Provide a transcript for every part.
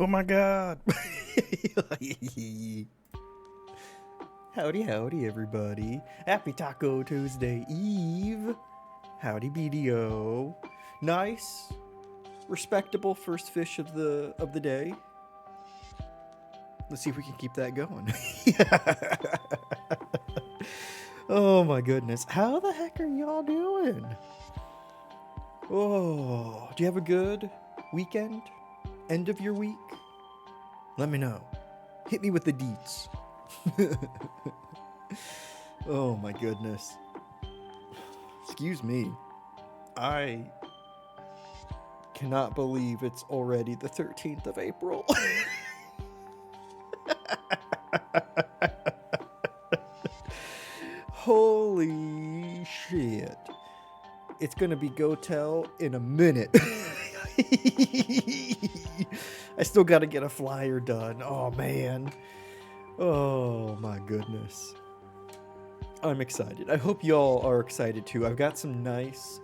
Oh my god. Howdy, howdy, everybody. Happy Taco Tuesday Eve. Howdy, BDO. Nice, respectable first fish of the day. Let's see if we can keep that going. Oh my goodness. How the heck are y'all doing? Oh, do you have a good weekend? End of your week? Let me know. Hit me with the deets. Oh my goodness. Excuse me. I cannot believe it's already the 13th of April. Holy shit. It's gonna be go tell in a minute. I still gotta get a flyer done. Oh man. Oh my goodness. I'm excited. I hope y'all are excited too. I've got some nice,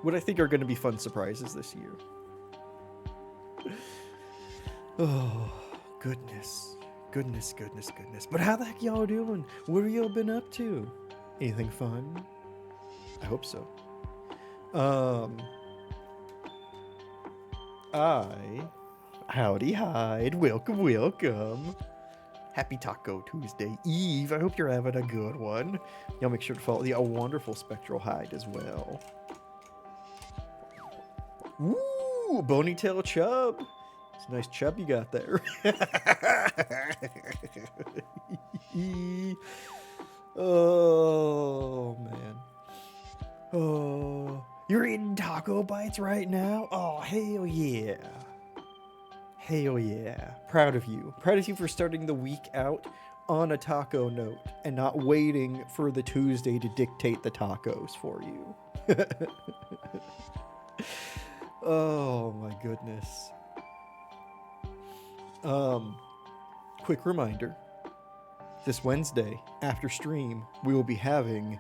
what I think are going to be fun surprises this year. Oh, goodness. Goodness. But how the heck y'all doing? What have y'all been up to? Anything fun? I hope so. Howdy, Hyde. Welcome. Happy Taco Tuesday Eve. I hope you're having a good one. Y'all make sure to follow the wonderful Spectral Hyde as well. Ooh, Bonytail Chub. It's a nice chub you got there. Oh, man. Oh, you're eating taco bites right now? Oh, hell yeah. Hell yeah. Proud of you. Proud of you for starting the week out on a taco note and not waiting for the Tuesday to dictate the tacos for you. Oh my goodness. Quick reminder. This Wednesday, after stream, we will be having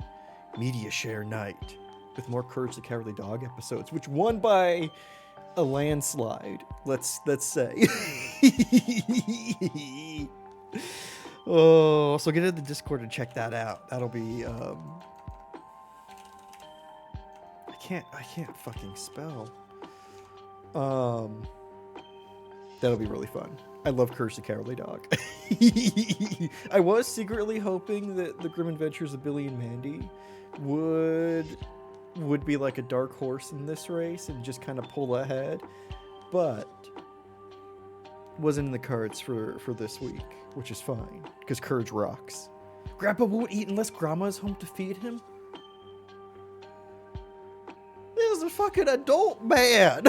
Media Share Night with more Courage the Cowardly Dog episodes, which won by a landslide, let's say. Oh, so get into the Discord and check that out. That'll be I can't fucking spell. That'll be really fun. I love Courage the Cowardly Dog. I was secretly hoping that the Grim Adventures of Billy and Mandy would be like a dark horse in this race and just kind of pull ahead, but wasn't in the cards for this week, which is fine because Courage rocks. Grandpa won't eat unless Grandma is home to feed him. This is a fucking adult man.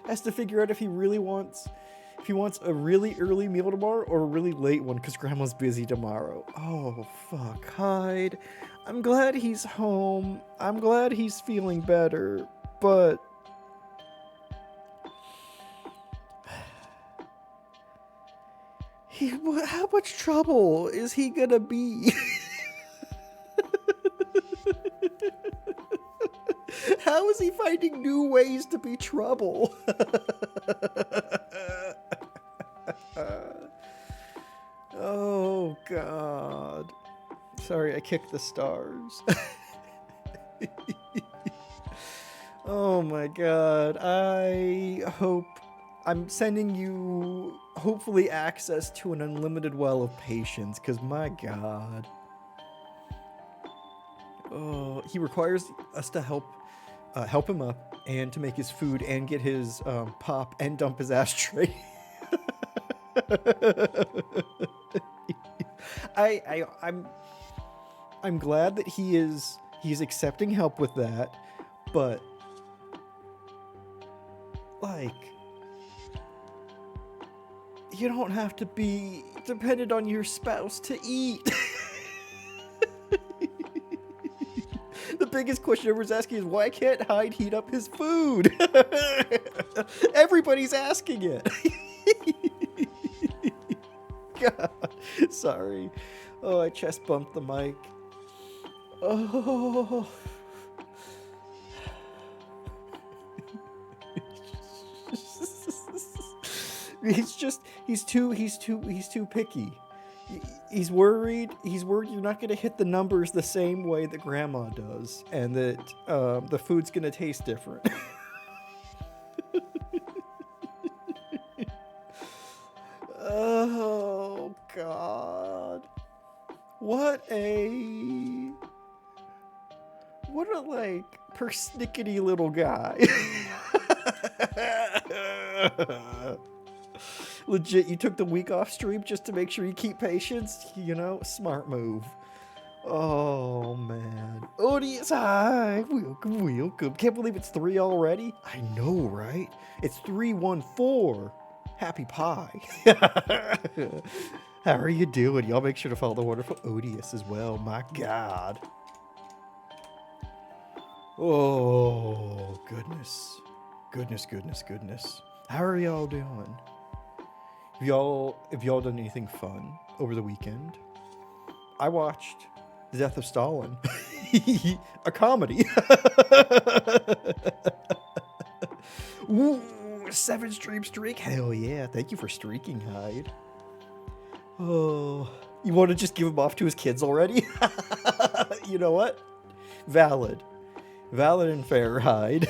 Has to figure out if he wants a really early meal tomorrow or a really late one because Grandma's busy tomorrow. Oh, fuck, Hyde. I'm glad he's home. I'm glad he's feeling better, but... how much trouble is he gonna be? How is he finding new ways to be trouble? Oh, God. Sorry, I kicked the stars. Oh, my God. I'm sending you, hopefully, access to an unlimited well of patience, because, my God. Oh, he requires us to help him up and to make his food and get his pop and dump his ashtray. I'm glad that he's accepting help with that, but like you don't have to be dependent on your spouse to eat. The biggest question everyone's asking is why can't Hyde heat up his food? Everybody's asking it. God, sorry. Oh, I chest bumped the mic. Oh. He's too picky. He's worried you're not going to hit the numbers the same way that grandma does, and that the food's going to taste different. Oh God. What a like persnickety little guy. Legit, you took the week off stream just to make sure you keep patience? You know, smart move. Oh, man. Odious, hi. Welcome. Can't believe it's 3 already. I know, right? It's 314. Happy pie. How are you doing? Y'all make sure to follow the wonderful Odious as well. My God. Oh, goodness. Goodness. How are y'all doing? Have y'all done anything fun over the weekend? I watched The Death of Stalin. A comedy. Ooh, 7 stream streak. Hell yeah. Thank you for streaking, Hyde. Oh, you want to just give him off to his kids already? You know what? Valid and fair, Hyde.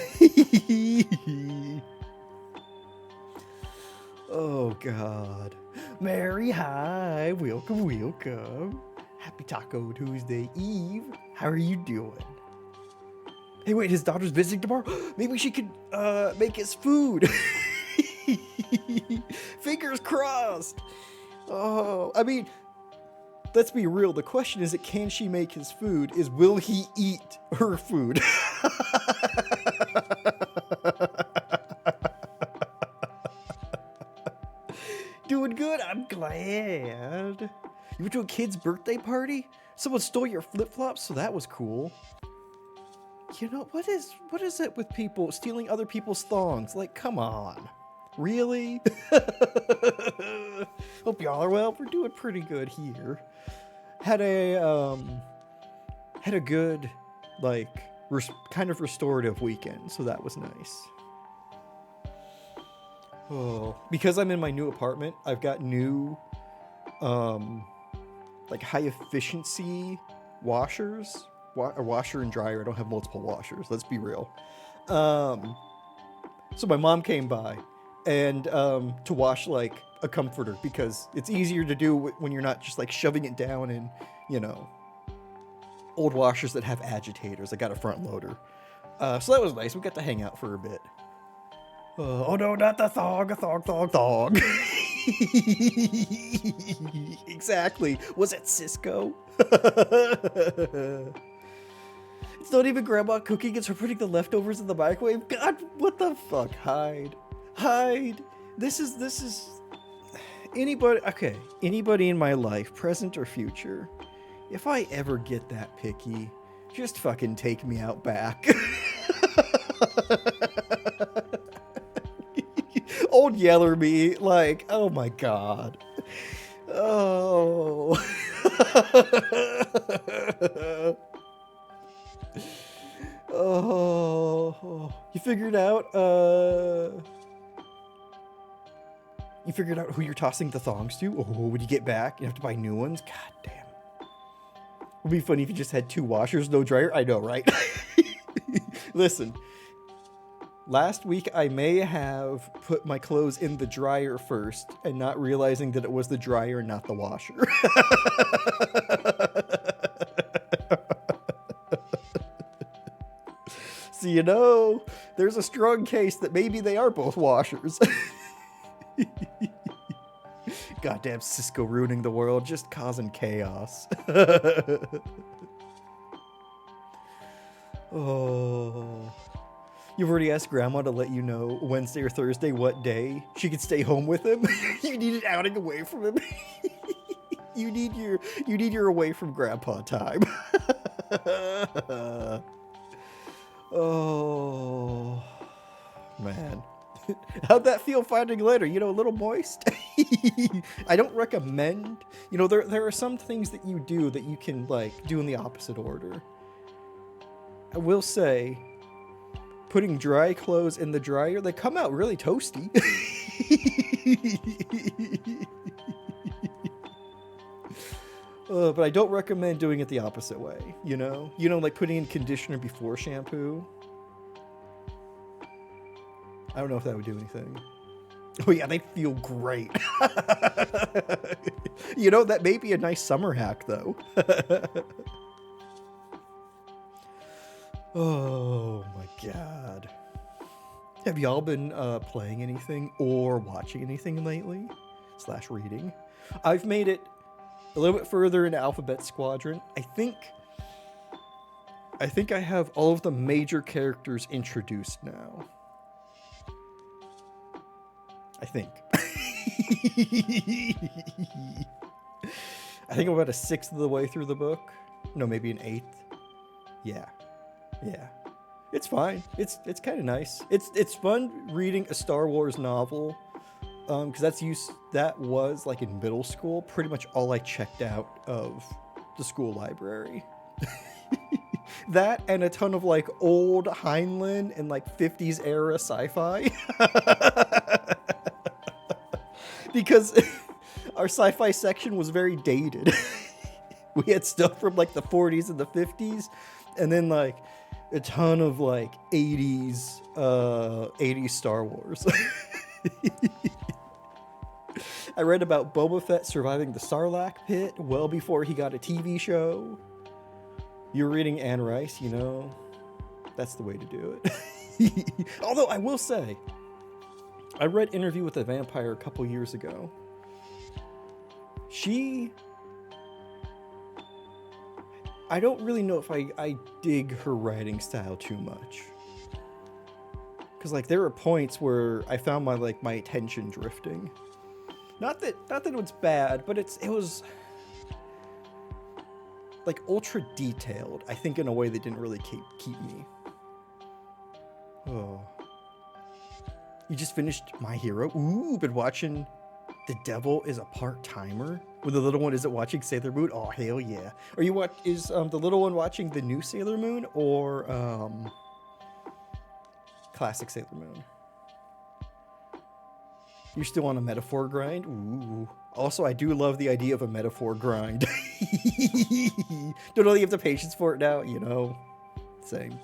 Oh, God. Mary, hi. Welcome. Happy Taco Tuesday Eve. How are you doing? Hey, wait, his daughter's visiting tomorrow? Maybe she could make his food. Fingers crossed. Oh, I mean, let's be real. The question isn't can she make his food, is will he eat her food? Doing good, I'm glad. You went to a kid's birthday party? Someone stole your flip-flops, so that was cool. You know, what is it with people stealing other people's thongs? Like, come on. Really? Hope y'all are well. We're doing pretty good here. Had a good, like, kind of restorative weekend, so that was nice. Oh, because I'm in my new apartment, I've got new, like high efficiency washers, a washer and dryer. I don't have multiple washers. Let's be real. So my mom came by and to wash like a comforter because it's easier to do when you're not just like shoving it down in, you know, old washers that have agitators. I got a front loader. So that was nice. We got to hang out for a bit. Oh no, not the thong. Exactly. Was it Cisco? It's not even grandma cooking, it's her putting the leftovers in the microwave. God, what the fuck? Hide. This is anybody in my life, present or future, if I ever get that picky, just fucking take me out back. Old Yeller me, like, oh my God. Oh. Oh. You figured out who you're tossing the thongs to? Oh, when you get back, you have to buy new ones? God damn. It would be funny if you just had 2 washers, no dryer. I know, right? Listen. Last week, I may have put my clothes in the dryer first and not realizing that it was the dryer, not the washer. So, you know, there's a strong case that maybe they are both washers. Goddamn Cisco ruining the world, just causing chaos. Oh... You've already asked Grandma to let you know Wednesday or Thursday what day she could stay home with him. You need an outing away from him. You need your away from Grandpa time. Oh man, how'd that feel finding later? You know, a little moist. I don't recommend. You know, there are some things that you do that you can like do in the opposite order. I will say, putting dry clothes in the dryer, they come out really toasty. But I don't recommend doing it the opposite way, you know? You know, like putting in conditioner before shampoo. I don't know if that would do anything. Oh yeah, they feel great. You know, that may be a nice summer hack, though. Oh my god. Have y'all been playing anything or watching anything lately? / reading? I've made it a little bit further into Alphabet Squadron. I think I have all of the major characters introduced now. I think. I think I'm about a sixth of the way through the book. No, maybe an eighth. Yeah. It's fine. It's kind of nice. It's fun reading a Star Wars novel, because that was like in middle school, pretty much all I checked out of the school library. That and a ton of like old Heinlein and like 50s era sci-fi. Because our sci-fi section was very dated. We had stuff from like the 40s and the 50s, and then like a ton of like 80s Star Wars. I read about Boba Fett surviving the Sarlacc pit well before he got a TV show. You're reading Anne Rice, you know, that's the way to do it. Although I will say, I read Interview with the Vampire a couple years ago. I don't really know if I dig her writing style too much. Because like there were points where I found my attention drifting. Not that it was bad, but it was like ultra detailed, I think, in a way that didn't really keep me. Oh. You just finished My Hero? Ooh, been watching The Devil is a Part-Timer? When the little one isn't watching Sailor Moon? Oh, hell yeah. Is the little one watching the new Sailor Moon or classic Sailor Moon? You're still on a metaphor grind? Ooh. Also, I do love the idea of a metaphor grind. Don't really have the patience for it now, you know. Same.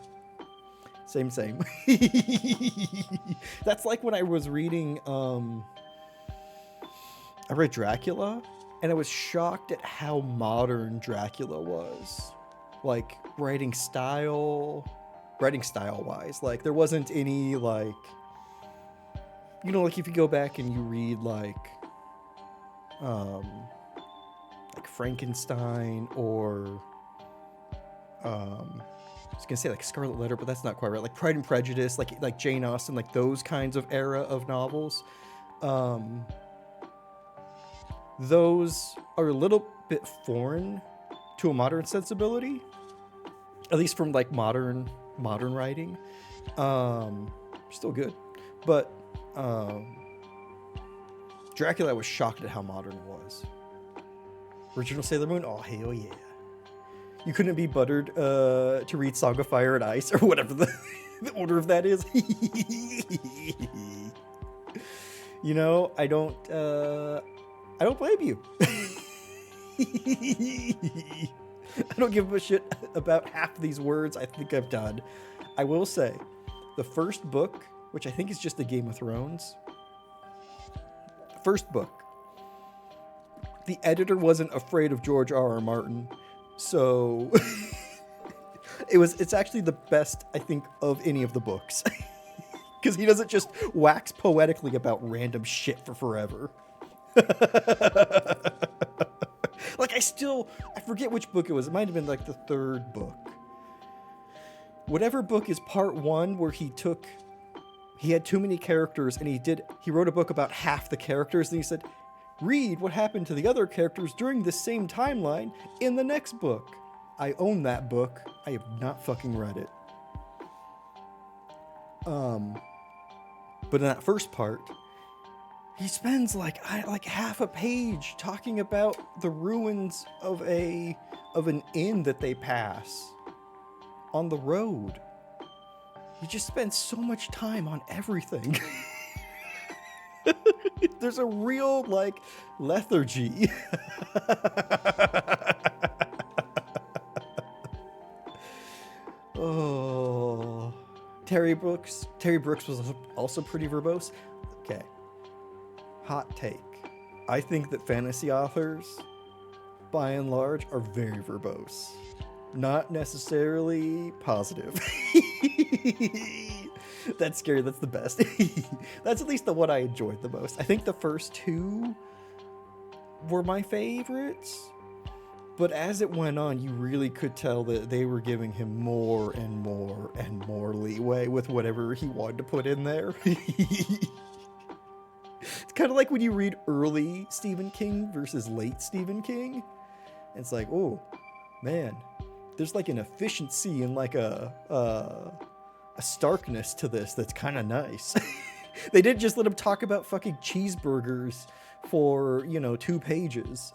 That's like when I was reading, I read Dracula, and I was shocked at how modern Dracula was. Like, writing style-wise. Like, there wasn't any, like, you know, like if you go back and you read like Frankenstein or I was gonna say like Scarlet Letter, but that's not quite right. Like Pride and Prejudice, like Jane Austen, like those kinds of era of novels. Those are a little bit foreign to a modern sensibility, at least from like modern writing. Still good, but Dracula, I was shocked at how modern it was. Original Sailor Moon, oh hell yeah. You couldn't be buttered to read Song of Fire and Ice, or whatever the order of that is. You know, I don't blame you. I don't give a shit about half of these words I think I've done. I will say, the first book, which I think is just the Game of Thrones, first book, the editor wasn't afraid of George R.R. Martin, so it's actually the best, I think, of any of the books. Because he doesn't just wax poetically about random shit for forever. Like, I forget which book it was. It might have been like the third book. Whatever book is part one, where he had too many characters and he wrote a book about half the characters, and he said, read what happened to the other characters during this same timeline in the next book. I own that book. I have not fucking read it. But in that first part, he spends like half a page talking about the ruins of an inn that they pass on the road. He just spends so much time on everything. There's a real, like, lethargy. Oh. Terry Brooks. Terry Brooks was also pretty verbose. Okay. Hot take. I think that fantasy authors, by and large, are very verbose. Not necessarily positive. That's scary. That's the best. That's at least the one I enjoyed the most. I think the first two were my favorites. But as it went on, you really could tell that they were giving him more and more and more leeway with whatever he wanted to put in there. It's kind of like when you read early Stephen King versus late Stephen King. It's like, oh, man, there's like an efficiency and like a starkness to this that's kind of nice. They didn't just let him talk about fucking cheeseburgers for, 2 pages.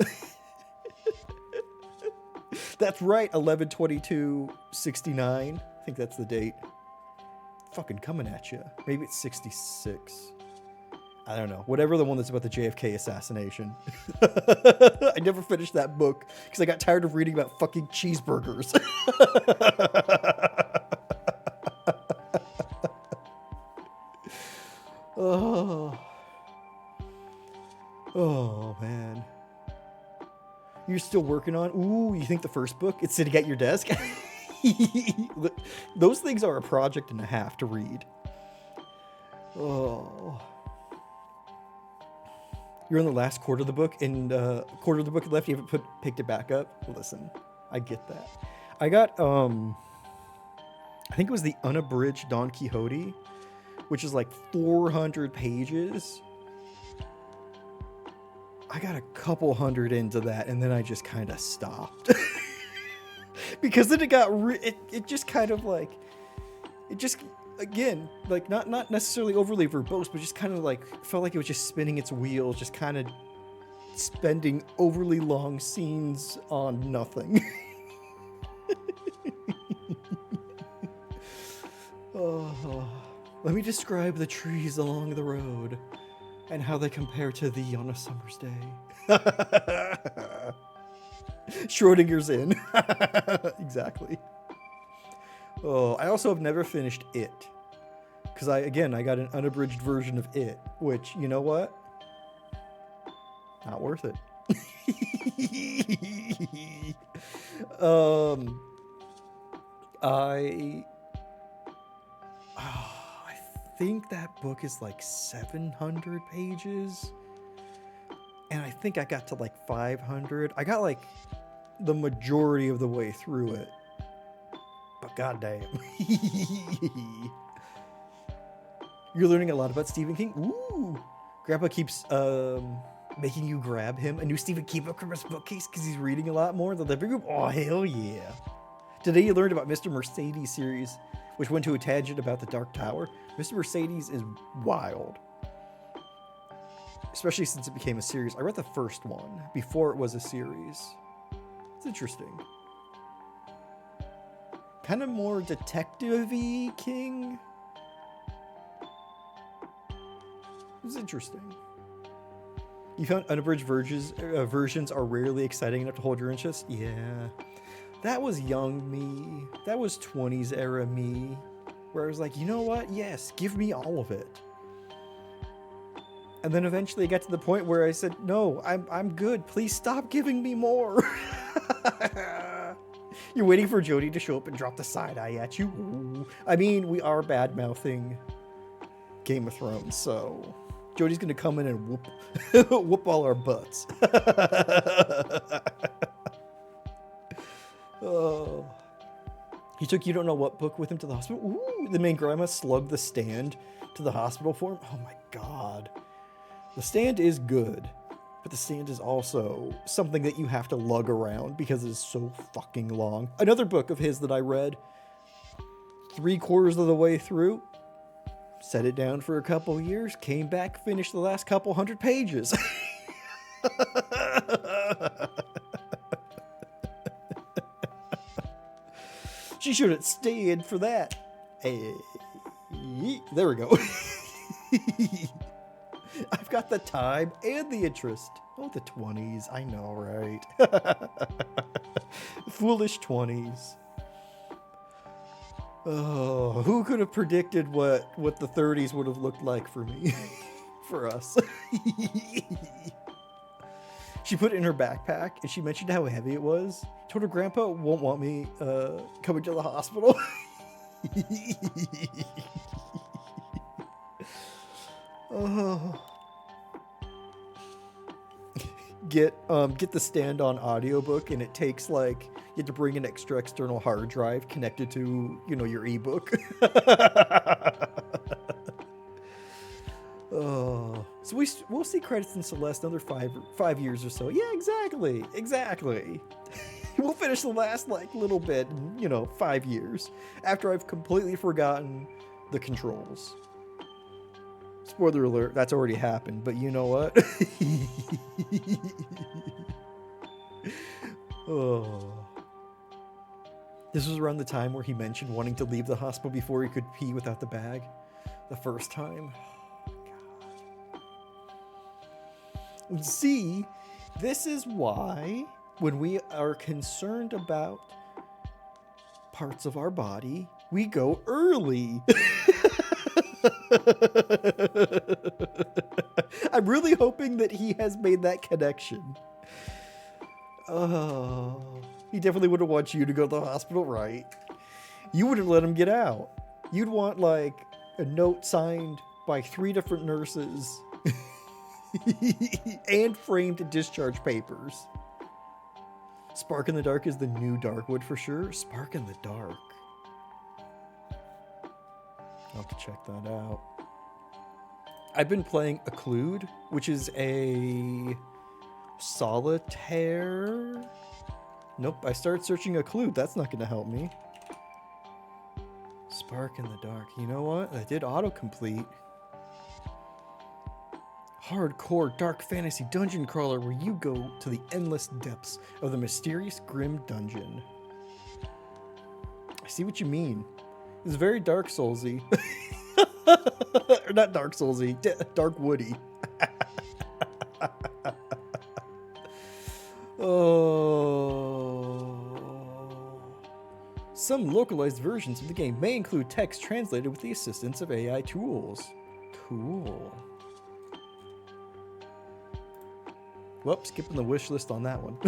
That's right, 11/22/69. I think that's the date. Fucking coming at you. Maybe it's 66. I don't know. Whatever the one that's about the JFK assassination. I never finished that book because I got tired of reading about fucking cheeseburgers. Oh, man. You're still working on? Ooh, you think the first book? It's sitting at your desk? Those things are a project and a half to read. Oh. You're in the last quarter of the book, and quarter of the book left, you haven't picked it back up? Listen, I get that. I got, I think it was the unabridged Don Quixote, which is like 400 pages. I got a couple hundred into that, and then I just kind of stopped. Because then it got, it just kind of like, it just, again, like not necessarily overly verbose, but just kind of like, felt like it was just spinning its wheels, just kind of spending overly long scenes on nothing. Oh, let me describe the trees along the road and how they compare to thee on a summer's day. Schrodinger's in. Exactly. Oh, I also have never finished It. Because I got an unabridged version of It, which, you know what? Not worth it. I think that book is like 700 pages. And I think I got to like 500. I got like the majority of the way through it. But goddamn. You're learning a lot about Stephen King. Ooh. Grandpa keeps making you grab him a new Stephen King book from his bookcase because he's reading a lot more in the living room. Oh, hell yeah. Today you learned about Mr. Mercedes series, which went to a tangent about the Dark Tower. Mr. Mercedes is wild. Especially since it became a series. I read the first one before it was a series. It's interesting. Kind of more detective-y King. It was interesting. You found unabridged versions are rarely exciting enough to hold your interest? Yeah. That was young me. That was 20s era me. Where I was like, you know what? Yes, give me all of it. And then eventually I got to the point where I said, no, I'm good. Please stop giving me more. You're waiting for Jodie to show up and drop the side eye at you. Ooh. I mean, we are bad-mouthing Game of Thrones, so Jodie's going to come in and whoop all our butts. Oh. He took You Don't Know What book with him to the hospital. Ooh, the main grandma slugged The Stand to the hospital for him. Oh my god. The Stand is good, but The Stand is also something that you have to lug around because it is so fucking long. Another book of his that I read 3/4 of the way through, set it down for a couple years, came back, finished the last couple hundred pages. She shouldn't stand for that. Hey, there we go. I've got the time and the interest. Oh, the 20s. I know, right? Foolish 20s. Oh, who could have predicted what the 30s would have looked like for me? For us. She put it in her backpack and she mentioned how heavy it was. Told her grandpa won't want me coming to the hospital. Oh. Get the stand-on audiobook, and it takes like you have to bring an external hard drive connected to your ebook. Oh, so we'll see credits in Celeste another 5 years or so. Yeah, exactly. We'll finish the last little bit in 5 years after I've completely forgotten the controls. Spoiler alert, that's already happened, but you know what? Oh. This was around the time where he mentioned wanting to leave the hospital before he could pee without the bag. The first time. See, this is why when we are concerned about parts of our body, we go early. I'm really hoping that he has made that connection. Oh, he definitely would have wanted you to go to the hospital, right? You wouldn't let him get out. You'd want a note signed by 3 different nurses and framed discharge papers. Spark in the Dark is the new Darkwood for sure. Spark in the Dark. I'll have to check that out. I've been playing Occlude, which is a solitaire. Nope, I started searching Occlude. That's not going to help me. Spark in the Dark. You know what? I did autocomplete. Hardcore dark fantasy dungeon crawler where you go to the endless depths of the mysterious grim dungeon. I see what you mean. It's very Dark Soulsy. Or not Dark Soulsy, Dark Woody. Oh. Some localized versions of the game may include text translated with the assistance of AI tools. Cool. Whoops, skipping the wish list on that one.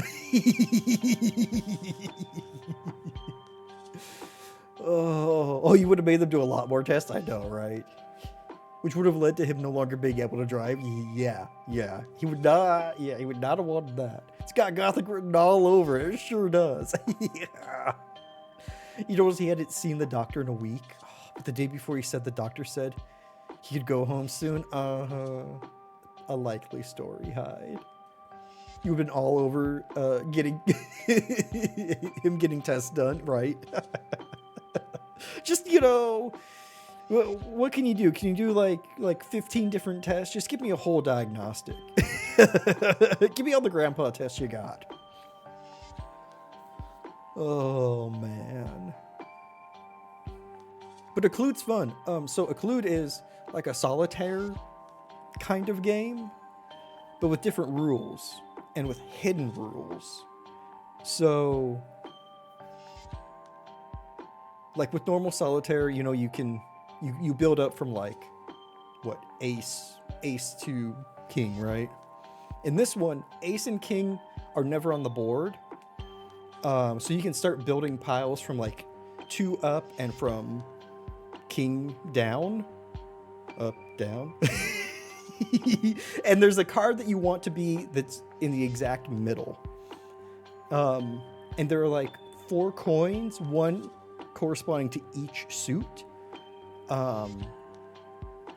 Oh, you would have made them do a lot more tests? I know, right? Which would have led to him no longer being able to drive? Yeah. He would not have wanted that. It's got Gothic written all over it. It sure does. Yeah. You notice he hadn't seen the doctor in a week? But the day before he said the doctor said he'd go home soon? A likely story, Hyde. You've been all over getting him getting tests done, right? Just, what can you do? Can you do like 15 different tests? Just give me a whole diagnostic. Give me all the grandpa tests you got. Oh, man. But Occlude's fun. So Occlude is like a solitaire kind of game, but with different rules and with hidden rules. So, like with normal solitaire, you can you build up from ace to king, right? In this one, ace and king are never on the board. So you can start building piles from 2 up and from king down. Up, down. And there's a card that you want to be that's in the exact middle. And there are 4 coins, 1 corresponding to each suit. And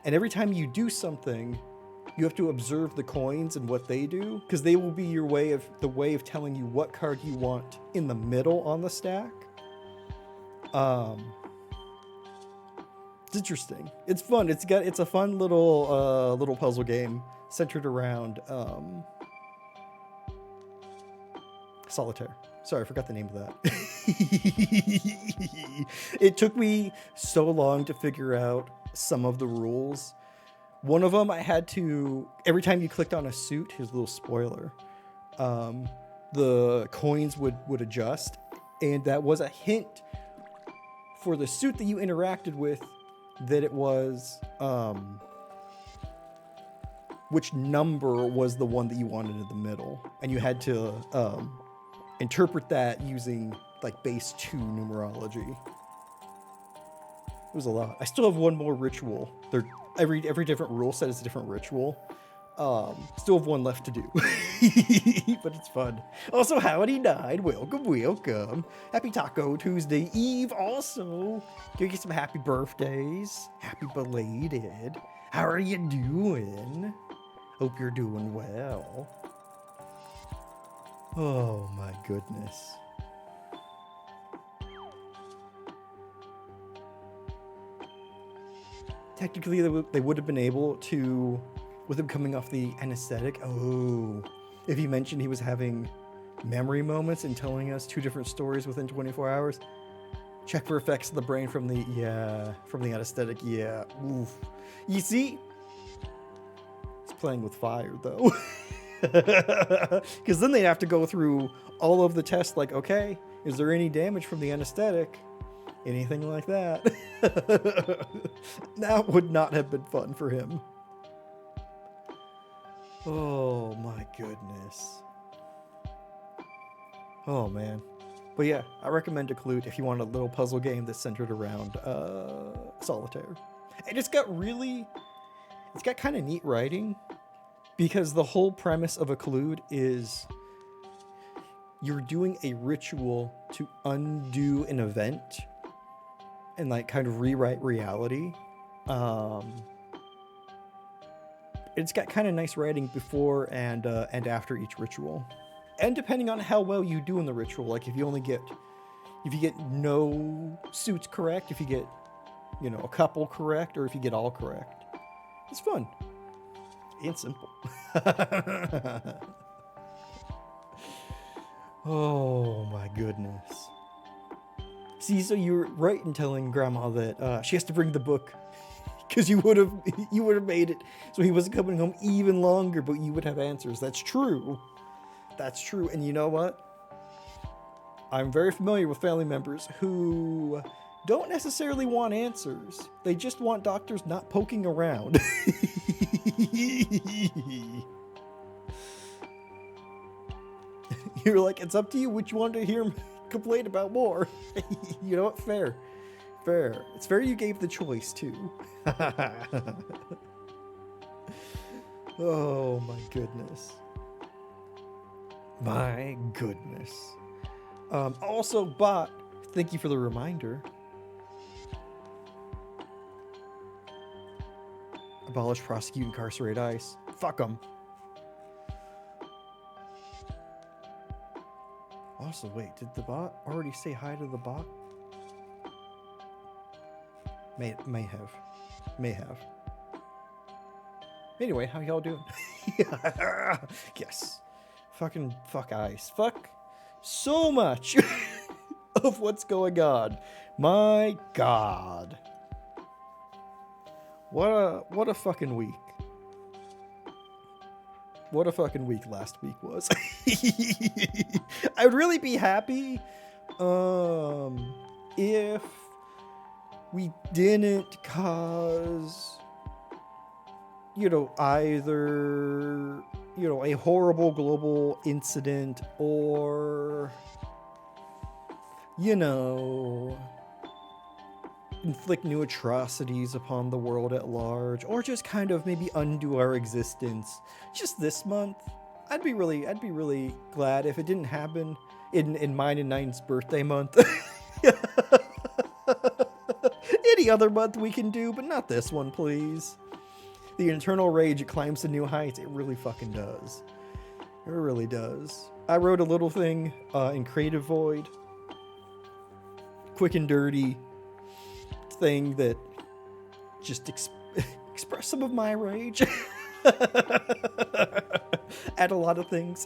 every time you do something, you have to observe the coins and what they do, because they will be your way of telling you what card you want in the middle on the stack. It's interesting. It's fun. It's a fun little puzzle game centered around solitaire. Sorry, I forgot the name of that. It took me so long to figure out some of the rules One of them I had to, every time you clicked on a suit, here's a little spoiler, the coins would adjust, and that was a hint for the suit that you interacted with that it was which number was the one that you wanted in the middle, and you had to interpret that using like base 2 numerology. It was a lot. I still have one more ritual. Every different rule set is a different ritual. Still have one left to do. But it's fun. Also, howdy night. Welcome. Happy Taco Tuesday Eve also. Can you get some happy birthdays? Happy belated. How are you doing? Hope you're doing well. Oh my goodness. Technically, they would have been able to, with him coming off the anesthetic. Oh, if he mentioned he was having memory moments and telling us 2 different stories within 24 hours. Check for effects of the brain from the anesthetic. Yeah. Oof. You see, he's playing with fire though, because then they'd have to go through all of the tests. Like, okay, is there any damage from the anesthetic? Anything like that? That would not have been fun for him. Oh my goodness. Oh man. But yeah, I recommend Declute if you want a little puzzle game that's centered around solitaire. And it's got kind of neat writing, because the whole premise of Declute is you're doing a ritual to undo an event and like kind of rewrite reality. It's got kind of nice writing before and after each ritual, and depending on how well you do in the ritual, like if you get no suits correct, if you get a couple correct, or if you get all correct, it's fun and simple. Oh my goodness. See, so you're right in telling Grandma that she has to bring the book, because you would have made it so he wasn't coming home even longer, but you would have answers. That's true. That's true. And you know what? I'm very familiar with family members who don't necessarily want answers. They just want doctors not poking around. You're like, it's up to you which one to hear him complain about more. You know what? Fair. It's fair you gave the choice too. Oh my goodness. My goodness. Also, Bot, thank you for the reminder. Abolish, prosecute, incarcerate ICE. Fuck them. Also, wait, did the bot already say hi to the bot? May have. Anyway, how y'all doing? Yes. Fuck ICE. Fuck so much of what's going on. My God. What a fucking week. What a fucking week last week was. I would really be happy if we didn't cause either a horrible global incident, or inflict new atrocities upon the world at large, or just kind of maybe undo our existence just this month. I'd be really glad if it didn't happen in mine and Nine's birthday month. Any other month we can do, but not this one, please. The internal rage, it climbs to new heights. It really fucking does. It really does. I wrote a little thing in Creative Void, quick and dirty thing that just expressed some of my rage at a lot of things.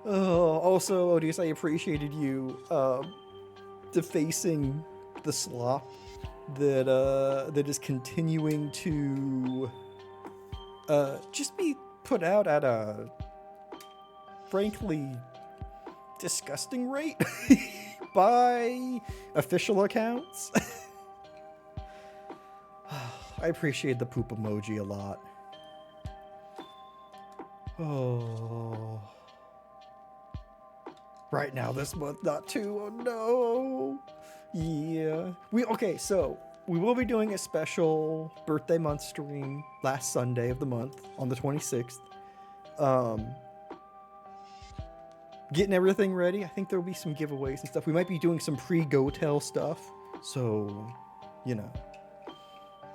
Also, Odious, I appreciated you defacing the slop that is continuing to just be put out at a frankly disgusting rate by official accounts. I appreciate the poop emoji a lot. Oh. Right now, this month, not too. Oh no. Yeah. So we will be doing a special birthday month stream last Sunday of the month on the 26th. Getting everything ready. I think there will be some giveaways and stuff. We might be doing some pre-Go-Tell stuff. So, you know,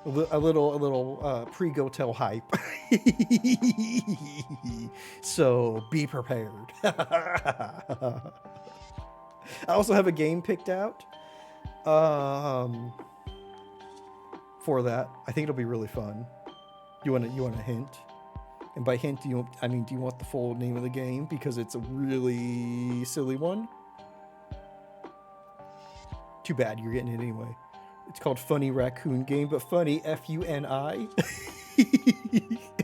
a little pre-Go-Tell hype. So be prepared. I also have a game picked out for that. I think it'll be really fun. You want a hint? And by hint, do you want the full name of the game? Because it's a really silly one. Too bad, you're getting it anyway. It's called Funny Raccoon Game, but funny, F-U-N-I.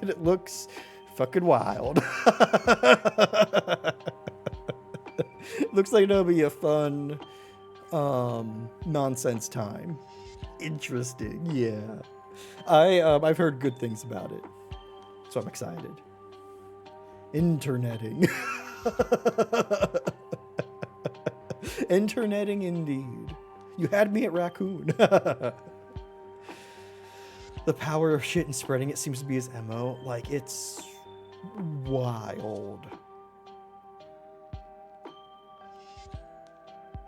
And it looks fucking wild. Looks like it'll be a fun nonsense time. Interesting, yeah. I've heard good things about it. So I'm excited. Interneting. Interneting indeed. You had me at raccoon. The power of shit and spreading it seems to be his MO. Like, it's wild.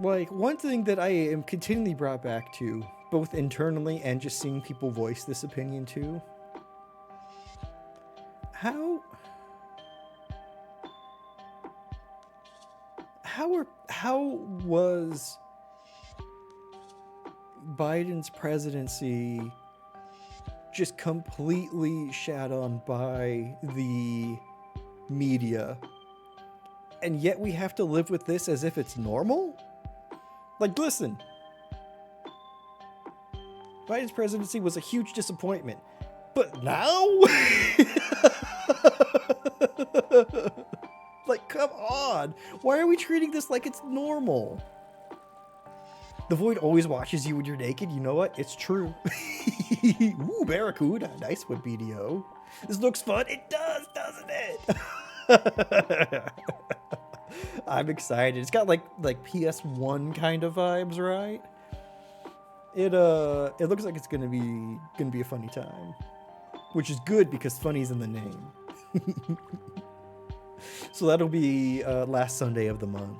Like, one thing that I am continually brought back to, both internally and just seeing people voice this opinion too. How was Biden's presidency just completely shat on by the media, and yet we have to live with this as if it's normal? Like, listen, Biden's presidency was a huge disappointment, but now? Like, come on. Why are we treating this like it's normal? The Void always watches you when you're naked. You know what? It's true. Ooh, Barracuda. Nice one, BDO. This looks fun. It does, doesn't it? I'm excited. It's got like PS1 kind of vibes, right? It looks like it's gonna be a funny time, which is good because funny's in the name. So that'll be last Sunday of the month.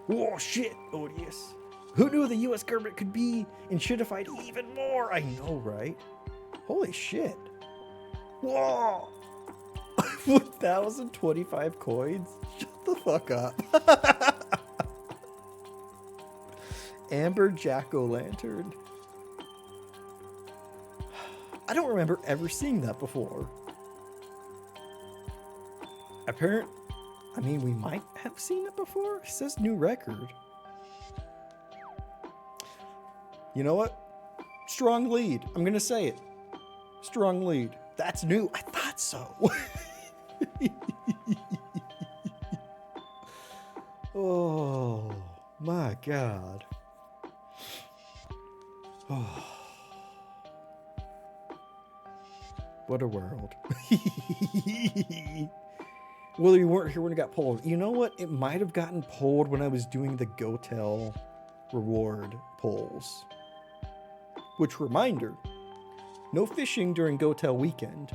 Oh shit, Odious. Who knew the US government could be and shitified even more? I know, right? Holy shit. Whoa. 1,025 coins? Shut the fuck up. Amber Jack-o'-lantern. I don't remember ever seeing that before. We might have seen it before. It says new record. You know what? Strong lead. I'm gonna say it. Strong lead. That's new. I thought so. Oh my god. Oh. What a world. Well, you weren't here when it got pulled. You know what? It might have gotten pulled when I was doing the Go-Tell reward polls. Which, reminder, no fishing during Go-Tell weekend,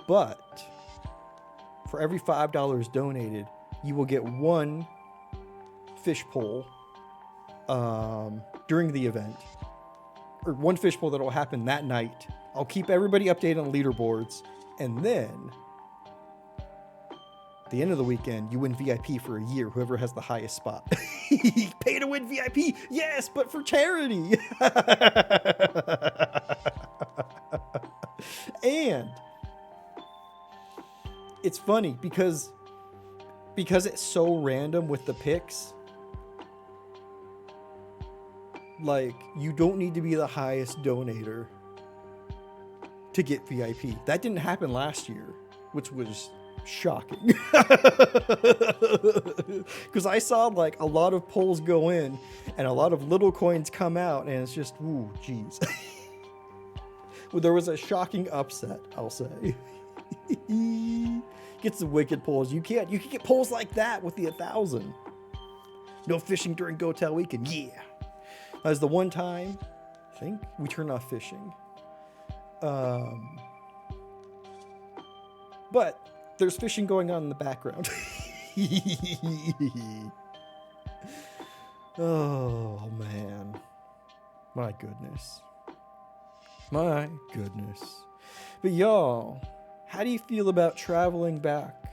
but for every $5 donated, you will get one fish poll during the event, or one fish poll that will happen that night. I'll keep everybody updated on leaderboards, and then at the end of the weekend, you win VIP for a year, whoever has the highest spot. Pay to win VIP, yes, but for charity. And it's funny because it's so random with the picks. Like, you don't need to be the highest donator to get VIP. That didn't happen last year, which was shocking. Because I saw like a lot of polls go in and a lot of little coins come out, and it's just, ooh, geez. Well, there was a shocking upset, I'll say. Gets the wicked polls. You can get polls like that with the 1,000. No fishing during Gotel weekend. Yeah. That was the one time, I think, we turned off fishing. But there's fishing going on in the background. Oh, man. My goodness. My goodness. But y'all, how do you feel about traveling back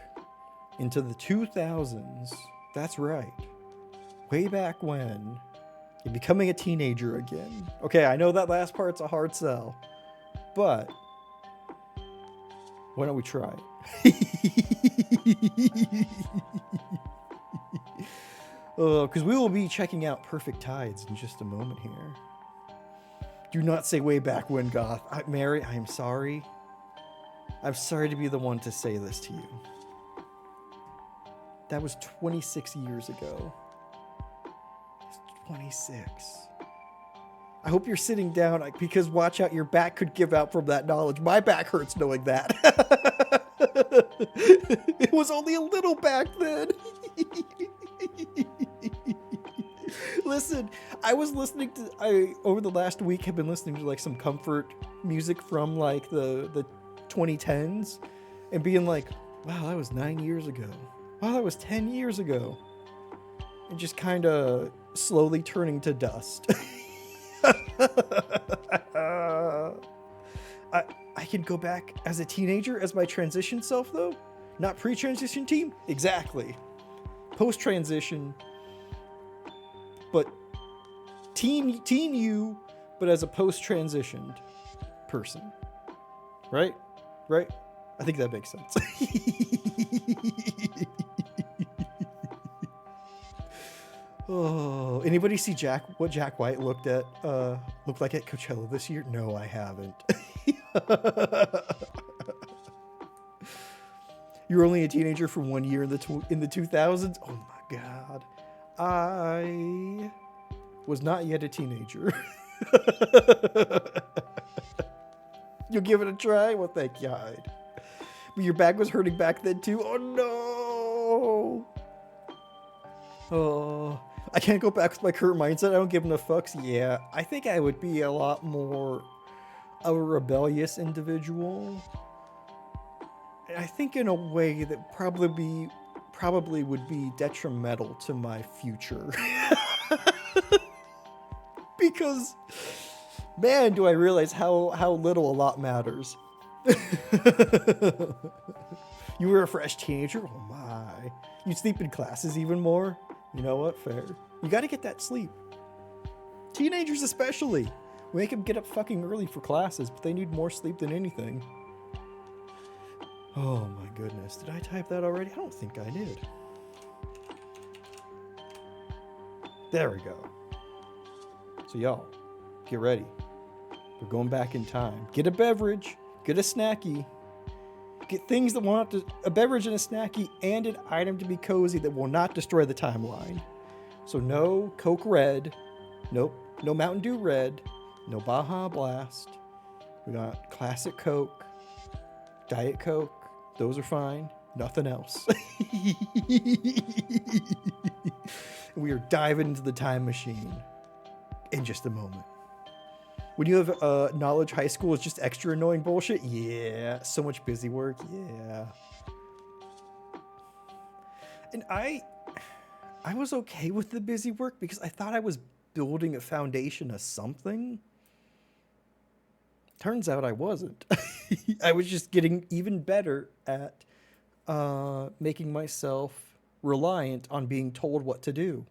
into the 2000s? That's right. Way back when. You're becoming a teenager again. Okay, I know that last part's a hard sell. But why don't we try it? Because we will be checking out Perfect Tides in just a moment here. Do not say way back when, Goth. Mary, I am sorry. I'm sorry to be the one to say this to you. That was 26 years ago. 26. I hope you're sitting down, because watch out, your back could give out from that knowledge. My back hurts knowing that. It was only a little back then. Listen, I was listening to, over the last week have been listening to like some comfort music from like the 2010s and being like, wow, that was 9 years ago. Wow, that was 10 years ago. And just kind of slowly turning to dust. I can go back as a teenager as my transition self though. Not pre-transition team? Exactly. Post-transition. But teen you, but as a post-transitioned person. Right? Right? I think that makes sense. Oh, anybody see what Jack White looked like at Coachella this year? No, I haven't. You were only a teenager for 1 year in the 2000s? Oh my God. I was not yet a teenager. You'll give it a try? Well, thank you, Hyde. But your back was hurting back then too? Oh no! Oh, I can't go back with my current mindset. I don't give enough fucks. Yeah, I think I would be a lot more of a rebellious individual. And I think in a way that probably would be detrimental to my future. Because, man, do I realize how little a lot matters. You were a fresh teenager? Oh my. You sleep in classes even more? You know what? Fair. You gotta get that sleep. Teenagers especially. We make them get up fucking early for classes, but they need more sleep than anything. Oh my goodness. Did I type that already? I don't think I did. There we go. So y'all, get ready. We're going back in time. Get a beverage. Get a snacky. Get things that will not a beverage and a snacky and an item to be cozy that will not destroy the timeline. So no Coke Red. Nope. No Mountain Dew Red. No Baja Blast. We got classic Coke. Diet Coke. Those are fine. Nothing else. We are diving into the time machine in just a moment. When you have knowledge high school is just extra annoying bullshit, yeah. So much busy work, yeah. And I was okay with the busy work because I thought I was building a foundation of something. Turns out I wasn't. I was just getting even better at making myself reliant on being told what to do.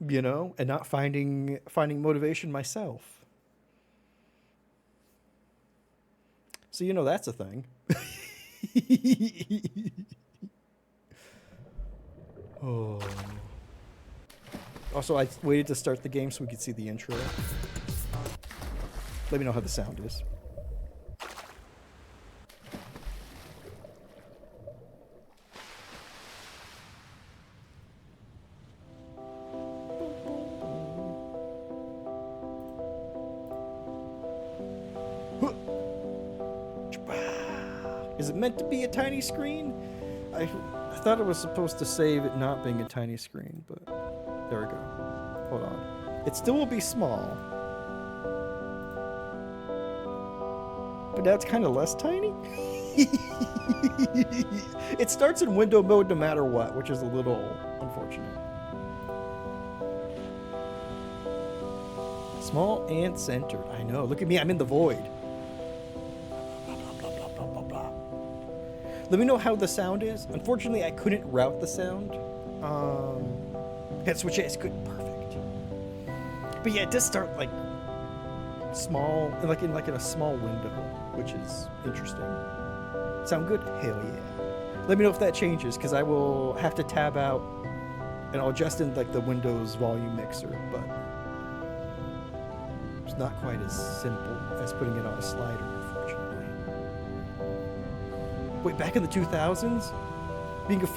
You know, and not finding motivation myself. So you know that's a thing. Oh. Also, I waited to start the game so we could see the intro. Let me know how the sound is. Is it meant to be a tiny screen? I thought it was supposed to save it not being a tiny screen, but there we go. Hold on. It still will be small. But now it's kind of less tiny? It starts in window mode no matter what, which is a little unfortunate. Small and centered. I know. Look at me. I'm in the void. Let me know how the sound is. Unfortunately, I couldn't route the sound. Switch it. It's good. Perfect. But yeah, it does start like small, like in a small window, which is interesting. Sound good? Hell yeah. Let me know if that changes, because I will have to tab out and I'll adjust in like the Windows volume mixer, but it's not quite as simple as putting it on a slider, unfortunately. Wait, back in the 2000s? Being a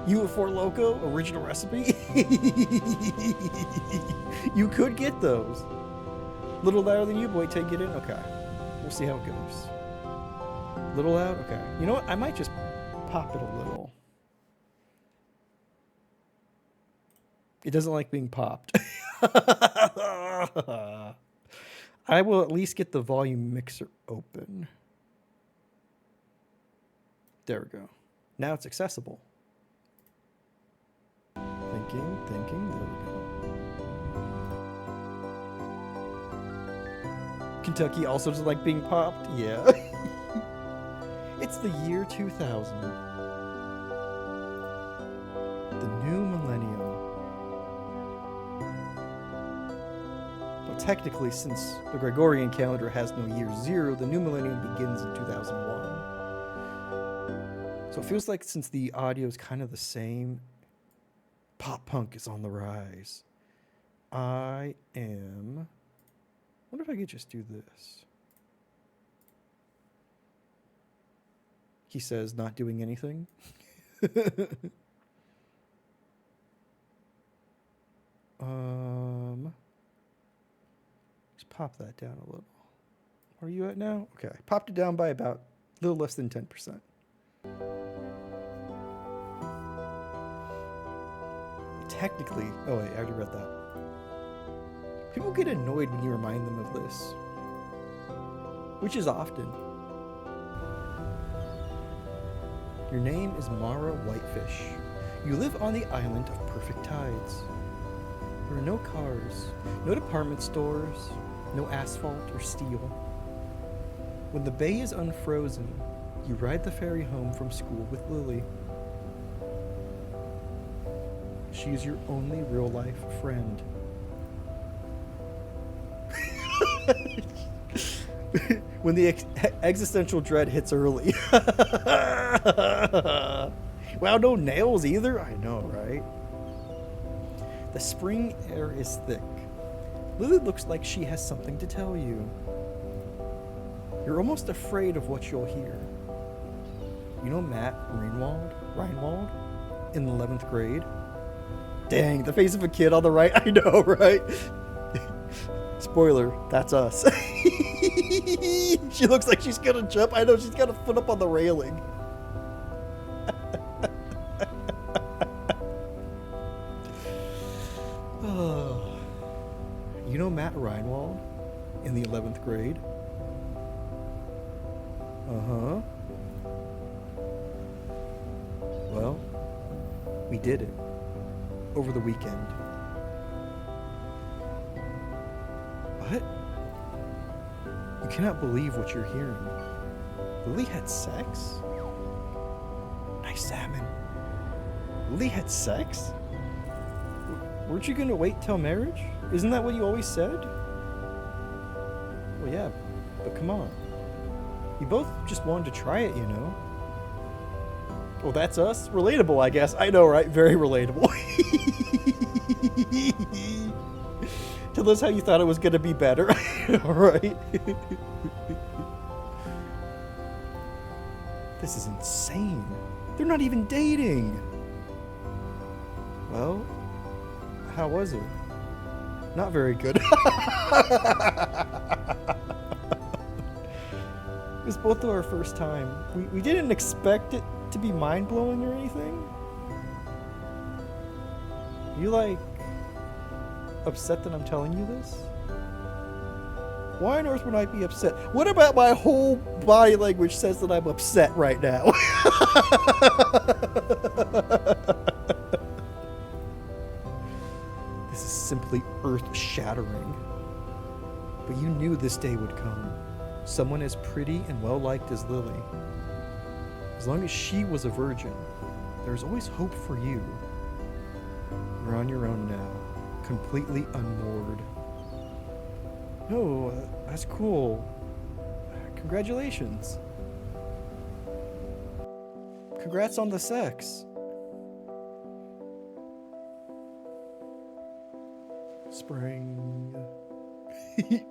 you a Four Loko original recipe? You could get those. Little louder than you, boy, till you get in? Okay. We'll see how it goes. Little loud? Okay. You know what? I might just pop it a little. It doesn't like being popped. I will at least get the volume mixer open. There we go. Now it's accessible. Thinking. There we go. Kentucky also doesn't like being popped? Yeah. It's the year 2000. The new millennium. Well, technically, since the Gregorian calendar has no year zero, the new millennium begins in 2001. So it feels like since the audio is kind of the same, pop punk is on the rise. I wonder if I could just do this. He says, not doing anything. Just pop that down a little. Where are you at now? Okay, popped it down by about a little less than 10%. Technically, oh wait, I already read that. People get annoyed when you remind them of this, which is often. Your name is Mara Whitefish. You live on the island of perfect tides. There are no cars, no department stores, no asphalt or steel. When the bay is unfrozen, you ride the ferry home from school with Lily. She is your only real-life friend. When the existential dread hits early. Wow, no nails either? I know, right? The spring air is thick. Lily looks like she has something to tell you. You're almost afraid of what you'll hear. You know Matt Reinwald in the 11th grade? Dang, the face of a kid on the right. I know, right? Spoiler, that's us. She looks like she's gonna jump. I know, she's got a foot up on the railing. Oh. You know Matt Reinwald in the 11th grade? Uh-huh. Well, we did it over the weekend. What? You cannot believe what you're hearing. Lily had sex? Nice salmon. Lily had sex? Weren't you gonna wait till marriage? Isn't that what you always said? Well, yeah, but come on. You both just wanted to try it, you know? Well, that's us. Relatable, I guess. I know, right? Very relatable. Tell us how you thought it was going to be better. All right. This is insane. They're not even dating. Well, how was it? Not very good. It was both of our first time. We didn't expect it to be mind-blowing or anything. You like upset that I'm telling you this? Why on earth would I be upset? What about my whole body language says that I'm upset right now? This is simply earth-shattering. But you knew this day would come. Someone as pretty and well-liked as Lily. As long as she was a virgin, there was always hope for you. You're on your own now, completely unmoored. No, that's cool. Congratulations. Congrats on the sex. Spring.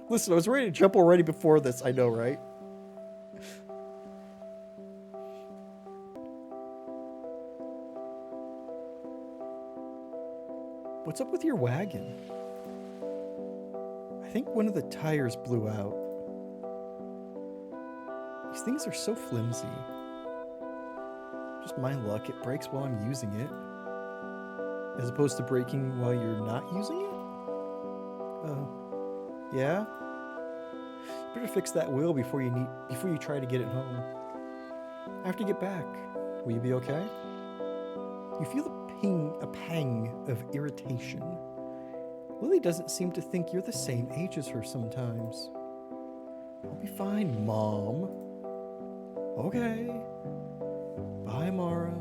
Listen, I was ready to jump already before this, I know, right? What's up with your wagon? I think one of the tires blew out. These things are so flimsy. Just my luck, it breaks while I'm using it. As opposed to breaking while you're not using it? Yeah? You better fix that wheel before you try to get it home. I have to get back. Will you be okay? You feel a pang of irritation. Lily doesn't seem to think you're the same age as her sometimes. I'll be fine, Mom. Okay. Bye, Mara.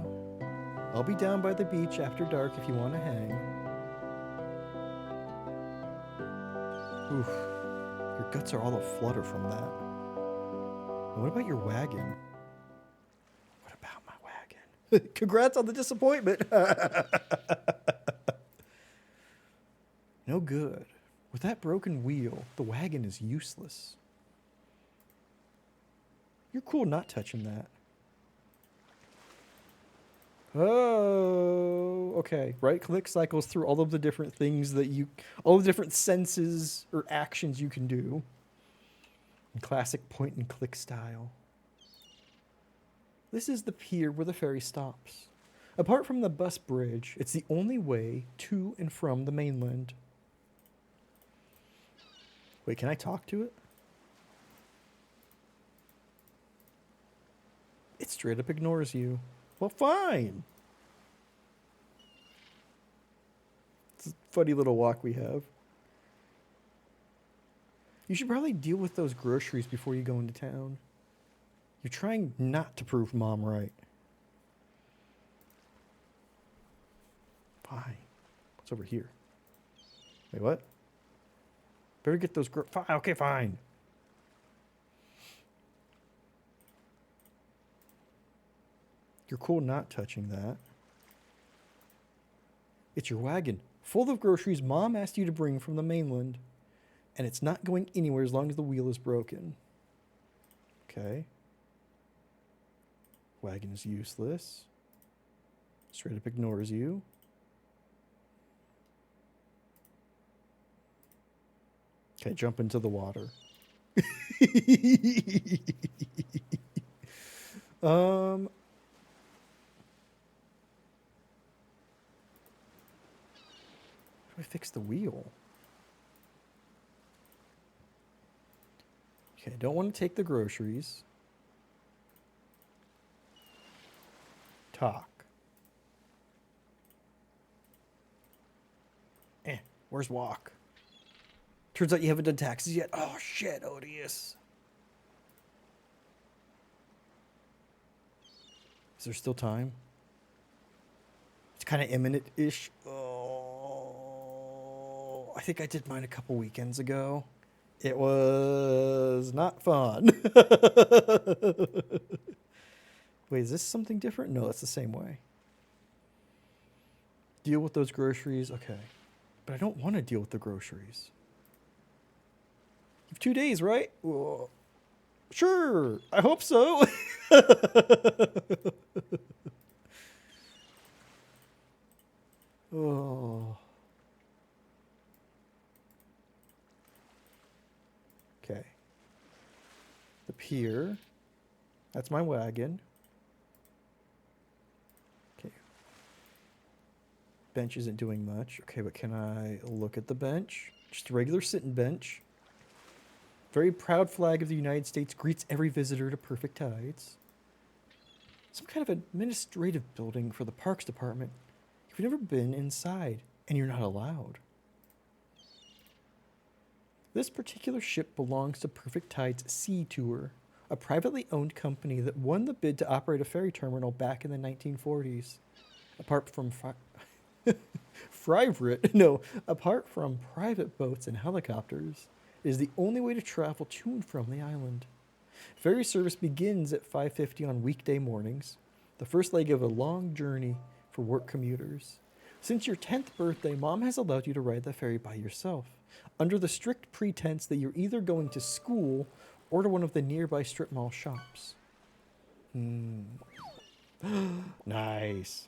I'll be down by the beach after dark if you want to hang. Oof. Your guts are all aflutter from that. And what about your wagon? What about my wagon? Congrats on the disappointment. No good. With that broken wheel, the wagon is useless. You're cool not touching that. Oh, okay. Right click cycles through all of the different things that all the different senses or actions you can do. In classic point and click style. This is the pier where the ferry stops. Apart from the bus bridge, it's the only way to and from the mainland. Wait, can I talk to it? It straight up ignores you. Well, fine. It's a funny little walk we have. You should probably deal with those groceries before you go into town. You're trying not to prove Mom right. Fine. What's over here? Wait, what? Better get those okay, fine. You're cool not touching that. It's your wagon, full of groceries Mom asked you to bring from the mainland. And it's not going anywhere as long as the wheel is broken. Okay. Wagon is useless. Straight up ignores you. Okay, jump into the water. How do I fix the wheel? Okay, I don't want to take the groceries. Talk. Where's walk? Turns out you haven't done taxes yet. Oh, shit, odious. Is there still time? It's kind of imminent-ish. Oh, I think I did mine a couple weekends ago. It was not fun. Wait, is this something different? No, it's the same way. Deal with those groceries. Okay. But I don't want to deal with the groceries. You have 2 days, right? Well, sure. I hope so. Oh. Okay. The pier. That's my wagon. Okay. Bench isn't doing much. Okay, but can I look at the bench? Just a regular sitting bench. Very proud flag of the United States greets every visitor to Perfect Tides. Some kind of administrative building for the Parks Department. You've never been inside, and you're not allowed. This particular ship belongs to Perfect Tides Sea Tour, a privately owned company that won the bid to operate a ferry terminal back in the 1940s. Apart from apart from private boats and helicopters, it is the only way to travel to and from the island. Ferry service begins at 5:50 on weekday mornings, the first leg of a long journey for work commuters. Since your 10th birthday, Mom has allowed you to ride the ferry by yourself, under the strict pretense that you're either going to school or to one of the nearby strip mall shops. Nice.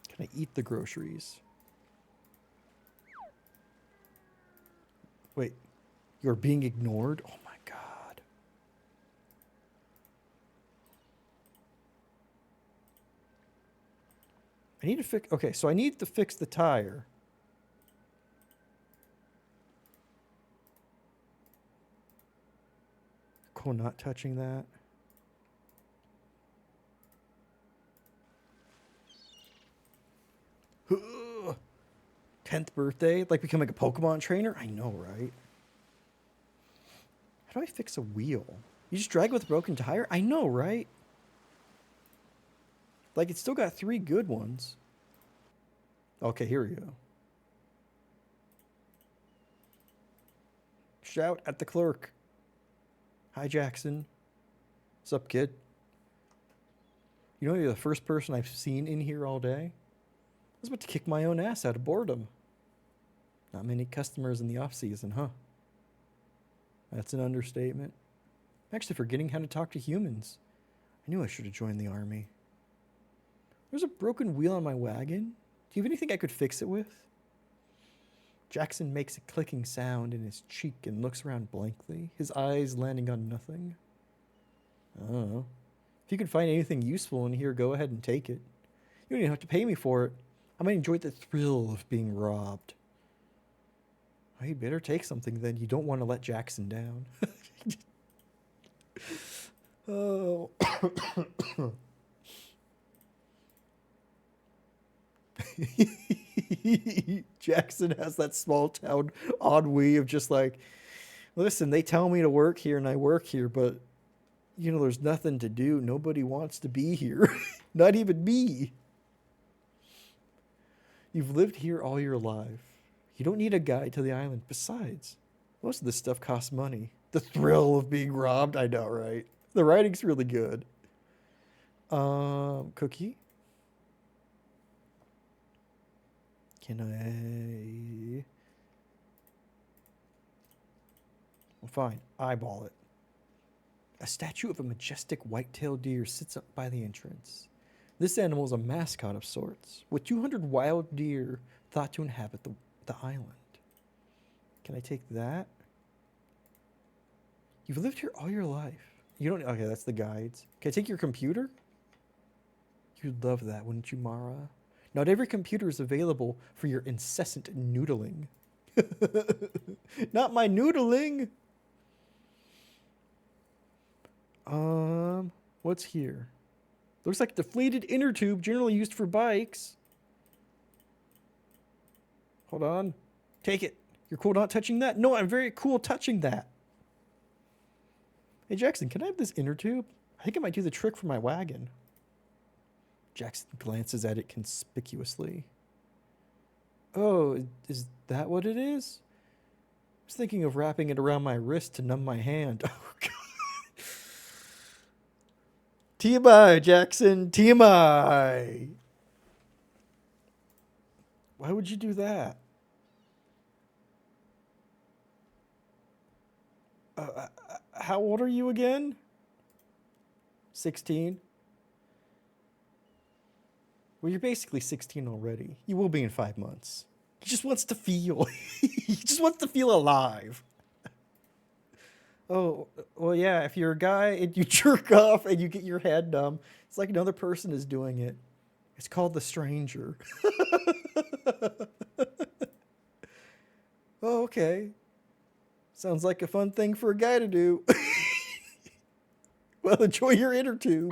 Can I eat the groceries? Wait, you're being ignored? Oh my god. I need to fix... Okay, so I need to fix the tire. Cool, not touching that. Ugh. 10th birthday? Like becoming a Pokemon trainer? I know, right? How do I fix a wheel? You just drag it with a broken tire? I know, right? Like, it's still got 3 good ones. Okay, here we go. Shout at the clerk. Hi, Jackson. What's up, kid? You know, you're the first person I've seen in here all day. I was about to kick my own ass out of boredom. Not many customers in the off-season, huh? That's an understatement. I'm actually forgetting how to talk to humans. I knew I should have joined the army. There's a broken wheel on my wagon. Do you have anything I could fix it with? Jackson makes a clicking sound in his cheek and looks around blankly, his eyes landing on nothing. I don't know. If you can find anything useful in here, go ahead and take it. You don't even have to pay me for it. I might enjoy the thrill of being robbed. Well, you better take something then. You don't want to let Jackson down. Oh. Jackson has that small town ennui of just like, listen, they tell me to work here and I work here, but, you know, there's nothing to do. Nobody wants to be here. Not even me. You've lived here all your life. You don't need a guide to the island. Besides, most of this stuff costs money. The thrill of being robbed, I know, right? The writing's really good. Cookie? Can I... Well, fine. Eyeball it. A statue of a majestic white-tailed deer sits up by the entrance. This animal is a mascot of sorts, with 200 wild deer thought to inhabit the island. Can I take that? You've lived here all your life. You don't... Okay, that's the guides. Can I take your computer? You'd love that, wouldn't you, Mara? Not every computer is available for your incessant noodling. Not my noodling! What's here? Looks like a deflated inner tube generally used for bikes. Hold on. Take it. You're cool not touching that? No, I'm very cool touching that. Hey, Jackson, can I have this inner tube? I think it might do the trick for my wagon. Jackson glances at it conspicuously. Oh, is that what it is? I was thinking of wrapping it around my wrist to numb my hand. Oh, God. TMI, Jackson. TMI. Why would you do that? How old are you again? 16? Well, you're basically 16 already. You will be in 5 months. He just wants to feel. He just wants to feel alive. Oh, well, yeah, if you're a guy and you jerk off and you get your head numb, it's like another person is doing it. It's called the stranger. Oh, okay. Sounds like a fun thing for a guy to do. Well, enjoy your inner tube.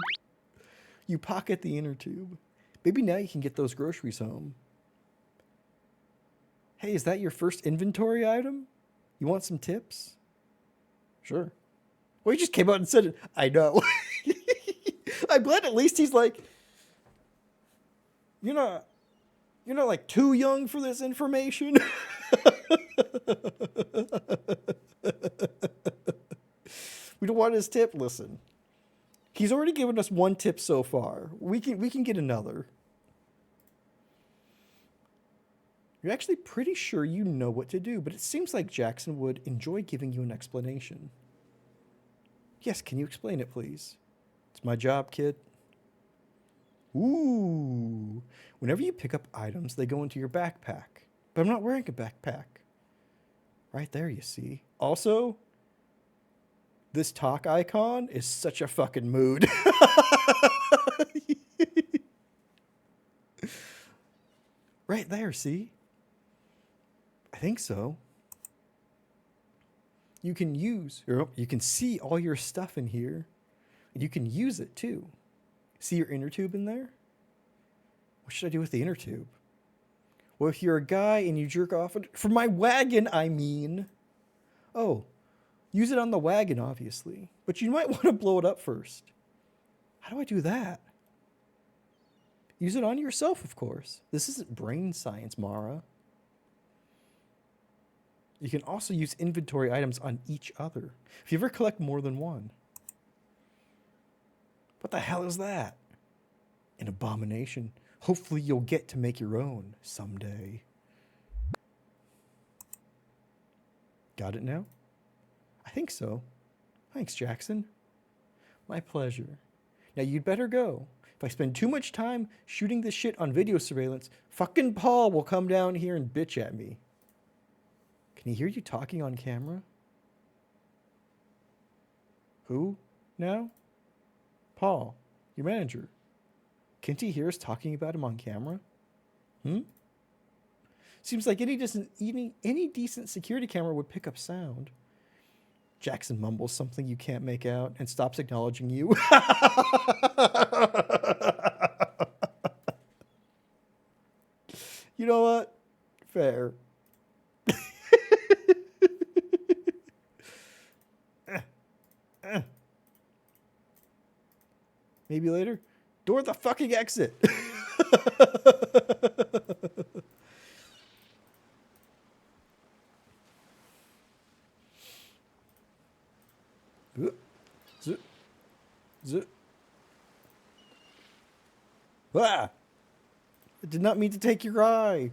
You pocket the inner tube. Maybe now you can get those groceries home. Hey, is that your first inventory item? You want some tips? Sure. Well, he just came out and said it. I know. I'm glad at least he's like, you're not like too young for this information. We don't want his tip. Listen, he's already given us one tip so far. We can get another. You're actually pretty sure you know what to do, but it seems like Jackson would enjoy giving you an explanation. Yes, can you explain it, please? It's my job, kid. Ooh. Whenever you pick up items, they go into your backpack. But I'm not wearing a backpack. Right there, you see. Also, this talk icon is such a fucking mood. Right there, see? I think so. You can see all your stuff in here. You can use it too. See your inner tube in there? What should I do with the inner tube? Well, if you're a guy and you jerk off for my wagon, I mean. Oh, use it on the wagon, obviously. But you might want to blow it up first. How do I do that? Use it on yourself, of course. This isn't brain science, Mara. You can also use inventory items on each other, if you ever collect more than one. What the hell is that? An abomination. Hopefully you'll get to make your own someday. Got it now? I think so. Thanks, Jackson. My pleasure. Now you'd better go. If I spend too much time shooting this shit on video surveillance, fucking Paul will come down here and bitch at me. Can he hear you talking on camera? Who now? Paul, your manager. Can't he hear us talking about him on camera? Seems like any decent security camera would pick up sound. Jackson mumbles something you can't make out and stops acknowledging you. You know what? Fair. Maybe later. Door the fucking exit. Ah! I did not mean to take your eye.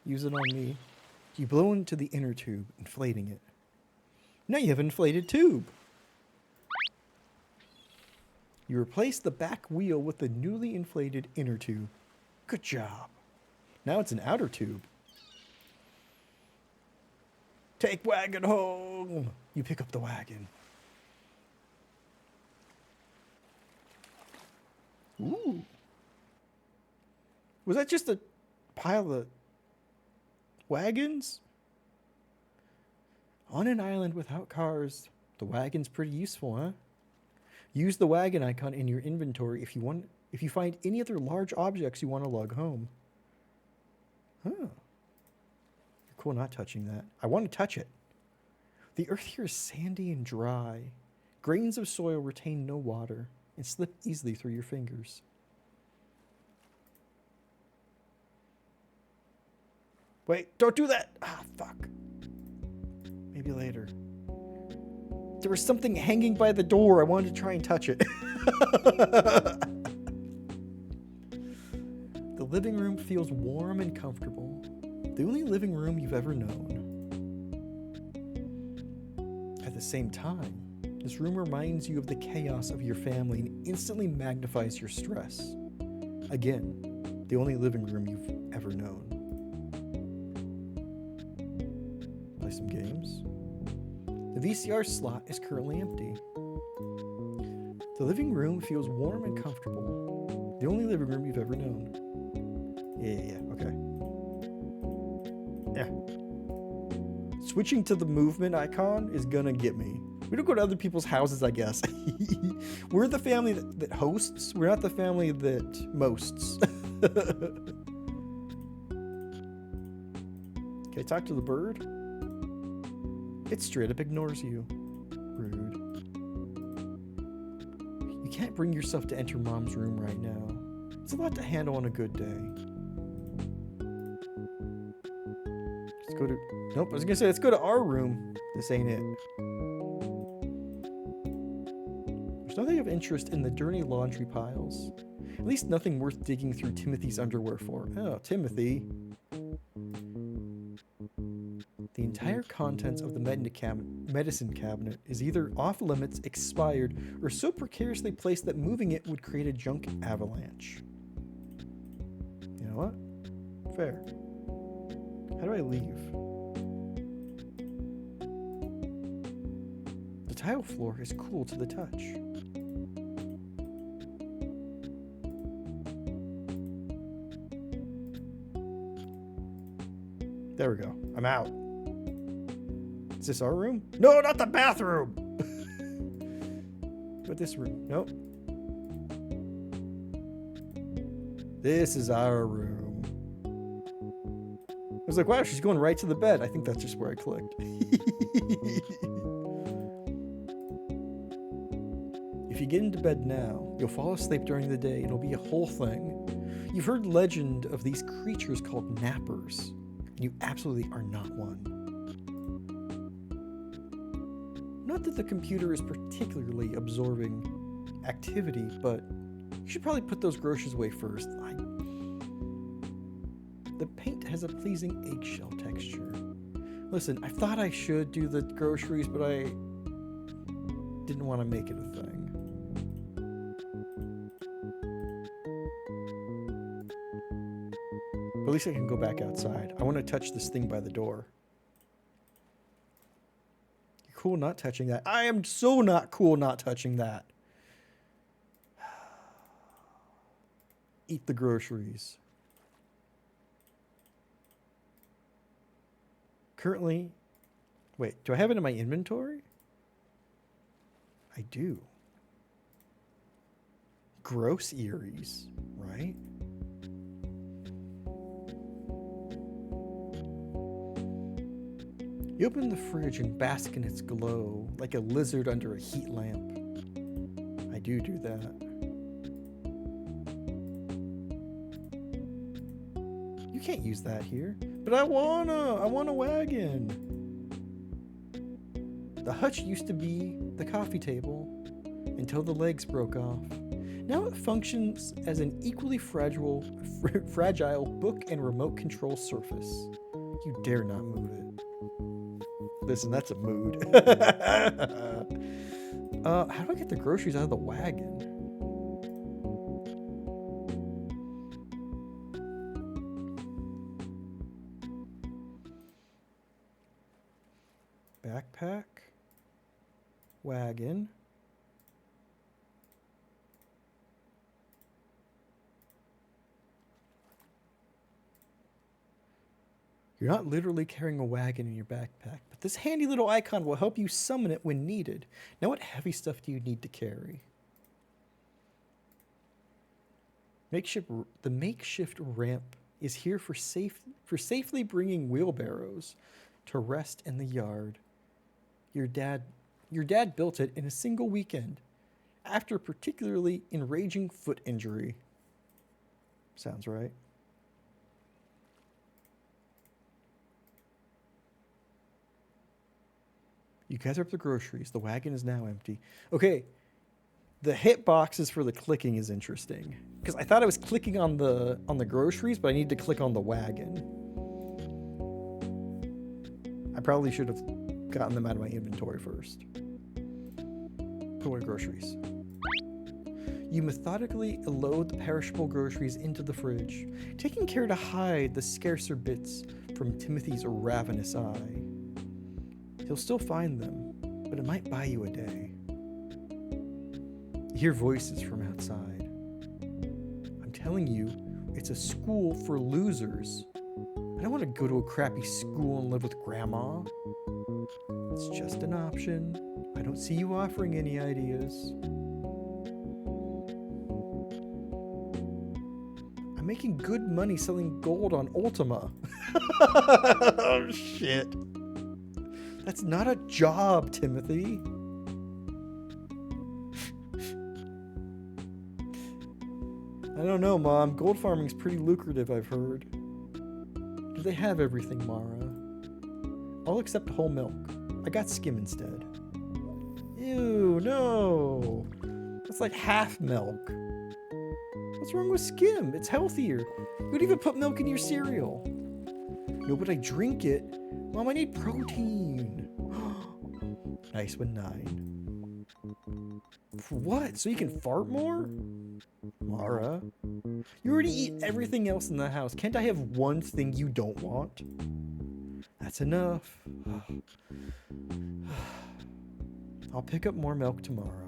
Use it on me. You blow into the inner tube, inflating it. Now you have an inflated tube. You replace the back wheel with the newly inflated inner tube. Good job. Now it's an outer tube. Take wagon home. You pick up the wagon. Ooh. Was that just a pile of wagons? On an island without cars, the wagon's pretty useful, huh? Use the wagon icon in your inventory if you find any other large objects you want to lug home. Huh. You're cool not touching that. I want to touch it. The earth here is sandy and dry. Grains of soil retain no water and slip easily through your fingers. Wait, don't do that! Ah, fuck. Maybe later. There was something hanging by the door. I wanted to try and touch it. The living room feels warm and comfortable. The only living room you've ever known. At the same time, this room reminds you of the chaos of your family and instantly magnifies your stress. Again, the only living room you've ever known. Play some games. The VCR slot is currently empty. The living room feels warm and comfortable. The only living room you've ever known. Yeah, okay. Yeah. Switching to the movement icon is gonna get me. We don't go to other people's houses, I guess. We're the family that hosts. We're not the family that mosts. Okay, talk to the bird. It straight up ignores you. Rude. You can't bring yourself to enter Mom's room right now. It's a lot to handle on a good day. Let's go to... Nope, I was gonna say, let's go to our room. This ain't it. There's nothing of interest in the dirty laundry piles. At least nothing worth digging through Timothy's underwear for. Oh, Timothy. The entire contents of the medicine cabinet is either off limits, expired, or so precariously placed that moving it would create a junk avalanche. You know what? Fair. How do I leave? The tile floor is cool to the touch. There we go. I'm out. Is this our room? No, not the bathroom! But this room. Nope. This is our room. I was like, wow, she's going right to the bed. I think that's just where I clicked. If you get into bed now, you'll fall asleep during the day and it'll be a whole thing. You've heard legend of these creatures called nappers, and you absolutely are not one. Not that the computer is particularly absorbing activity, but you should probably put those groceries away first. The paint has a pleasing eggshell texture. Listen, I thought I should do the groceries, but I didn't want to make it a thing. But at least I can go back outside. I want to touch this thing by the door. You're cool not touching that. I am so not cool not touching that. Eat the groceries. Currently, wait, do I have it in my inventory? I do. Gross Eries, right? You open the fridge and bask in its glow like a lizard under a heat lamp. I do that. You can't use that here. But I want a wagon. The hutch used to be the coffee table until the legs broke off. Now it functions as an equally fragile book and remote control surface. You dare not move it. Listen, that's a mood. How do I get the groceries out of the wagon? Backpack, wagon. You're not literally carrying a wagon in your backpack, but this handy little icon will help you summon it when needed. Now what heavy stuff do you need to carry? The makeshift ramp is here for safely bringing wheelbarrows to rest in the yard. Your dad built it in a single weekend after a particularly enraging foot injury. Sounds right. You gather up the groceries. The wagon is now empty. Okay, The hitboxes for the clicking is interesting because I thought I was clicking on the groceries, but I need to click on the wagon. I probably should have gotten them out of my inventory first. Put away groceries. You methodically load the perishable groceries into the fridge, taking care to hide the scarcer bits from Timothy's ravenous eye. He'll still find them, but it might buy you a day. You hear voices from outside. I'm telling you, it's a school for losers. I don't want to go to a crappy school and live with Grandma. It's just an option. I don't see you offering any ideas. I'm making good money selling gold on Ultima. Oh, shit. That's not a job, Timothy. I don't know, Mom. Gold farming's pretty lucrative, I've heard. Do they have everything, Mara? All except whole milk. I got skim instead. Ew, no. That's like half milk. What's wrong with skim? It's healthier. You would even put milk in your cereal. No, but I drink it. Mom, I need protein. Nice one, 9. For what? So you can fart more? Mara, you already eat everything else in the house. Can't I have one thing you don't want? That's enough. I'll pick up more milk tomorrow.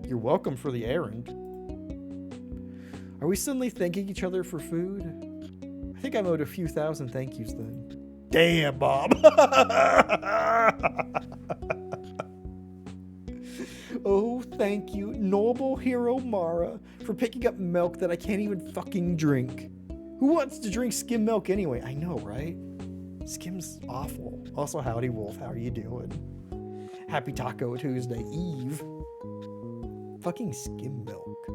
You're welcome for the errand. Are we suddenly thanking each other for food? I think I'm owed a few thousand thank yous then. Damn, Bob. Oh, thank you, noble hero Mara, for picking up milk that I can't even fucking drink. Who wants to drink skim milk anyway? I know, right? Skim's awful. Also, howdy, Wolf. How are you doing? Happy Taco Tuesday Eve. Fucking skim milk.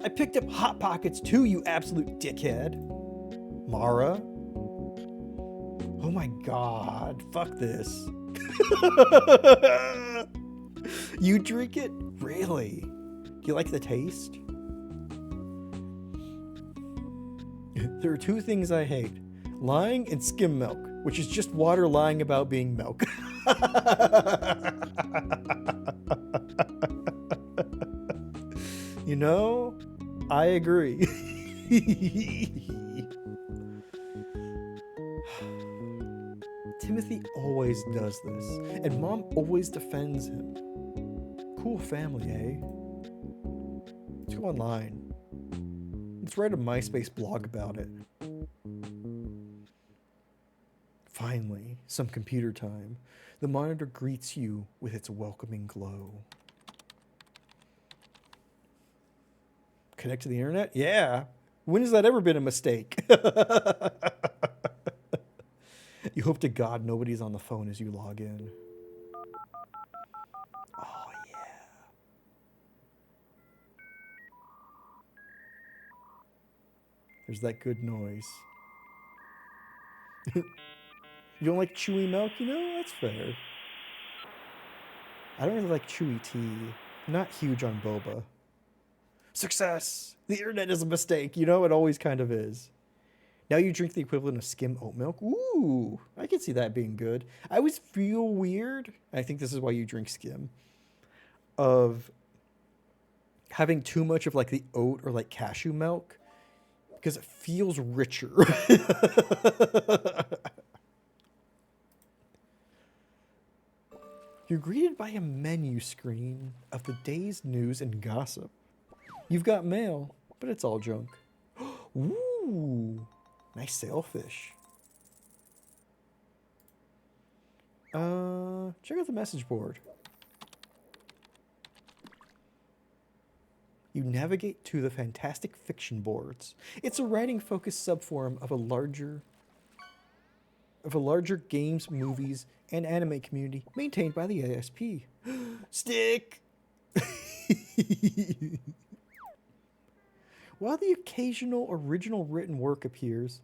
I picked up Hot Pockets too, you absolute dickhead. Mara. Oh my god. Fuck this. You drink it? Really? Do you like the taste? There are 2 things I hate. Lying and skim milk, which is just water lying about being milk. You know, I agree. Timothy always does this, and Mom always defends him. Cool family, eh? Let's go online. Let's write a MySpace blog about it. Finally, some computer time. The monitor greets you with its welcoming glow. Connect to the internet? Yeah. When has that ever been a mistake? You hope to God nobody's on the phone as you log in. Oh, yeah. There's that good noise. You don't like chewy milk? You know, that's fair. I don't really like chewy tea. I'm not huge on boba. Success! The internet is a mistake. You know, it always kind of is. Now you drink the equivalent of skim oat milk. Ooh, I can see that being good. I always feel weird. I think this is why you drink skim. Of having too much of like the oat or like cashew milk. Because it feels richer. You're greeted by a menu screen of the day's news and gossip. You've got mail, but it's all junk. Ooh, nice sailfish. Check out the message board. You navigate to the Fantastic Fiction boards. It's a writing-focused subforum of a larger games, movies, and anime community maintained by the ASP. Stick! While the occasional original written work appears,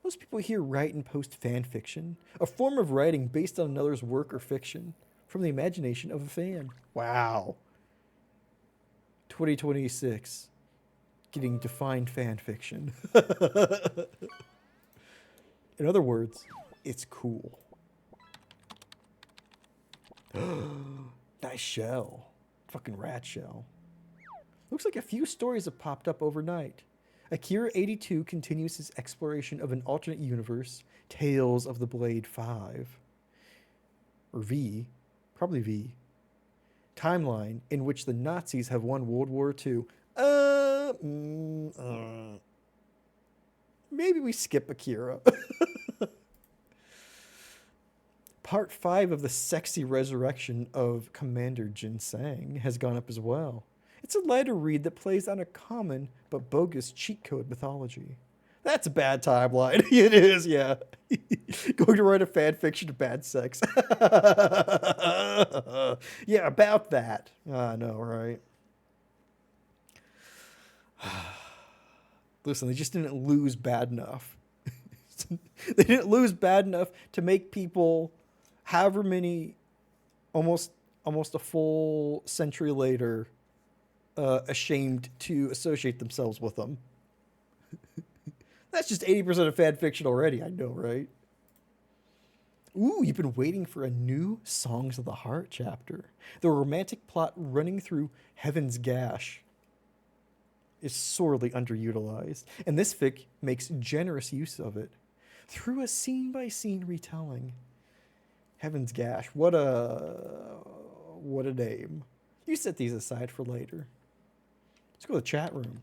Most people here write and post fan fiction, a form of writing based on another's work or fiction from the imagination of a fan. Wow. 2026. Getting defined fan fiction. In other words, it's cool. Nice shell. Fucking rat shell. Looks like a few stories have popped up overnight. Akira 82 continues his exploration of an alternate universe, Tales of the Blade 5. Or V. Probably V. Timeline in which the Nazis have won World War II. Maybe we skip Akira. Part 5 of the sexy resurrection of Commander Ginseng has gone up as well. It's a lighter read that plays on a common but bogus cheat code mythology. That's a bad timeline. It is, yeah. Going to write a fan fiction of bad sex. Yeah, about that. I know, right? Listen, they just didn't lose bad enough. They didn't lose bad enough to make people, however many, almost a full century later, ashamed to associate themselves with them. That's just 80% of fan fiction already, I know, right? Ooh, you've been waiting for a new Songs of the Heart chapter. The romantic plot running through Heaven's Gash is sorely underutilized, and this fic makes generous use of it through a scene-by-scene retelling. Heaven's Gash, what a name. You set these aside for later. Let's go to the chat room.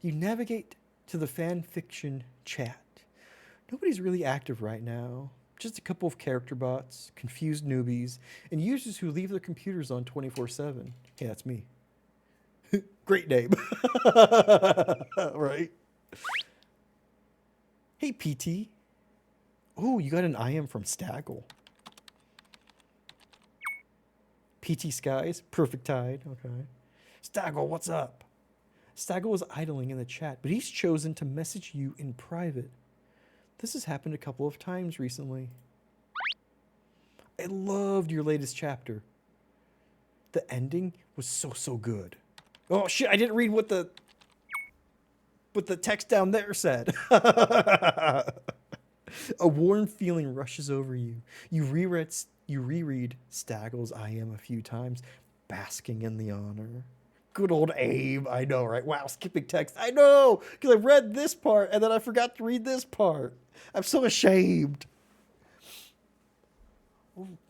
You navigate to the fan fiction chat. Nobody's really active right now. Just a couple of character bots, confused newbies, and users who leave their computers on 24/7. Hey, that's me. Great name. Right? Hey, PT. Oh, you got an IM from Staggle. PT Skies, perfect tide. Okay. Staggle, what's up? Staggle is idling in the chat, but he's chosen to message you in private. This has happened a couple of times recently. I loved your latest chapter. The ending was so good. Oh shit, I didn't read what the text down there said. A warm feeling rushes over you. You reread Staggle's I Am a few times, basking in the honor. Good old Abe, I know, right? Wow, skipping text. I know, because I read this part and then I forgot to read this part. I'm so ashamed.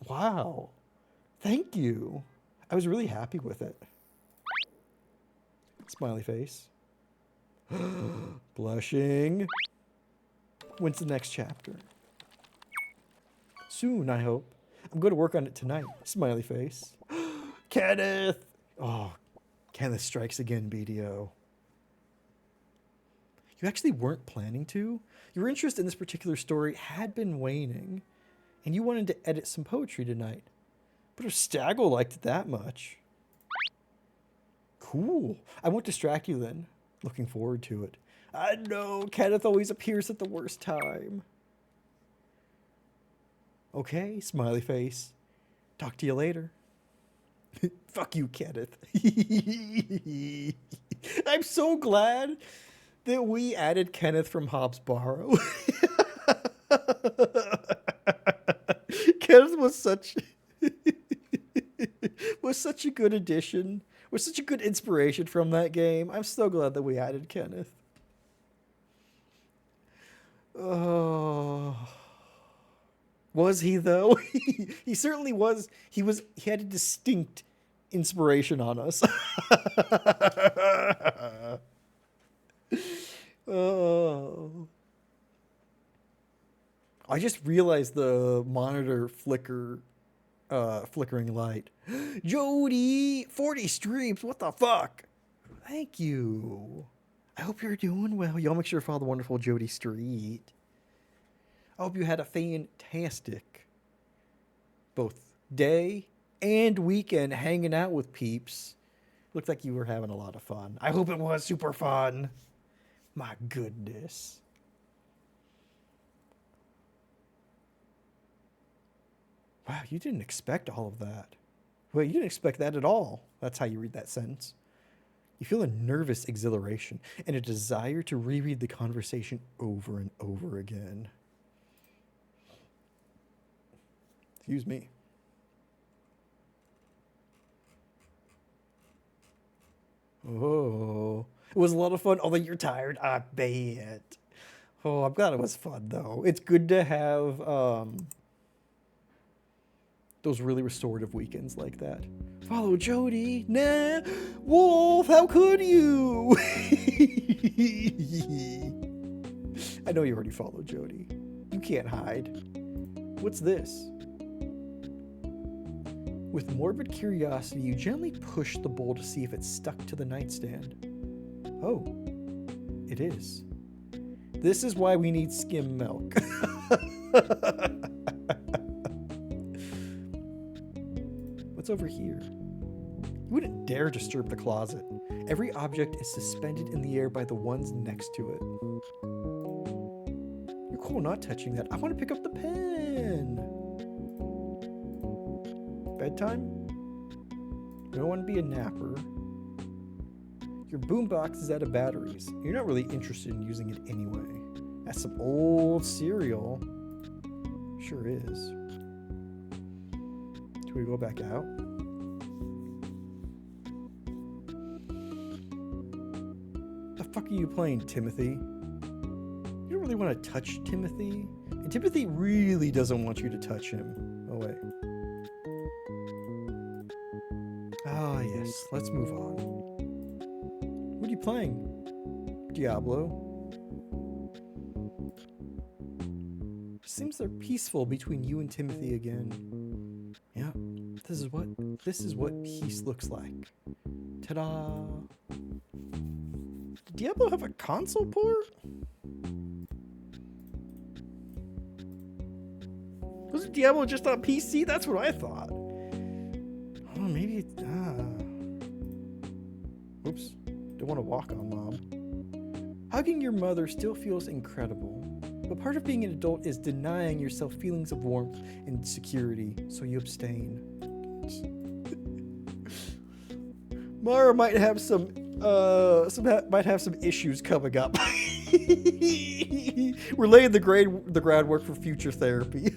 Wow. Thank you. I was really happy with it. Smiley face. Blushing. When's the next chapter? Soon, I hope. I'm going to work on it tonight. Smiley face. Kenneth! Oh, Kenneth strikes again, BDO. You actually weren't planning to? Your interest in this particular story had been waning, and you wanted to edit some poetry tonight. But if Staggle liked it that much... Cool. I won't distract you then. Looking forward to it. I know, Kenneth always appears at the worst time. Okay, smiley face. Talk to you later. Fuck you, Kenneth. I'm so glad that we added Kenneth from Hobbs Barrow. Kenneth was such a good addition. Was such a good inspiration from that game. I'm so glad that we added Kenneth. Oh, was he though? He certainly was. He had a distinct inspiration on us. Oh. I just realized the monitor flickering light. Jody, 40 streams. What the fuck? Thank you. I hope you're doing well. Y'all make sure to follow the wonderful Jody Street. I hope you had a fantastic both day and weekend hanging out with peeps. Looked like you were having a lot of fun. I hope it was super fun. My goodness. Wow, you didn't expect all of that. Well, you didn't expect that at all. That's how you read that sentence. You feel a nervous exhilaration and a desire to reread the conversation over and over again. Excuse me. Oh, it was a lot of fun. Although you're tired, I bet. Oh, I'm glad it was fun, though. It's good to have those really restorative weekends like that. Follow Jody. Nah, Wolf, how could you? I know you already followed Jody. You can't hide. What's this? With morbid curiosity, you gently push the bowl to see if it's stuck to the nightstand. Oh, it is. This is why we need skim milk. What's over here? You wouldn't dare disturb the closet. Every object is suspended in the air by the ones next to it. You're cool not touching that. I want to pick up the pen. Bedtime? You don't want to be a napper. Your boombox is out of batteries. You're not really interested in using it anyway. That's some old cereal. Sure is. Do we go back out? The fuck are you playing, Timothy? You don't really want to touch Timothy. And Timothy really doesn't want you to touch him. Oh, wait. Ah, yes. Let's move on. What are you playing? Diablo. Seems they're peaceful between you and Timothy again. Yeah, this is what peace looks like. Ta-da! Did Diablo have a console port? Wasn't Diablo just on PC? That's what I thought. Oh, maybe. Oops. Don't want to walk on Mom. Hugging your mother still feels incredible, but part of being an adult is denying yourself feelings of warmth and security, so you abstain. Mara might have some issues coming up. We're laying the groundwork for future therapy.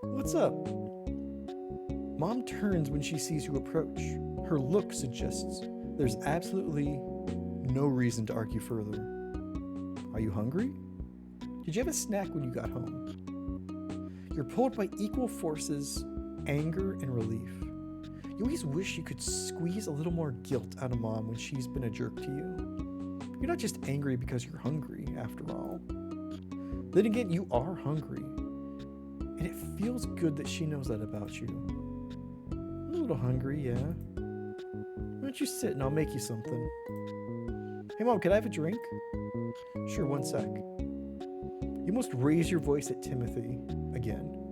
What's up? Mom turns when she sees you approach. Her look suggests there's absolutely no reason to argue further. Are you hungry? Did you have a snack when you got home? You're pulled by equal forces, anger and relief. You always wish you could squeeze a little more guilt out of Mom when she's been a jerk to you. You're not just angry because you're hungry, after all. Then again, you are hungry. And it feels good that she knows that about you. I'm a little hungry, yeah. Why don't you sit and I'll make you something? Hey Mom, can I have a drink? Sure, one sec. You almost raise your voice at Timothy again.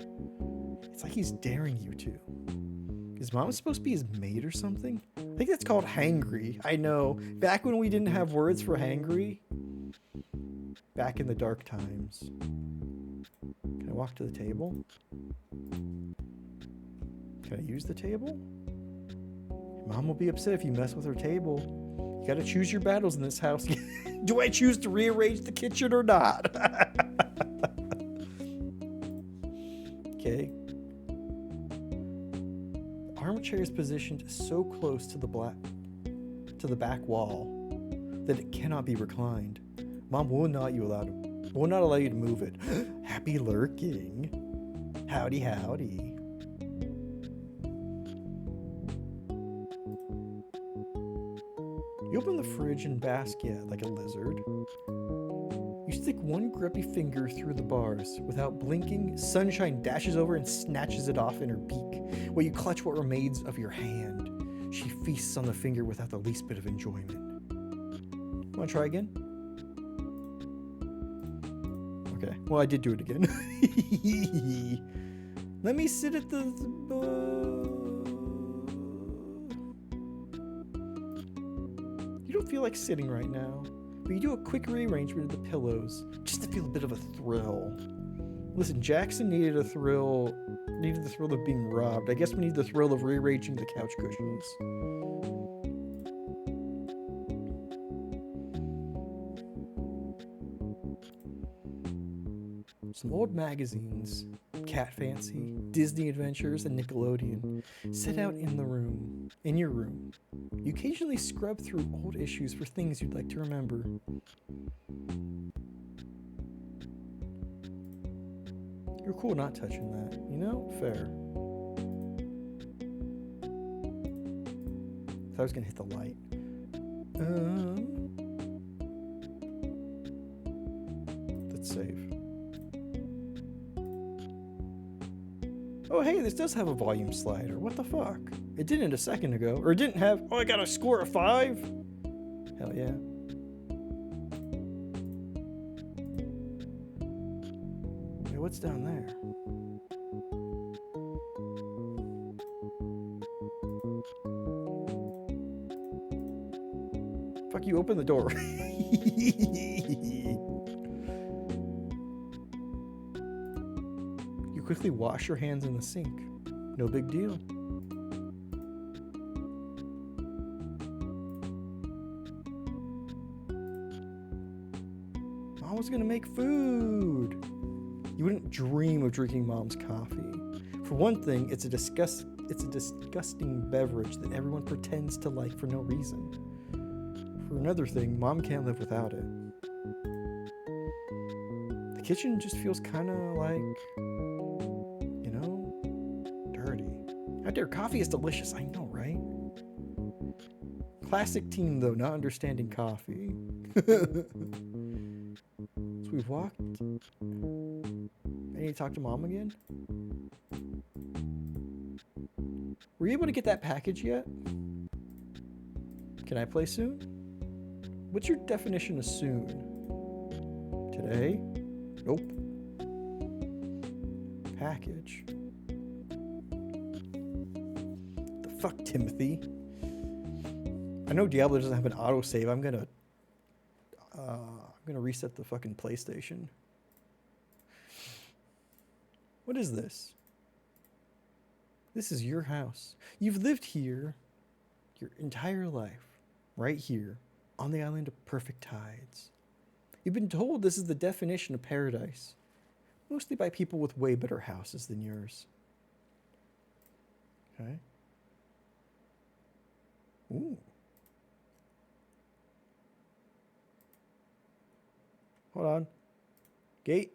It's like he's daring you to. Is Mom supposed to be his maid or something? I think that's called hangry. I know. Back when we didn't have words for hangry. Back in the dark times. Can I walk to the table? Can I use the table? Mom will be upset if you mess with her table. You gotta choose your battles in this house. Do I choose to rearrange the kitchen or not? Okay. The armchair is positioned so close to the back wall that it cannot be reclined. Mom will not allow you to move it. Happy lurking. Howdy, howdy. You open the fridge and bask, like a lizard. You stick one grubby finger through the bars. Without blinking, Sunshine dashes over and snatches it off in her beak, while you clutch what remains of your hand. She feasts on the finger without the least bit of enjoyment. Want to try again? Okay, well, I did do it again. Let me sit at the... feel like sitting right now. But you do a quick rearrangement of the pillows just to feel a bit of a thrill. Listen, Jackson needed the thrill of being robbed. I guess we need the thrill of rearranging the couch cushions. Some old magazines, Cat Fancy, Disney Adventures, and Nickelodeon, set out in your room. You occasionally scrub through old issues for things you'd like to remember. You're cool not touching that, you know? Fair. I was gonna hit the light. Let's save. Oh, hey, this does have a volume slider. What the fuck? It didn't a second ago. Or it didn't have... Oh, I got a score of 5? Hell yeah. Hey, what's down there? Fuck you, open the door. You quickly wash your hands in the sink. No big deal. Mom was gonna make food. You wouldn't dream of drinking Mom's coffee. For one thing, it's a disgusting beverage that everyone pretends to like for no reason. For another thing, Mom can't live without it. The kitchen just feels kind of like, you know, dirty. How dare, coffee is delicious, I know, right? Classic teen, though, not understanding coffee. So we've walked. I need to talk to Mom again? Were you able to get that package yet? Can I play soon? What's your definition of soon? Today? Nope. Package. The fuck, Timothy? I know Diablo doesn't have an autosave. I'm gonna reset the fucking PlayStation. What is this? This is your house. You've lived here your entire life, right here, on the island of perfect tides. You've been told this is the definition of paradise, mostly by people with way better houses than yours. Okay. Ooh. Hold on. Gate.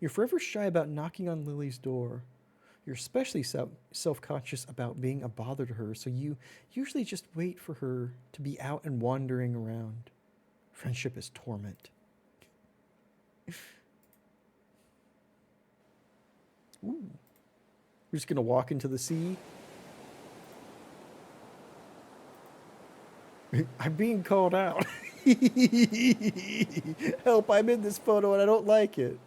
You're forever shy about knocking on Lily's door. You're especially self-conscious about being a bother to her, so you usually just wait for her to be out and wandering around. Friendship is torment. Ooh. We're just gonna walk into the sea. I'm being called out. Help, I'm in this photo and I don't like it.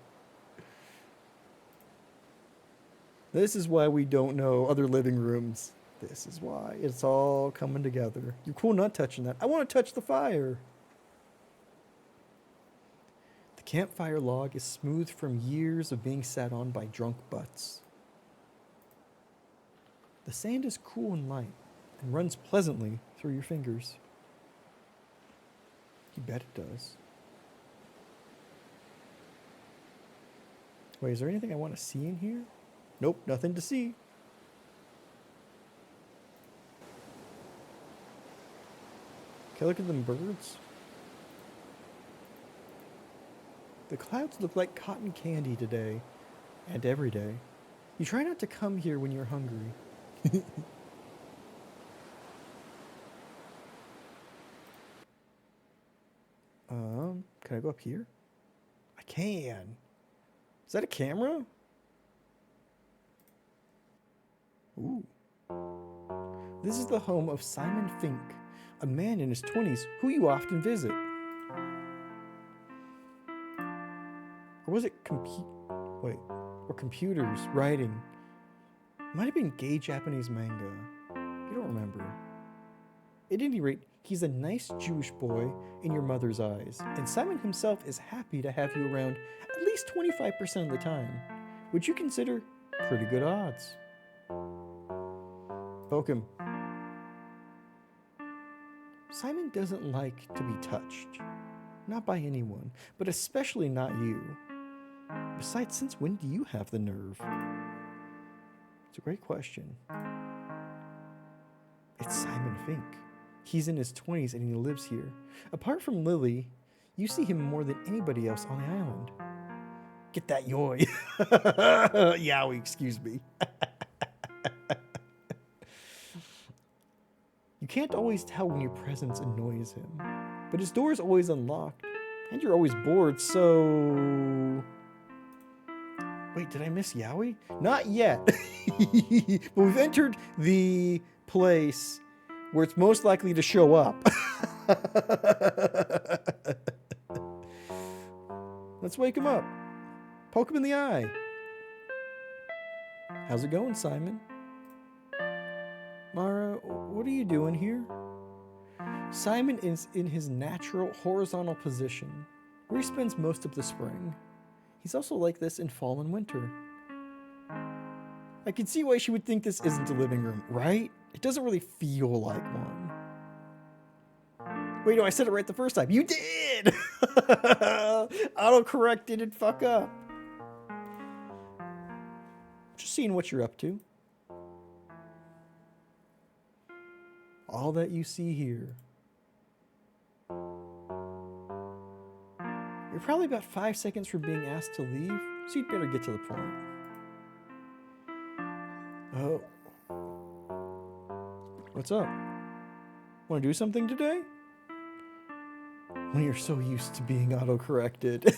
This is why we don't know other living rooms. This is why. It's all coming together. You're cool not touching that. I want to touch the fire. The campfire log is smooth from years of being sat on by drunk butts. The sand is cool and light and runs pleasantly through your fingers. You bet it does. Wait, is there anything I want to see in here? Nope, nothing to see. Can I look at them birds? The clouds look like cotton candy today, and every day. You try not to come here when you're hungry. Can I go up here? I can. Is that a camera? Ooh. This is the home of Simon Fink, a man in his 20s who you often visit. Or was it computers, writing? Might have been gay Japanese manga. You don't remember. At any rate, he's a nice Jewish boy in your mother's eyes, and Simon himself is happy to have you around at least 25% of the time, which you consider pretty good odds. Poke him. Simon doesn't like to be touched. Not by anyone, but especially not you. Besides, since when do you have the nerve? It's a great question. It's Simon Fink. He's in his 20s and he lives here. Apart from Lily, you see him more than anybody else on the island. Get that yoy. Yowie, excuse me. You can't always tell when your presence annoys him, but his door is always unlocked, and you're always bored, so... Wait, did I miss Yowie? Not yet. But we've entered the place where it's most likely to show up. Let's wake him up. Poke him in the eye. How's it going, Simon? Mara, what are you doing here? Simon is in his natural horizontal position, where he spends most of the spring. He's also like this in fall and winter. I can see why she would think this isn't a living room, right? It doesn't really feel like one. Wait, no, I said it right the first time. You did! Autocorrect didn't fuck up. Just seeing what you're up to. All that you see here. You're probably about 5 seconds from being asked to leave, so you'd better get to the point. Oh. What's up? Want to do something today? When you're so used to being auto-corrected.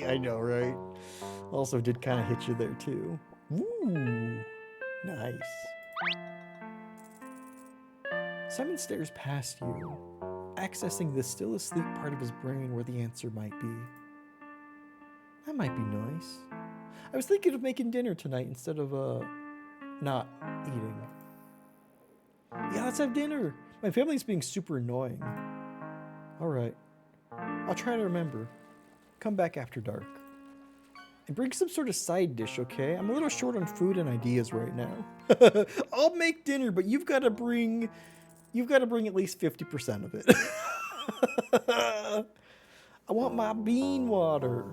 I know, right? Also did kind of hit you there, too. Ooh. Nice. Simon stares past you, accessing the still asleep part of his brain where the answer might be. That might be nice. I was thinking of making dinner tonight instead of, not eating. Yeah, let's have dinner. My family's being super annoying. Alright. I'll try to remember. Come back after dark. And bring some sort of side dish, okay? I'm a little short on food and ideas right now. I'll make dinner, but you've got to bring at least 50% of it. I want my bean water.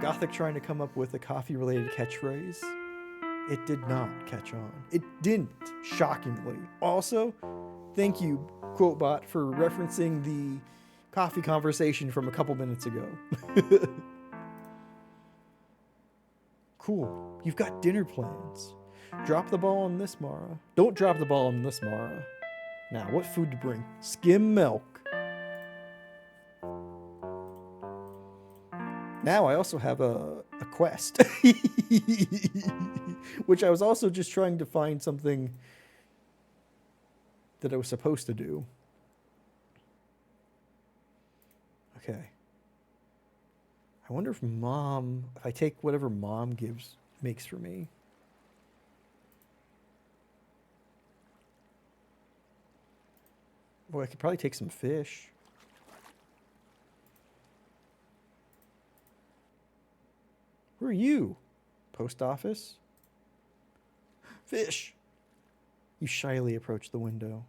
Gothic trying to come up with a coffee-related catchphrase. It did not catch on. It didn't, shockingly. Also, thank you, QuoteBot, for referencing the coffee conversation from a couple minutes ago. Cool. You've got dinner plans. Drop the ball on this, Mara. Don't drop the ball on this, Mara. Now, what food to bring? Skim milk. Now I also have a quest. Which I was also just trying to find something that I was supposed to do. Okay. I wonder if I take whatever Mom makes for me. Boy, I could probably take some fish. Who are you? Post office? Fish! You shyly approach the window.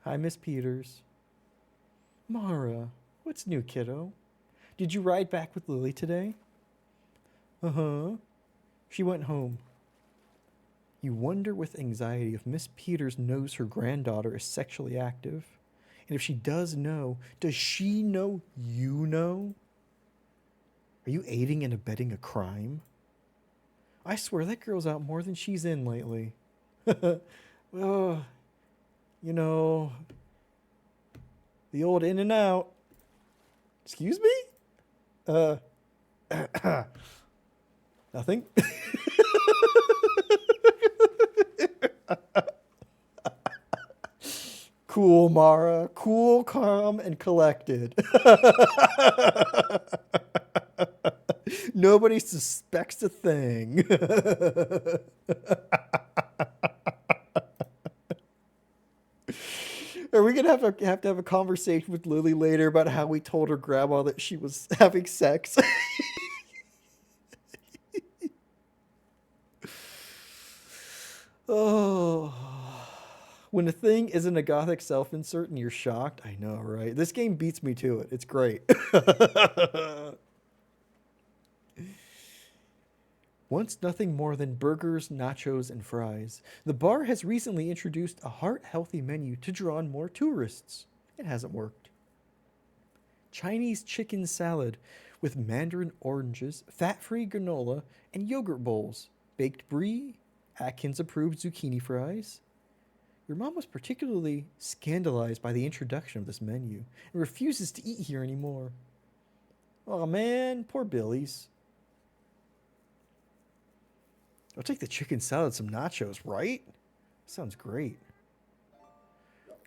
Hi, Miss Peters. Mara, what's new, kiddo? Did you ride back with Lily today? Uh-huh. She went home. You wonder with anxiety if Miss Peters knows her granddaughter is sexually active. And if she does know, does she know you know? Are you aiding and abetting a crime? I swear that girl's out more than she's in lately. Well, you know, the old in and out. Excuse me? Nothing. Cool, Mara. Cool, calm, and collected. Nobody suspects a thing. we gonna have to have a conversation with Lily later about how we told her grandma that she was having sex? Oh. When a thing isn't a gothic self-insert and you're shocked, I know, right? This game beats me to it. It's great. Once nothing more than burgers, nachos, and fries, the bar has recently introduced a heart-healthy menu to draw in more tourists. It hasn't worked. Chinese chicken salad with mandarin oranges, fat-free granola, and yogurt bowls, baked brie, Atkins-approved zucchini fries. Your mom was particularly scandalized by the introduction of this menu and refuses to eat here anymore. Oh man, poor Billy's. I'll take the chicken salad, some nachos, right? Sounds great.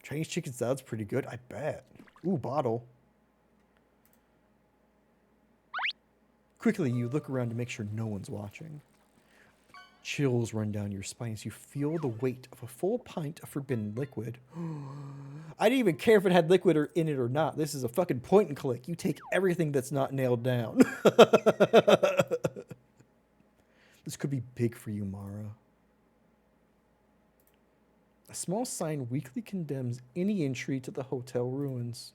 Chinese chicken salad's pretty good, I bet. Ooh, bottle. Quickly, you look around to make sure no one's watching. Chills run down your spine as you feel the weight of a full pint of forbidden liquid. I didn't even care if it had liquid in it or not. This is a fucking point and click. You take everything that's not nailed down. This could be big for you, Mara. A small sign weakly condemns any entry to the hotel ruins.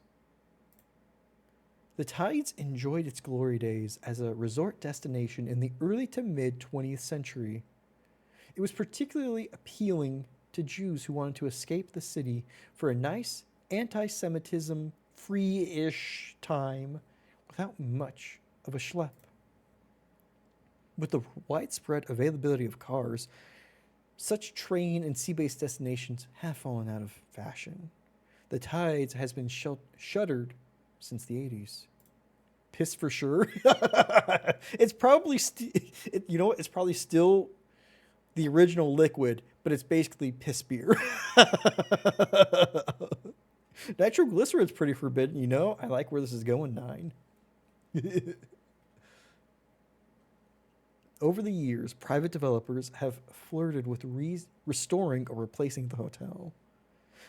The Tides enjoyed its glory days as a resort destination in the early to mid 20th century. It was particularly appealing to Jews who wanted to escape the city for a nice, anti-Semitism, free-ish time without much of a schlep. With the widespread availability of cars, such train and sea-based destinations have fallen out of fashion. The Tides has been shuttered since the 80s. Piss for sure. It's probably it's probably still the original liquid, but it's basically piss beer. Nitroglycerin's pretty forbidden, you know? I like where this is going, 9. Over the years, private developers have flirted with restoring or replacing the hotel.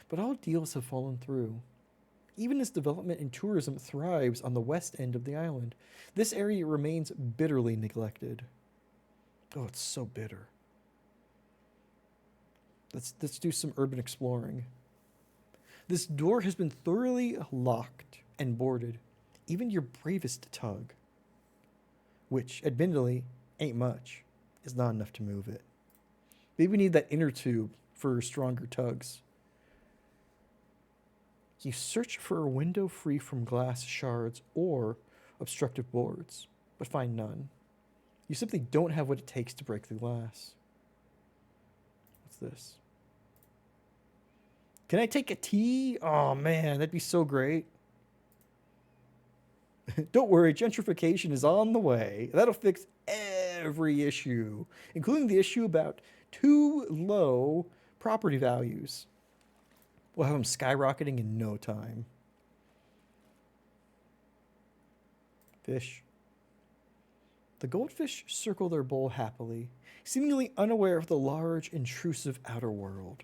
But all deals have fallen through. Even as development and tourism thrives on the west end of the island, this area remains bitterly neglected. Oh, it's so bitter. Let's do some urban exploring. This door has been thoroughly locked and boarded, even your bravest tug, which, admittedly, ain't much, is not enough to move it. Maybe we need that inner tube for stronger tugs. You search for a window free from glass shards or obstructive boards, but find none. You simply don't have what it takes to break the glass. What's this? Can I take a tea? Oh man, that'd be so great. Don't worry, gentrification is on the way. That'll fix every issue, including the issue about too low property values. We'll have them skyrocketing in no time. Fish. The goldfish circle their bowl happily, seemingly unaware of the large, intrusive outer world.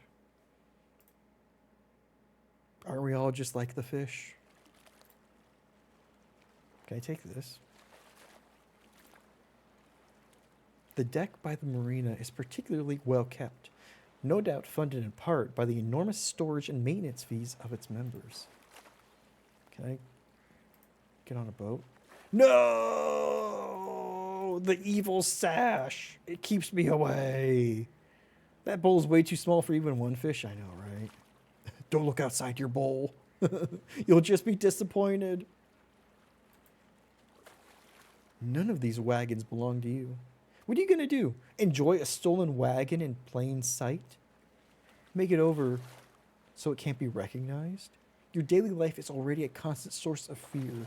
Aren't we all just like the fish? Can I take this? The deck by the marina is particularly well kept, no doubt funded in part by the enormous storage and maintenance fees of its members. Can I get on a boat? No! The evil sash! It keeps me away. That bowl's way too small for even one fish, I know, right? Don't look outside your bowl. You'll just be disappointed. None of these wagons belong to you. What are you going to do? Enjoy a stolen wagon in plain sight? Make it over so it can't be recognized? Your daily life is already a constant source of fear.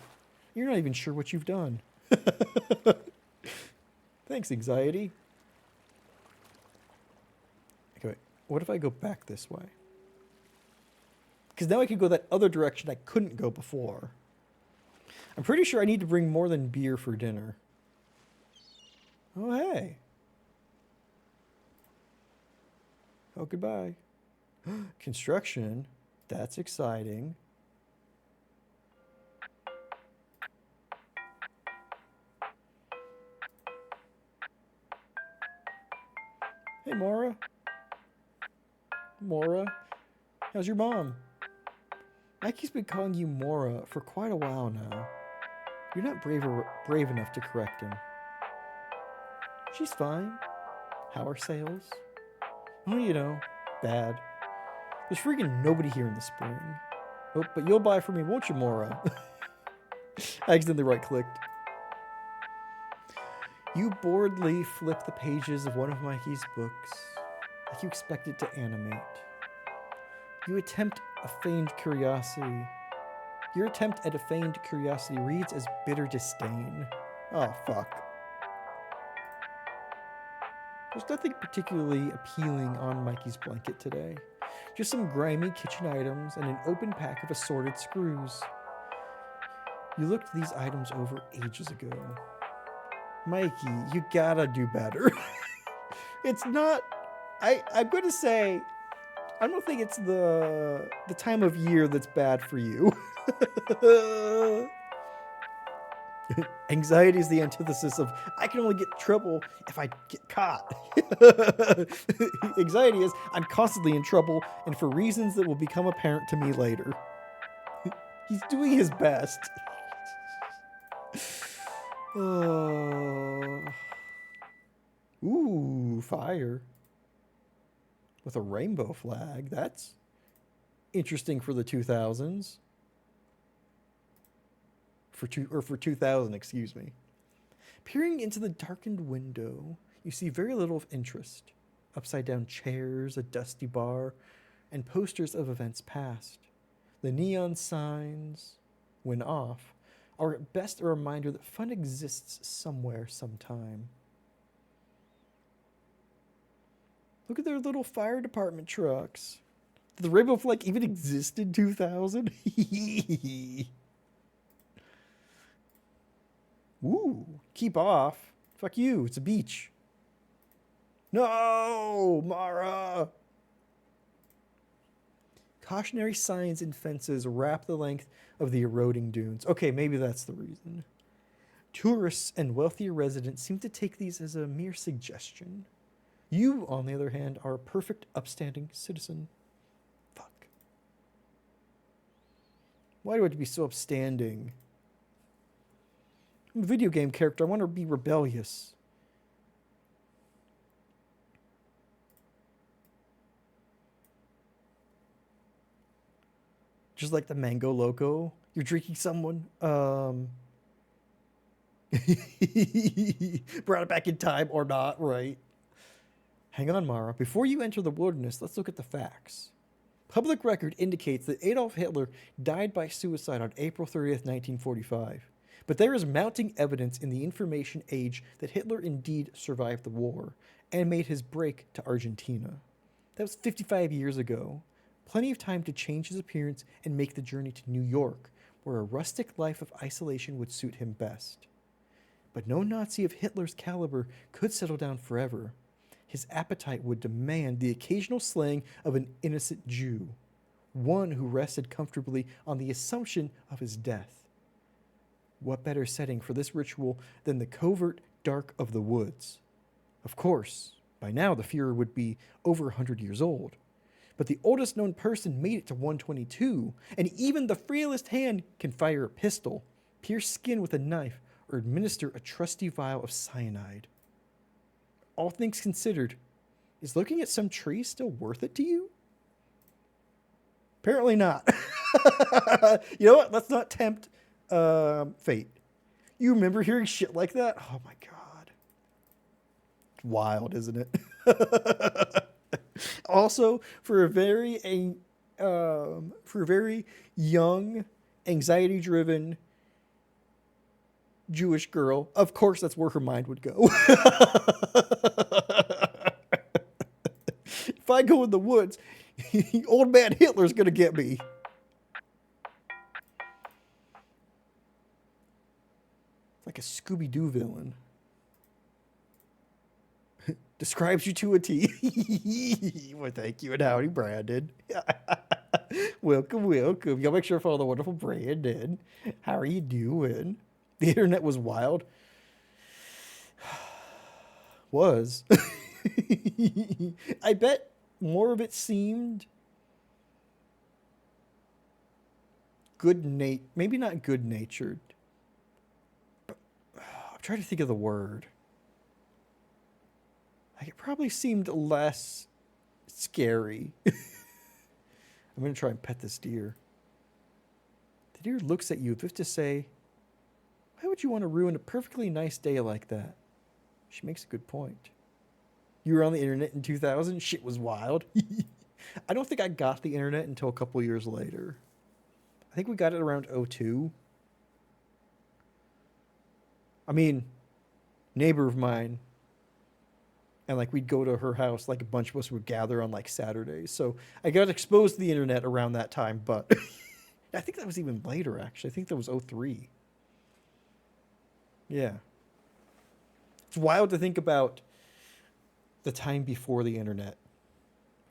You're not even sure what you've done. Thanks, anxiety. Okay, wait. What if I go back this way? Because now I could go that other direction I couldn't go before. I'm pretty sure I need to bring more than beer for dinner. Oh, hey. Oh, goodbye. Construction? That's exciting. Hey, Mora. Mora, how's your mom? Mikey's been calling you Mora for quite a while now. You're not brave enough to correct him. She's fine. How are sales? Oh, you know, bad. There's freaking nobody here in the spring. Oh, but you'll buy for me, won't you, Mora? I accidentally right-clicked. You boredly flip the pages of one of Mikey's books, like you expect it to animate. You attempt a feigned curiosity. Your attempt at a feigned curiosity reads as bitter disdain. Oh, fuck. There's nothing particularly appealing on Mikey's blanket today. Just some grimy kitchen items and an open pack of assorted screws. You looked these items over ages ago. Mikey, you gotta do better. It's not... I'm going to say... I don't think it's the time of year that's bad for you. Anxiety is the antithesis of, I can only get in trouble if I get caught. Anxiety is, I'm constantly in trouble, and for reasons that will become apparent to me later. He's doing his best. Ooh, fire. With a rainbow flag. That's interesting for the 2000s. For 2000, excuse me. Peering into the darkened window, you see very little of interest. Upside down chairs, a dusty bar, and posters of events past. The neon signs, when off, are at best a reminder that fun exists somewhere, sometime. Look at their little fire department trucks. Did the rainbow flag even exist in 2000? Ooh, keep off. Fuck you, it's a beach. No, Mara! Cautionary signs and fences wrap the length of the eroding dunes. Okay, maybe that's the reason. Tourists and wealthier residents seem to take these as a mere suggestion. You, on the other hand, are a perfect, upstanding citizen. Fuck. Why do I have to be so upstanding? I'm a video game character. I want to be rebellious. Just like the Mango Loco. You're drinking someone. Brought it back in time or not, right? Hang on, Mara. Before you enter the wilderness, let's look at the facts. Public record indicates that Adolf Hitler died by suicide on April 30th, 1945. But there is mounting evidence in the information age that Hitler indeed survived the war and made his break to Argentina. That was 55 years ago. Plenty of time to change his appearance and make the journey to New York, where a rustic life of isolation would suit him best. But no Nazi of Hitler's caliber could settle down forever. His appetite would demand the occasional slaying of an innocent Jew, one who rested comfortably on the assumption of his death. What better setting for this ritual than the covert dark of the woods? Of course, by now the Fuhrer would be over 100 years old. But the oldest known person made it to 122, and even the frailest hand can fire a pistol, pierce skin with a knife, or administer a trusty vial of cyanide. All things considered, is looking at some tree still worth it to you? Apparently not. You know what? Let's not tempt fate. You remember hearing shit like that? Oh my god. It's wild, isn't it? Also, for a very young, anxiety-driven Jewish girl, of course that's where her mind would go. If I go in the woods, old man Hitler's gonna get me. Like a Scooby-Doo villain. Describes you to a T. Well, thank you, and howdy, Brandon. Welcome, welcome. Y'all make sure to follow the wonderful Brandon. How are you doing? The internet was wild. Was. I bet more of it seemed maybe not good natured. I'm trying to think of the word. Like it probably seemed less scary. I'm gonna try and pet this deer. The deer looks at you as if to say, why would you want to ruin a perfectly nice day like that? She makes a good point. You were on the internet in 2000? Shit was wild. I don't think I got the internet until a couple years later. I think we got it around 02. I mean, neighbor of mine, and like we'd go to her house, like a bunch of us would gather on like Saturdays. So I got exposed to the internet around that time, but I think that was even later actually. I think that was 03. Yeah. It's wild to think about the time before the internet.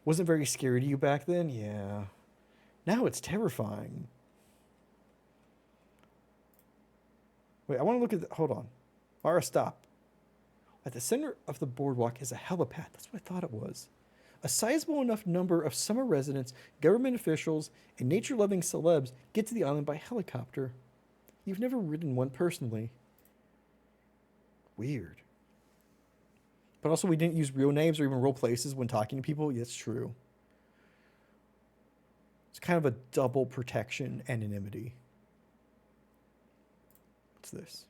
Wasn't very scary to you back then? Yeah. Now it's terrifying. Wait, I want to look at hold on. Mara, stop. At the center of the boardwalk is a helipad. That's what I thought it was. A sizable enough number of summer residents, government officials, and nature-loving celebs get to the island by helicopter. You've never ridden one personally. Weird. But also we didn't use real names or even real places when talking to people. Yeah, it's true. It's kind of a double protection anonymity. What's this?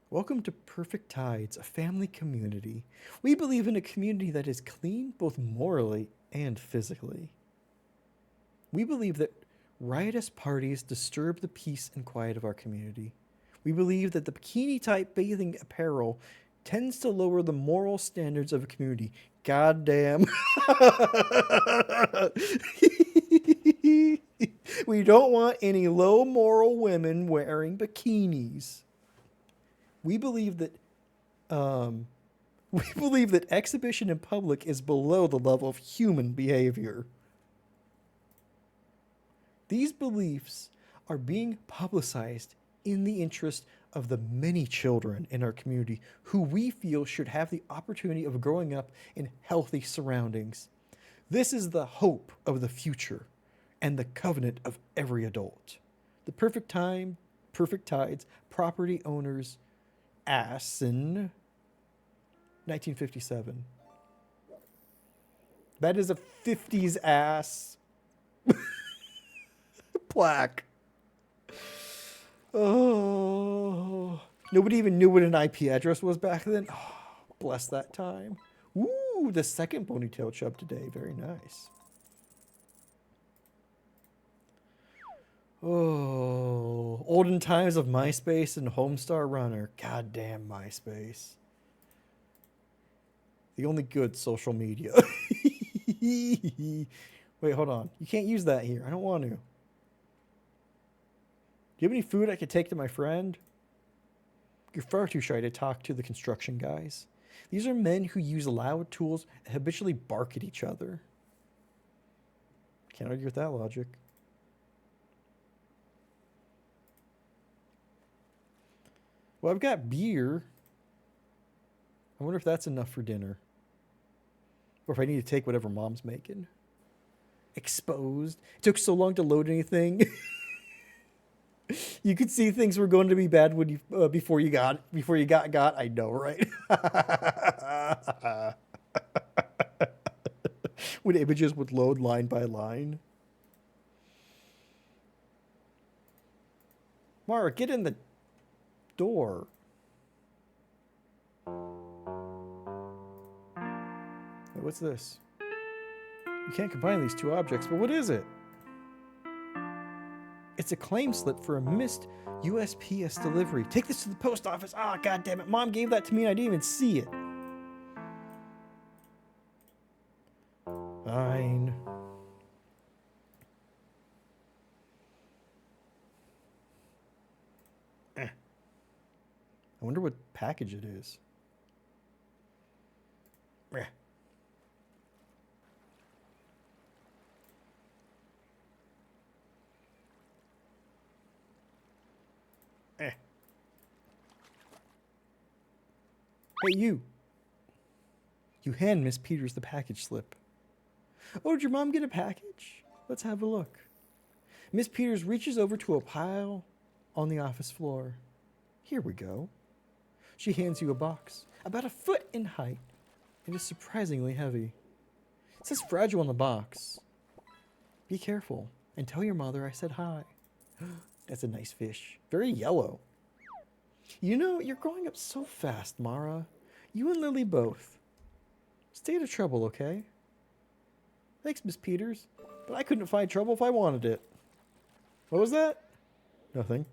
Welcome to Perfect Tides, a family community. We believe in a community that is clean both morally and physically. We believe that riotous parties disturb the peace and quiet of our community. We believe that the bikini-type bathing apparel tends to lower the moral standards of a community. Goddamn. We don't want any low moral women wearing bikinis. We believe that exhibition in public is below the level of human behavior. These beliefs are being publicized in the interest of the many children in our community who we feel should have the opportunity of growing up in healthy surroundings. This is the hope of the future and the covenant of every adult. The Perfect Tides, property owners, Assen, 1957. That is a 50s ass plaque. Oh, nobody even knew what an IP address was back then. Oh, bless that time. Ooh, the second ponytail chub today. Very nice. Oh, olden times of MySpace and Homestar Runner. Goddamn MySpace. The only good social media. Wait, hold on. You can't use that here. I don't want to. Do you have any food I could take to my friend? You're far too shy to talk to the construction guys. These are men who use loud tools and habitually bark at each other. Can't argue with that logic. Well, I've got beer. I wonder if that's enough for dinner. Or if I need to take whatever mom's making. Exposed. It took so long to load anything. You could see things were going to be bad when you before you got. I know, right? When images would load line by line. Mara, get in the door. Wait, what's this? You can't combine these two objects, but what is it? It's a claim slip for a missed USPS delivery. Take this to the post office. Ah, God damn it. Mom gave that to me and I didn't even see it. Fine. I wonder what package it is. Hey, you. You hand Miss Peters the package slip. Oh, did your mom get a package? Let's have a look. Miss Peters reaches over to a pile on the office floor. Here we go. She hands you a box, about a foot in height. It is surprisingly heavy. It says fragile on the box. Be careful and tell your mother I said hi. That's a nice fish. Very yellow. You know, you're growing up so fast, Mara. You and Lily both. Stay out of trouble, okay? Thanks, Miss Peters. But I couldn't find trouble if I wanted it. What was that? Nothing.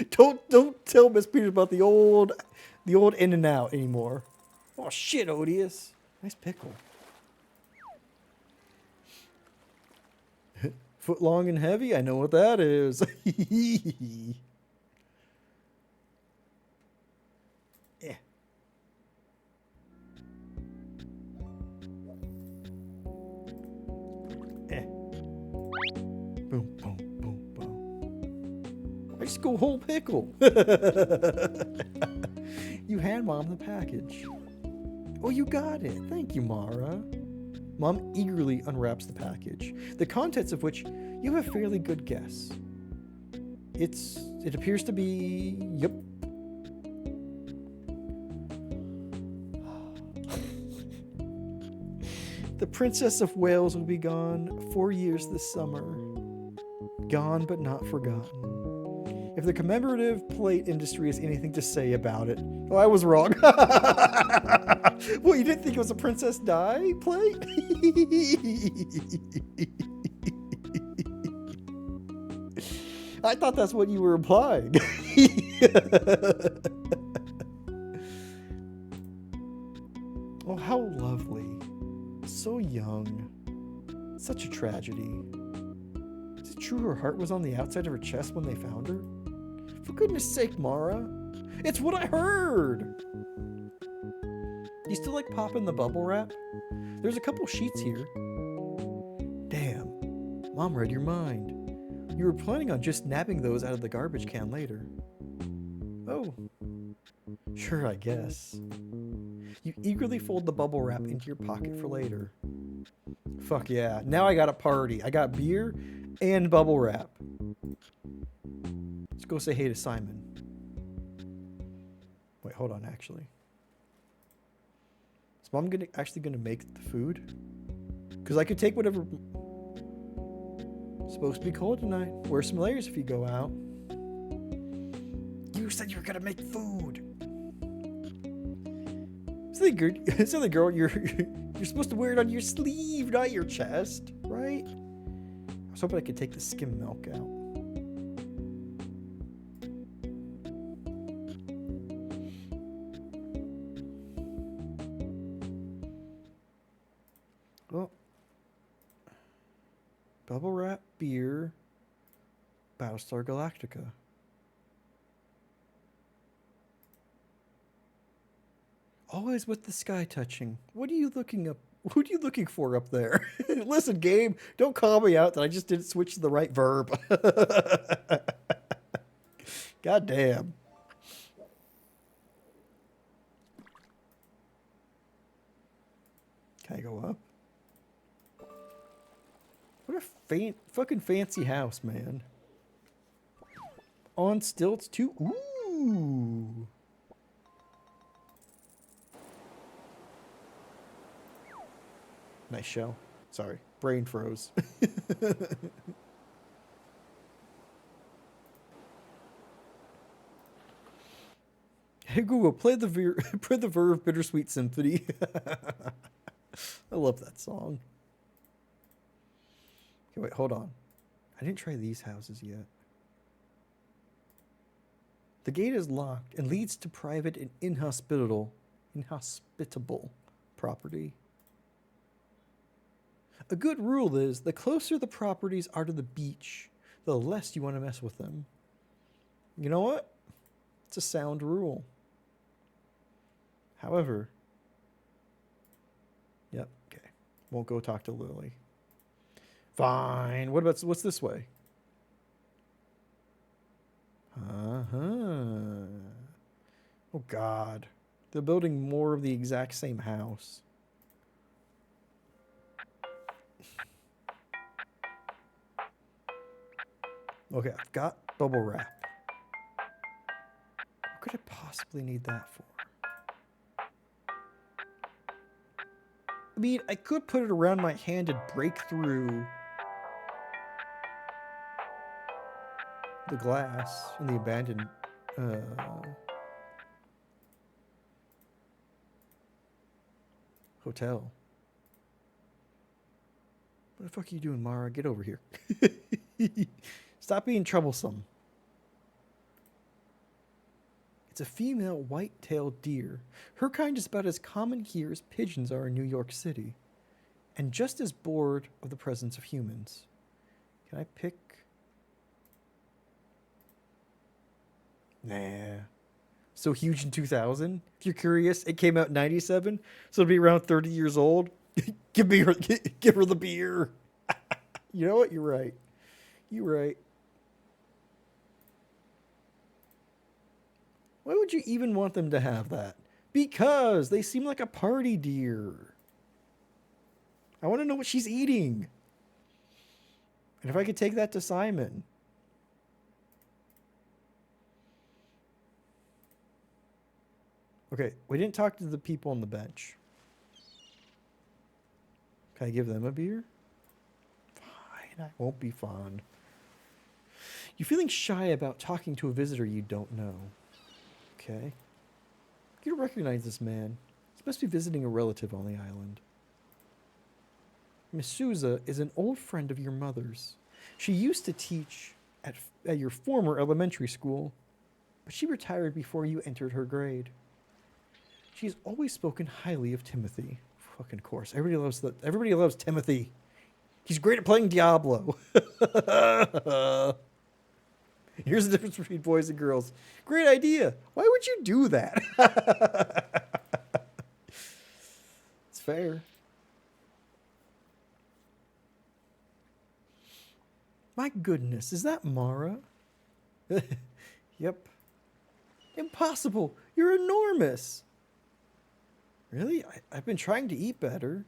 Don't tell Miss Peters about the old In and Out anymore. Oh shit, Odious. Nice pickle. Foot long and heavy? I know what that is. Yeah. Boom, boom, boom, boom. I just go whole pickle. You hand Mom the package. Oh, you got it. Thank you, Mara. Mom eagerly unwraps the package, the contents of which you have a fairly good guess. It appears to be, yep. The Princess of Wales will be gone 4 years this summer. Gone but not forgotten. If the commemorative plate industry has anything to say about it. Oh, I was wrong. Well, you didn't think it was a Princess Di plate? I thought that's what you were implying. Oh, how lovely. So young. Such a tragedy. Is it true her heart was on the outside of her chest when they found her? For goodness sake, Mara. It's what I heard! You still like popping the bubble wrap? There's a couple sheets here. Damn. Mom read your mind. You were planning on just nabbing those out of the garbage can later. Oh. Sure, I guess. You eagerly fold the bubble wrap into your pocket for later. Fuck yeah. Now I got a party. I got beer and bubble wrap. Let's go say hey to Simon. Wait, hold on, actually. Is Mom actually gonna make the food? Because I could take whatever... It's supposed to be cold tonight. Wear some layers if you go out. You said you were gonna make food. Silly girl, you're supposed to wear it on your sleeve, not your chest, right? I was hoping I could take the skim milk out. Well, bubble wrap, beer, Battlestar Galactica. Always with the sky touching. What are you looking up? What are you looking for up there? Listen, Gabe, don't call me out that I just didn't switch to the right verb. God damn. Can I go up? What a fucking fancy house, man. On stilts too. Ooh. Nice shell. Sorry, brain froze. Hey Google, play the Verve Bittersweet Symphony. I love that song. Okay, wait, hold on. I didn't try these houses yet. The gate is locked and leads to private and inhospitable property. A good rule is the closer the properties are to the beach, the less you want to mess with them. You know what? It's a sound rule. However, yep, okay. Won't go talk to Lily. Fine. What's this way? Uh-huh. Oh, God. They're building more of the exact same house. Okay, I've got bubble wrap. What could I possibly need that for? I mean, I could put it around my hand and break through the glass in the abandoned hotel. What the fuck are you doing, Mara? Get over here. Stop being troublesome. It's a female white-tailed deer. Her kind is about as common here as pigeons are in New York City, and just as bored of the presence of humans. Can I pick? Nah. So huge in 2000? If you're curious, it came out in 97, so it'll be around 30 years old. Give her the beer. You know what? You're right. You're right. Why would you even want them to have that? Because they seem like a party deer. I want to know what she's eating. And if I could take that to Simon. Okay, we didn't talk to the people on the bench. Can I give them a beer? Fine, I won't be fond. You're feeling shy about talking to a visitor you don't know. Okay. You don't recognize this man. He must be visiting a relative on the island. Miss Souza is an old friend of your mother's. She used to teach at your former elementary school, but she retired before you entered her grade. She has always spoken highly of Timothy. Fucking course. Everybody loves Timothy. He's great at playing Diablo. Here's the difference between boys and girls. Great idea. Why would you do that? It's fair. My goodness, is that Mara? Yep. Impossible. You're enormous. Really? I've been trying to eat better.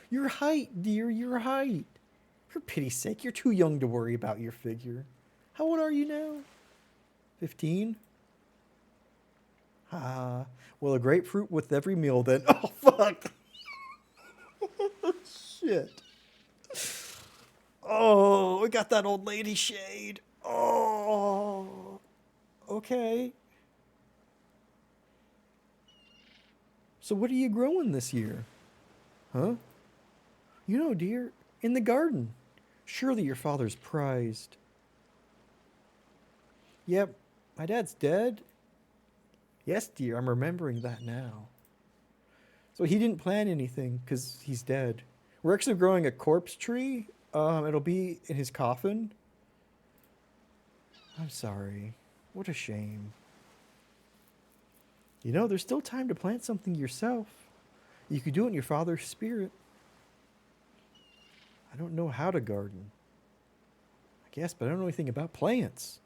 Your height, dear, your height. For pity's sake, you're too young to worry about your figure. How old are you now? 15? Ah, well, a grapefruit with every meal then. Oh, fuck. Shit. Oh, we got that old lady shade. Oh, okay. So what are you growing this year? Huh? You know, dear, in the garden. Surely your father's prized. Yep, my dad's dead. Yes, dear, I'm remembering that now. So he didn't plan anything because he's dead. We're actually growing a corpse tree. It'll be in his coffin. I'm sorry. What a shame. You know, there's still time to plant something yourself. You could do it in your father's spirit. I don't know how to garden. I guess, but I don't know anything about plants.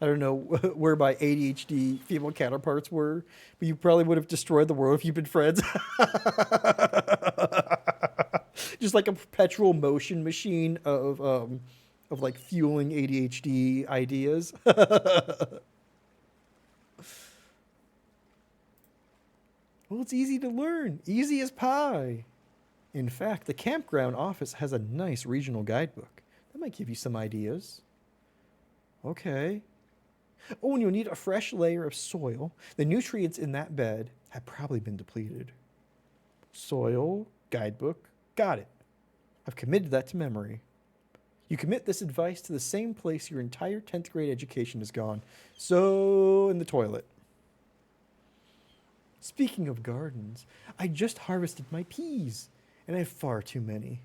I don't know where my ADHD female counterparts were, but you probably would have destroyed the world if you've been friends. Just like a perpetual motion machine of like fueling ADHD ideas. Well, it's easy to learn. Easy as pie. In fact, the campground office has a nice regional guidebook. That might give you some ideas. Okay. Oh, and you'll need a fresh layer of soil. The nutrients in that bed have probably been depleted. Soil, guidebook, got it. I've committed that to memory. You commit this advice to the same place your entire 10th grade education has gone. So, in the toilet. Speaking of gardens, I just harvested my peas, and I have far too many.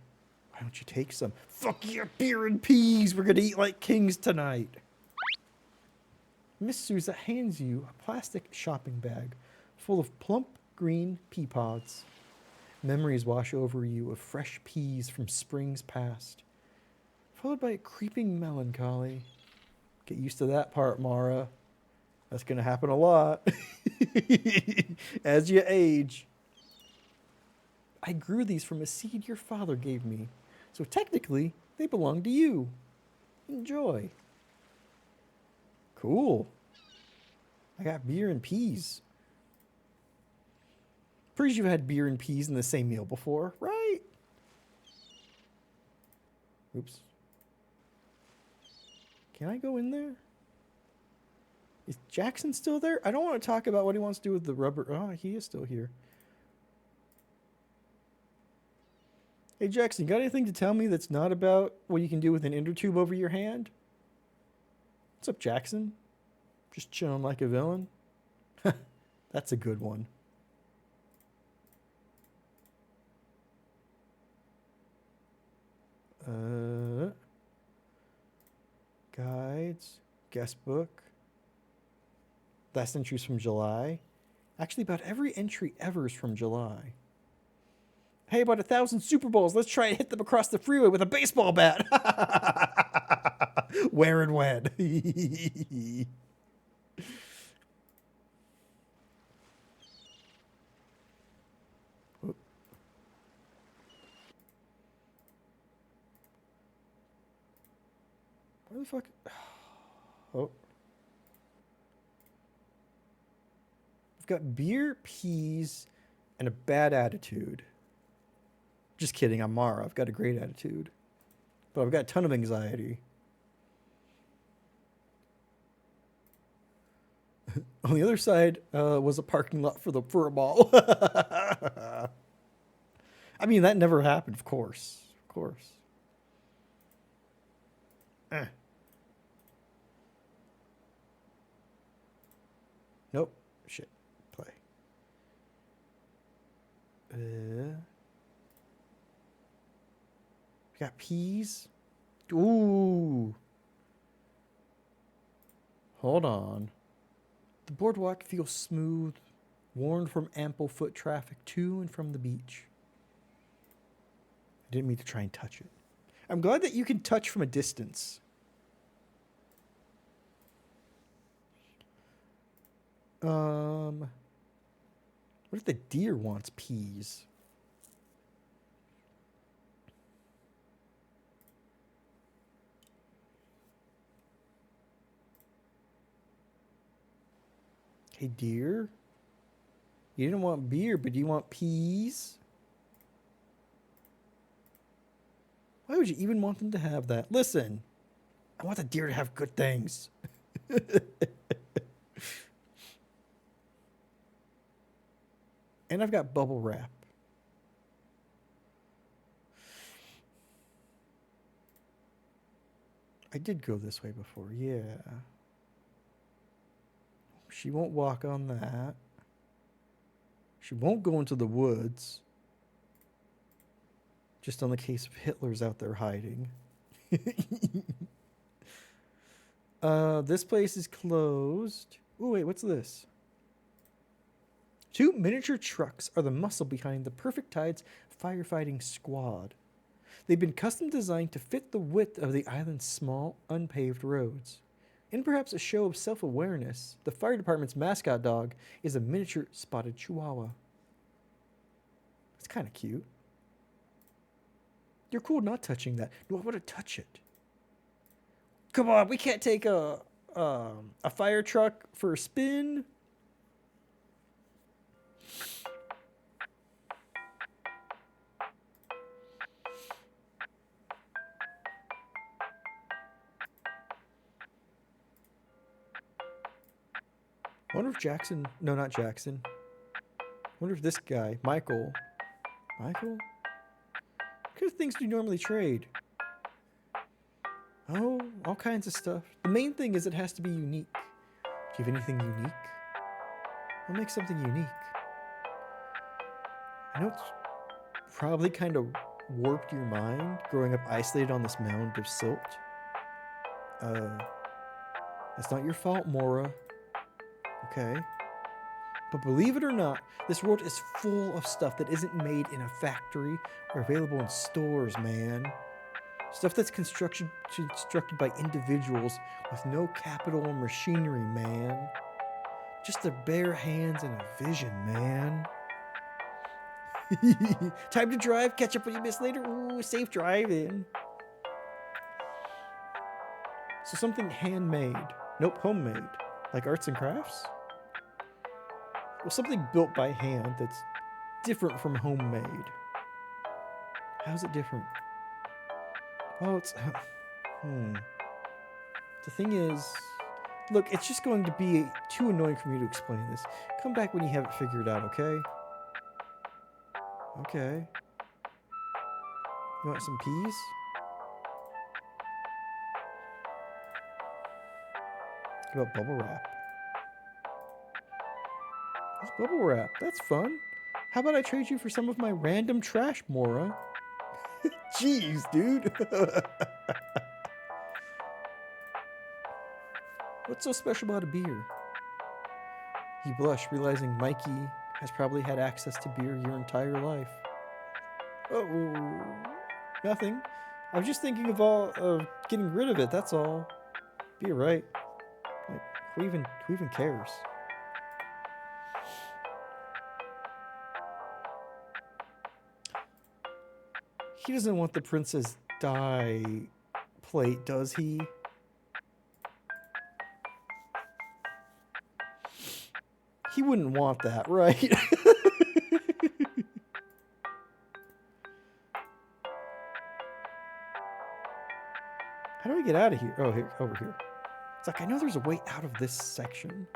Why don't you take some? Fuck your beer and peas! We're gonna eat like kings tonight. Miss Souza hands you a plastic shopping bag full of plump green pea pods. Memories wash over you of fresh peas from springs past, followed by a creeping melancholy. Get used to that part, Mara. That's going to happen a lot as you age. I grew these from a seed your father gave me. So technically, they belong to you. Enjoy. Cool. I got beer and peas. Pretty sure you've had beer and peas in the same meal before, right? Oops. Can I go in there? Is Jackson still there? I don't want to talk about what he wants to do with the rubber. Oh, he is still here. Hey, Jackson, got anything to tell me that's not about what you can do with an inner tube over your hand? What's up, Jackson? Just chilling like a villain? That's a good one. Guides, guest book. Last entries from July. Actually, about every entry ever is from July. Hey, about 1,000 Super Bowls. Let's try and hit them across the freeway with a baseball bat. Where and when? Where the fuck? Oh. I've got beer, peas, and a bad attitude. Just kidding, I'm Mara. I've got a great attitude. But I've got a ton of anxiety. On the other side was a parking lot for a mall. I mean, that never happened, of course. Of course. Nope. Shit. Play. We got peas. Ooh. Hold on. The boardwalk feels smooth, worn from ample foot traffic to and from the beach. I didn't mean to try and touch it. I'm glad that you can touch from a distance. What if the deer wants peas? Hey, deer? You didn't want beer, but you want peas? Why would you even want them to have that? Listen, I want the deer to have good things. And I've got bubble wrap. I did go this way before, yeah. She won't walk on that. She won't go into the woods. Just on the case of Hitler's out there hiding. This place is closed. Oh, wait, what's this? 2 miniature trucks are the muscle behind the Perfect Tides firefighting squad. They've been custom designed to fit the width of the island's small, unpaved roads. In perhaps a show of self-awareness, the fire department's mascot dog is a miniature spotted chihuahua. It's kind of cute. You're cool not touching that. No, I want to touch it. Come on, we can't take a fire truck for a spin. I wonder if Jackson... No, not Jackson. I wonder if this guy, Michael... Michael? What kind of things do you normally trade? Oh, all kinds of stuff. The main thing is it has to be unique. Do you have anything unique? What makes something unique? I know it's probably kind of warped your mind growing up isolated on this mound of silt. That's not your fault, Mora. Okay? But believe it or not, this world is full of stuff that isn't made in a factory or available in stores, man. Stuff that's constructed by individuals with no capital or machinery, man. Just their bare hands and a vision, man. Time to drive, catch up what you missed later. Ooh, safe driving. So something handmade. Nope, homemade. Like arts and crafts? Well, something built by hand that's different from homemade. How's it different? Well, it's... The thing is... Look, it's just going to be too annoying for me to explain this. Come back when you have it figured out, okay? Okay. You want some peas? What about bubble wrap? What's bubble wrap? That's fun. How about I trade you for some of my random trash, Mora? Jeez, dude. What's so special about a beer? He blushed, realizing Mikey has probably had access to beer your entire life. Oh, nothing. I was just thinking of getting rid of it, that's all. Beer, right? Like, who even cares? He doesn't want the Princess Di plate, does he? He wouldn't want that, right? How do I get out of here? Oh, here, over here. It's like, I know there's a way out of this section.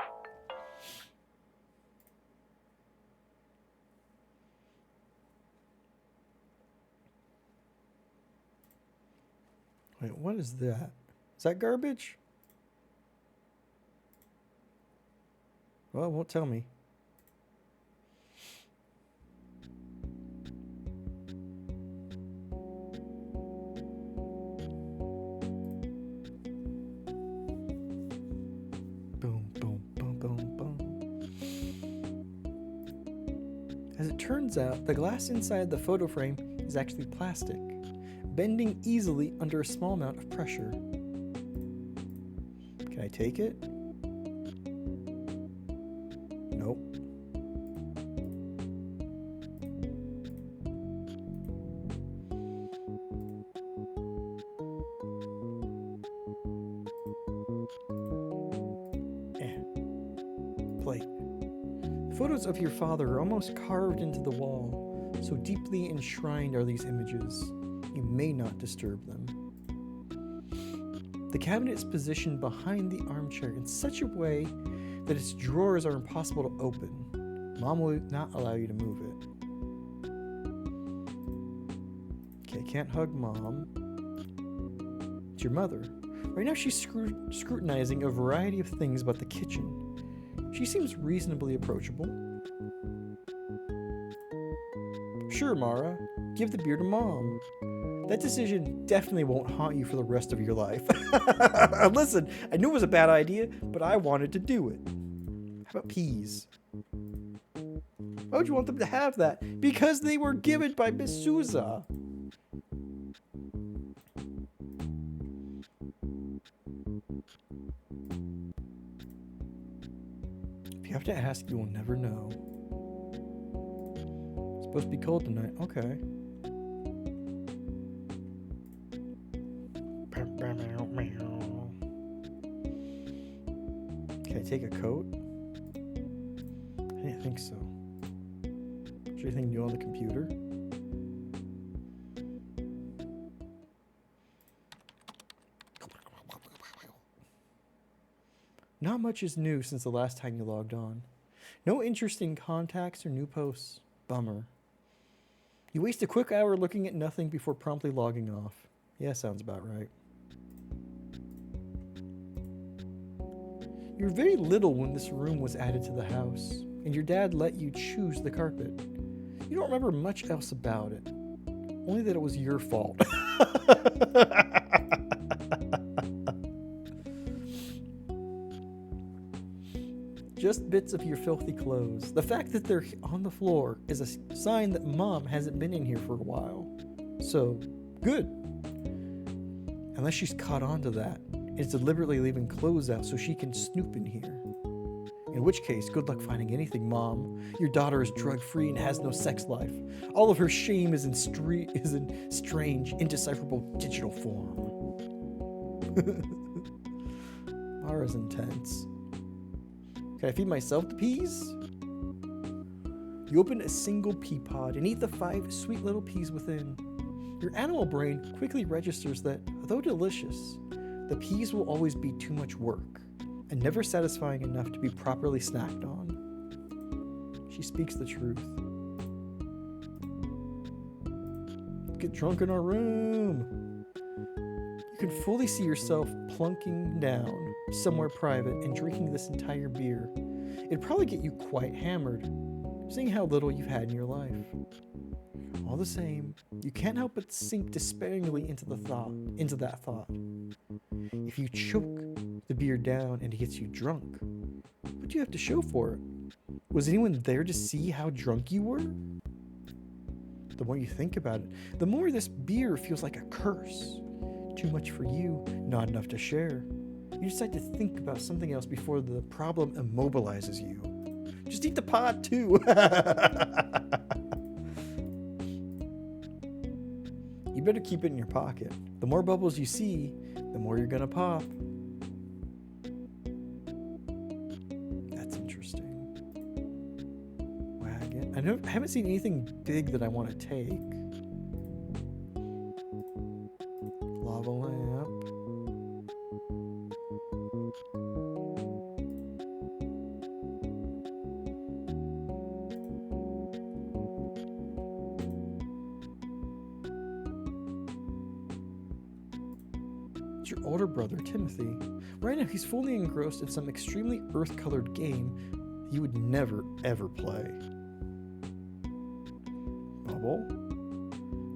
Wait, what is that? Is that garbage? Well, it won't tell me. Boom, boom, boom, boom, boom. As it turns out, the glass inside the photo frame is actually plastic, bending easily under a small amount of pressure. Can I take it? Nope. Plate. Photos of your father are almost carved into the wall, so deeply enshrined are these images. You may not disturb them. The cabinet is positioned behind the armchair in such a way that its drawers are impossible to open. Mom will not allow you to move it. Okay, can't hug Mom. It's your mother. Right now she's scrutinizing a variety of things about the kitchen. She seems reasonably approachable. Sure, Mara. Give the beer to Mom. That decision definitely won't haunt you for the rest of your life. Listen, I knew it was a bad idea, but I wanted to do it. How about peas? Why would you want them to have that? Because they were given by Miss Souza. If you have to ask, you will never know. It's supposed to be cold tonight. Okay. Can I take a coat? I didn't think so. Is there anything new on the computer? Not much is new since the last time you logged on. No interesting contacts or new posts. Bummer. You waste a quick hour looking at nothing before promptly logging off. Yeah, sounds about right. You were very little when this room was added to the house, and your dad let you choose the carpet. You don't remember much else about it, only that it was your fault. Just bits of your filthy clothes. The fact that they're on the floor is a sign that Mom hasn't been in here for a while. So, good. Unless she's caught on to that. It's deliberately leaving clothes out so she can snoop in here. In which case, good luck finding anything, Mom. Your daughter is drug-free and has no sex life. All of her shame is in strange, indecipherable digital form. Mara's intense. Can I feed myself the peas? You open a single pea pod and eat the 5 sweet little peas within. Your animal brain quickly registers that, though delicious, the peas will always be too much work and never satisfying enough to be properly snacked on. She speaks the truth. Get drunk in our room. You can fully see yourself plunking down somewhere private and drinking this entire beer. It'd probably get you quite hammered, seeing how little you've had in your life. All the same, you can't help but sink despairingly into that thought. If you choke the beer down and it gets you drunk, what do you have to show for it? Was anyone there to see how drunk you were? The more you think about it, the more this beer feels like a curse. Too much for you, not enough to share. You decide to think about something else before the problem immobilizes you. Just eat the pod too. You better keep it in your pocket. The more bubbles you see, the more you're gonna pop. That's interesting. Wagon. I haven't seen anything big that I want to take. Lava lamp. It's your older brother, Timothy. Right now, he's fully engrossed in some extremely earth-colored game you would never, ever play. Bubble?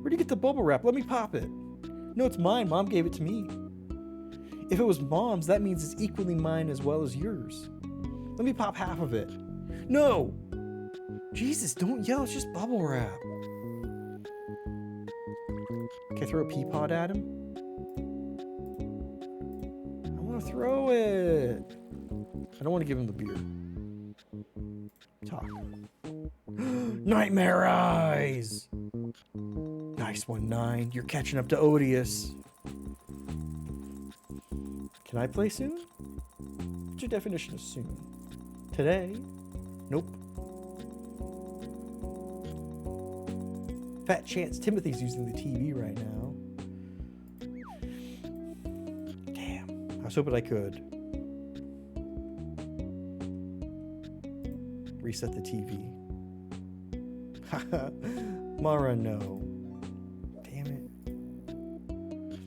Where'd you get the bubble wrap? Let me pop it. No, it's mine. Mom gave it to me. If it was Mom's, that means it's equally mine as well as yours. Let me pop half of it. No! Jesus, don't yell. It's just bubble wrap. Can I throw a pea pod at him? I want to throw it. I don't want to give him the beer. Talk. Nightmare eyes! Nice one, 9. You're catching up to Odious. Can I play soon? What's your definition of soon? Today? Nope. Fat chance Timothy's using the TV right now. Damn. I was hoping I could. Reset the TV. Haha. Mara, no. Damn it.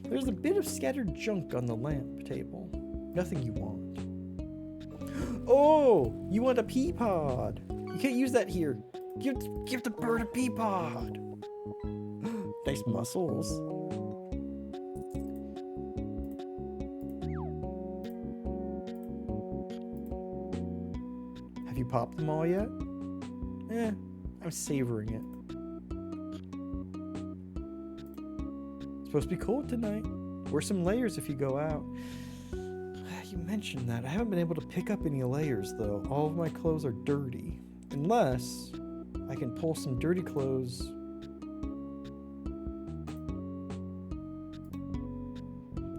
There's a bit of scattered junk on the lamp table. Nothing you want. Oh! You want a pea pod. You can't use that here. Give the bird a pea pod. Nice muscles. Have you popped them all yet? I'm savoring it. It's supposed to be cold tonight. Wear some layers if you go out. You mentioned that. I haven't been able to pick up any layers, though. All of my clothes are dirty. Unless I can pull some dirty clothes.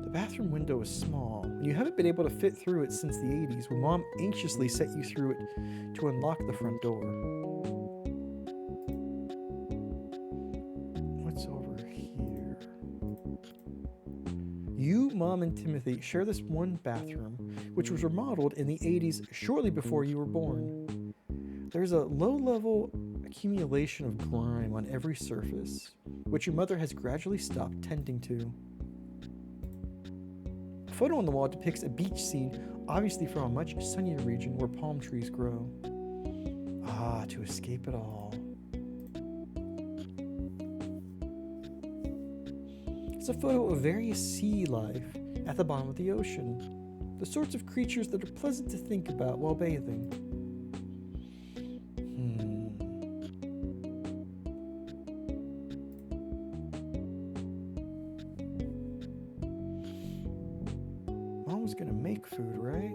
The bathroom window is small, and you haven't been able to fit through it since the 80s, when Mom anxiously set you through it to unlock the front door. What's over here? You, Mom, and Timothy share this one bathroom, which was remodeled in the 80s shortly before you were born. There's a low-level accumulation of grime on every surface, which your mother has gradually stopped tending to. A photo on the wall depicts a beach scene, obviously from a much sunnier region where palm trees grow. Ah, to escape it all. It's a photo of various sea life at the bottom of the ocean. The sorts of creatures that are pleasant to think about while bathing. Mom was gonna make food, right?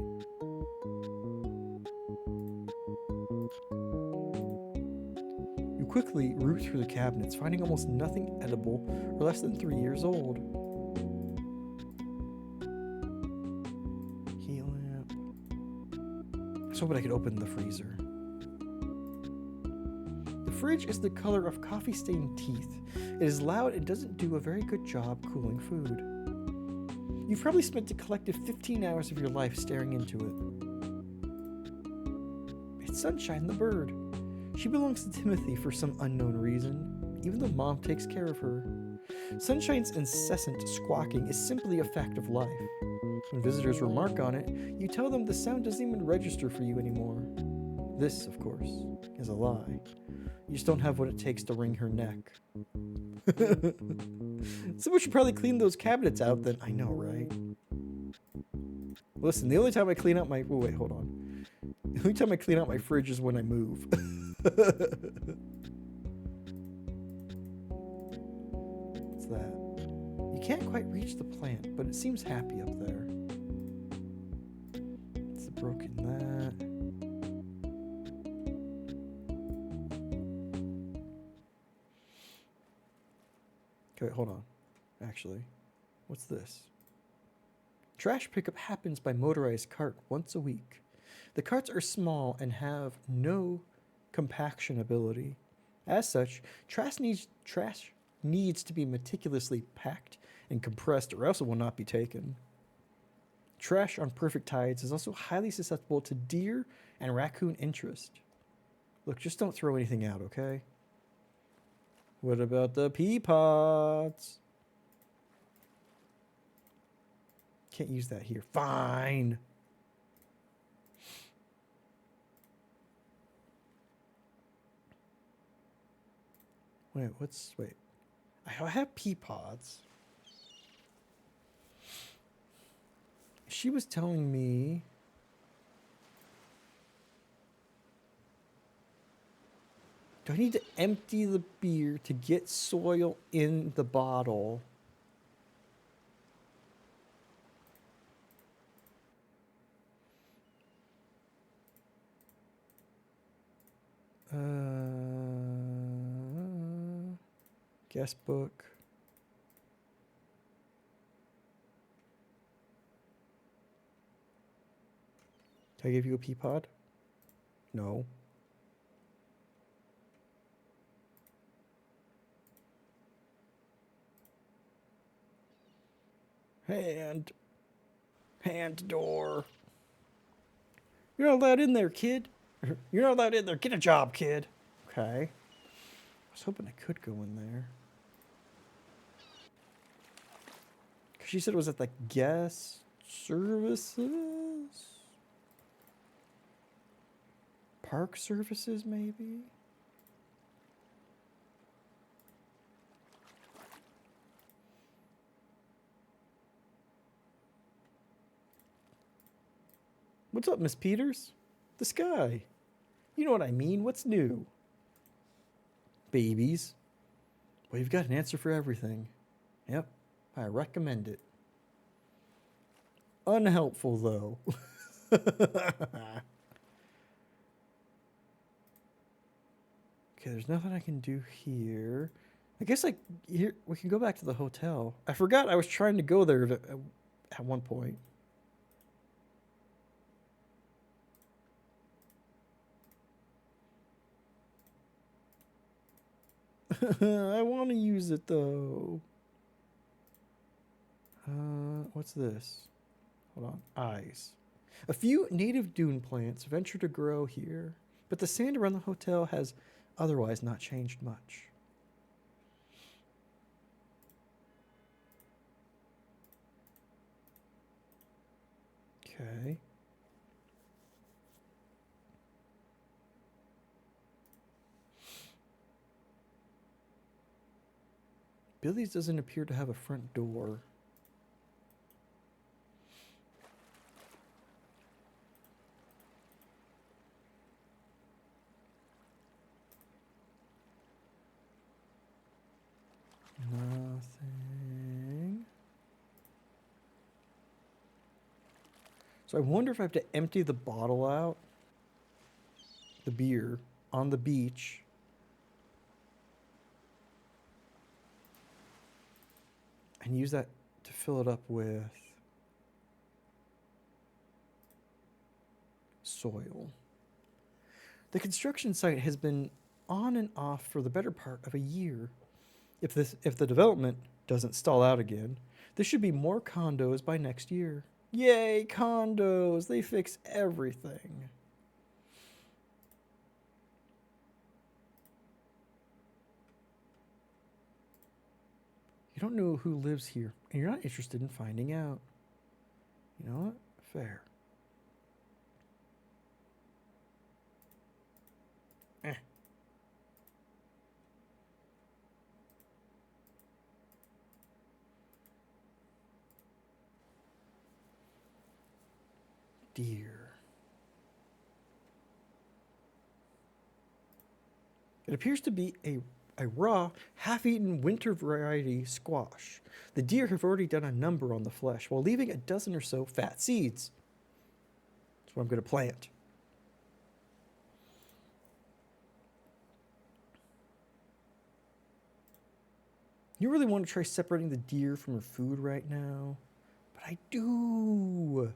quickly root through the cabinets, finding almost nothing edible or less than 3 years old. Heat lamp. I was hoping I could open the freezer. The fridge is the color of coffee-stained teeth. It is loud and doesn't do a very good job cooling food. You've probably spent a collective 15 hours of your life staring into it. It's Sunshine the bird. She belongs to Timothy for some unknown reason, even though Mom takes care of her. Sunshine's incessant squawking is simply a fact of life. When visitors remark on it, you tell them the sound doesn't even register for you anymore. This, of course, is a lie. You just don't have what it takes to wring her neck. Someone should probably clean those cabinets out then. I know, right? Listen, the only time I clean out my... Oh, wait, hold on. The only time I clean out my fridge is when I move. What's that? You can't quite reach the plant, but it seems happy up there. It's a broken that. Okay, hold on. Actually, what's this? Trash pickup happens by motorized cart once a week. The carts are small and have no compaction ability. As such, trash needs to be meticulously packed and compressed or else it will not be taken. Trash on perfect tides is also highly susceptible to deer and raccoon interest. Look, just don't throw anything out, okay? What about the pea pods? Can't use that here. Fine. Wait. I have pea pods. She was telling me... Do I need to empty the beer to get soil in the bottle? Guest book. Can I give you a pea pod? No. Hand door. You're not allowed in there, kid. You're not allowed in there. Get a job, kid. Okay. I was hoping I could go in there. Because she said it was at the guest services? Park services, maybe? What's up, Miss Peters? The sky. You know what I mean. What's new? Babies. Well, you've got an answer for everything. Yep, I recommend it. Unhelpful, though. Okay, there's nothing I can do here. I guess we can go back to the hotel. I forgot I was trying to go there at one point. I want to use it though. What's this? Hold on. Eyes. A few native dune plants venture to grow here, but the sand around the hotel has otherwise not changed much. Okay. Billy's doesn't appear to have a front door. Nothing. So I wonder if I have to empty the bottle out, the beer, on the beach. and use that to fill it up with soil. The construction site has been on and off for the better part of a year. If the development doesn't stall out again, there should be more condos by next year. Yay, condos! They fix everything. You don't know who lives here, and you're not interested in finding out. You know what? Fair. Deer. It appears to be a raw, half-eaten winter variety squash. The deer have already done a number on the flesh while leaving a dozen or so fat seeds. That's what I'm going to plant. You really want to try separating the deer from her food right now? But I do.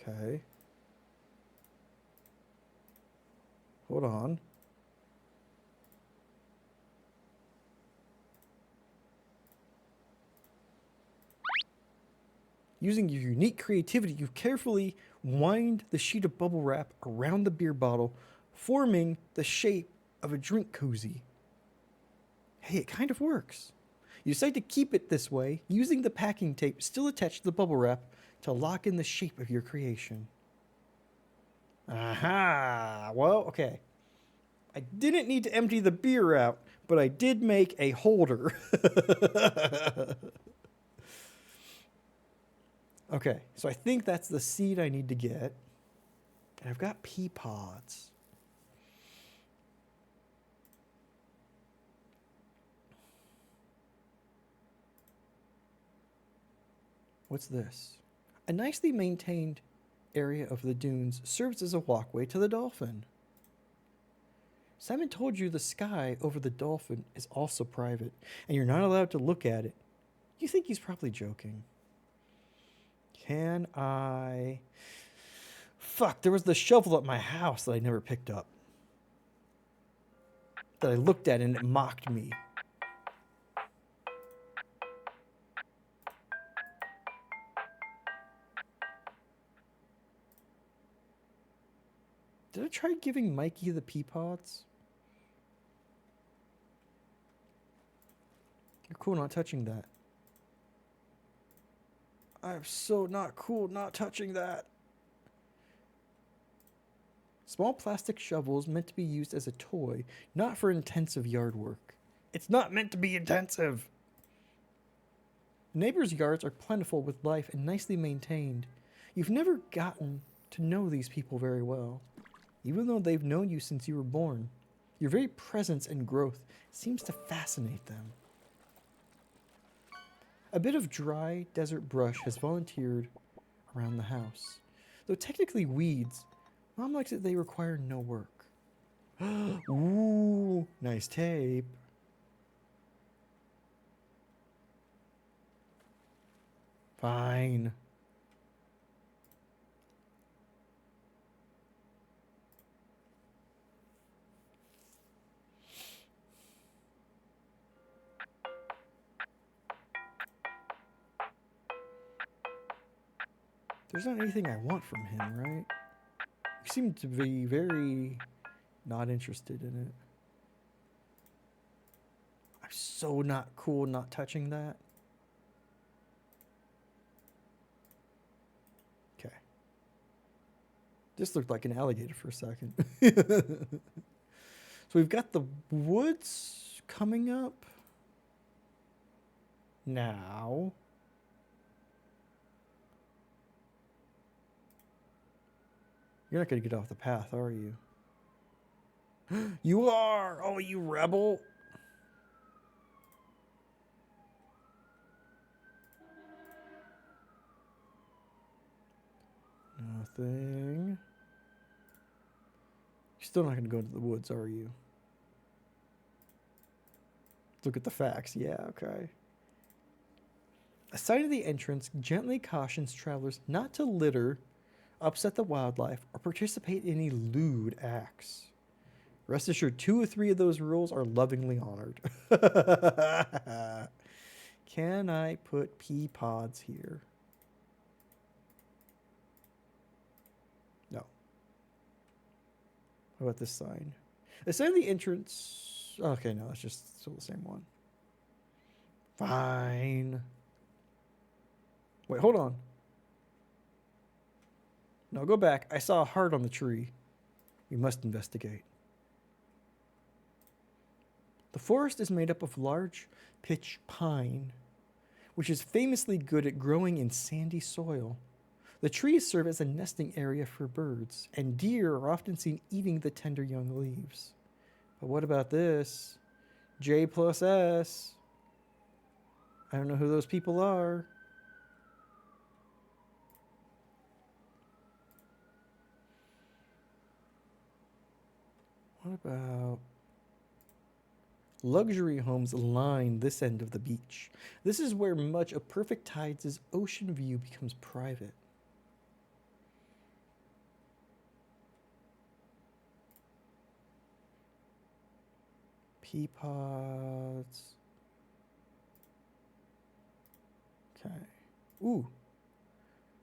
Okay. Hold on. Using your unique creativity, you carefully wind the sheet of bubble wrap around the beer bottle, forming the shape of a drink koozie. Hey, it kind of works. You decide to keep it this way, using the packing tape still attached to the bubble wrap to lock in the shape of your creation. Aha! Well, okay. I didn't need to empty the beer out, but I did make a holder. Okay, so I think that's the seed I need to get. And I've got pea pods. What's this? A nicely maintained area of the dunes serves as a walkway to the dolphin. Simon told you the sky over the dolphin is also private, and you're not allowed to look at it. You think he's probably joking. Can I... Fuck, there was the shovel at my house that I never picked up. That I looked at and it mocked me. Did I try giving Mikey the pea pods? You're cool not touching that. I'm so not cool not touching that. Small plastic shovels meant to be used as a toy, not for intensive yard work. It's not meant to be intensive. Neighbors' yards are plentiful with life and nicely maintained. You've never gotten to know these people very well, even though they've known you since you were born. Your very presence and growth seems to fascinate them. A bit of dry desert brush has volunteered around the house. Though technically weeds, Mom likes that they require no work. Ooh, nice tape. Fine. There's not anything I want from him, right? You seem to be very not interested in it. I'm so not cool not touching that. Okay. This looked like an alligator for a second. So we've got the woods coming up now. You're not going to get off the path, are you? You are! Oh, you rebel! Nothing. You're still not going to go into the woods, are you? Look at the facts. Yeah, okay. A sign of the entrance gently cautions travelers not to litter, upset the wildlife, or participate in any lewd acts. Rest assured, 2 or 3 of those rules are lovingly honored. Can I put pea pods here? No. How about this sign? The sign of the entrance... Okay, no, it's just still the same one. Fine. Wait, hold on. No, go back. I saw a heart on the tree. We must investigate. The forest is made up of large pitch pine, which is famously good at growing in sandy soil. The trees serve as a nesting area for birds, and deer are often seen eating the tender young leaves. But what about this? J plus S. I don't know who those people are. What about... Luxury homes line this end of the beach. This is where much of Perfect Tides' ocean view becomes private. Pea pods. Okay. Ooh.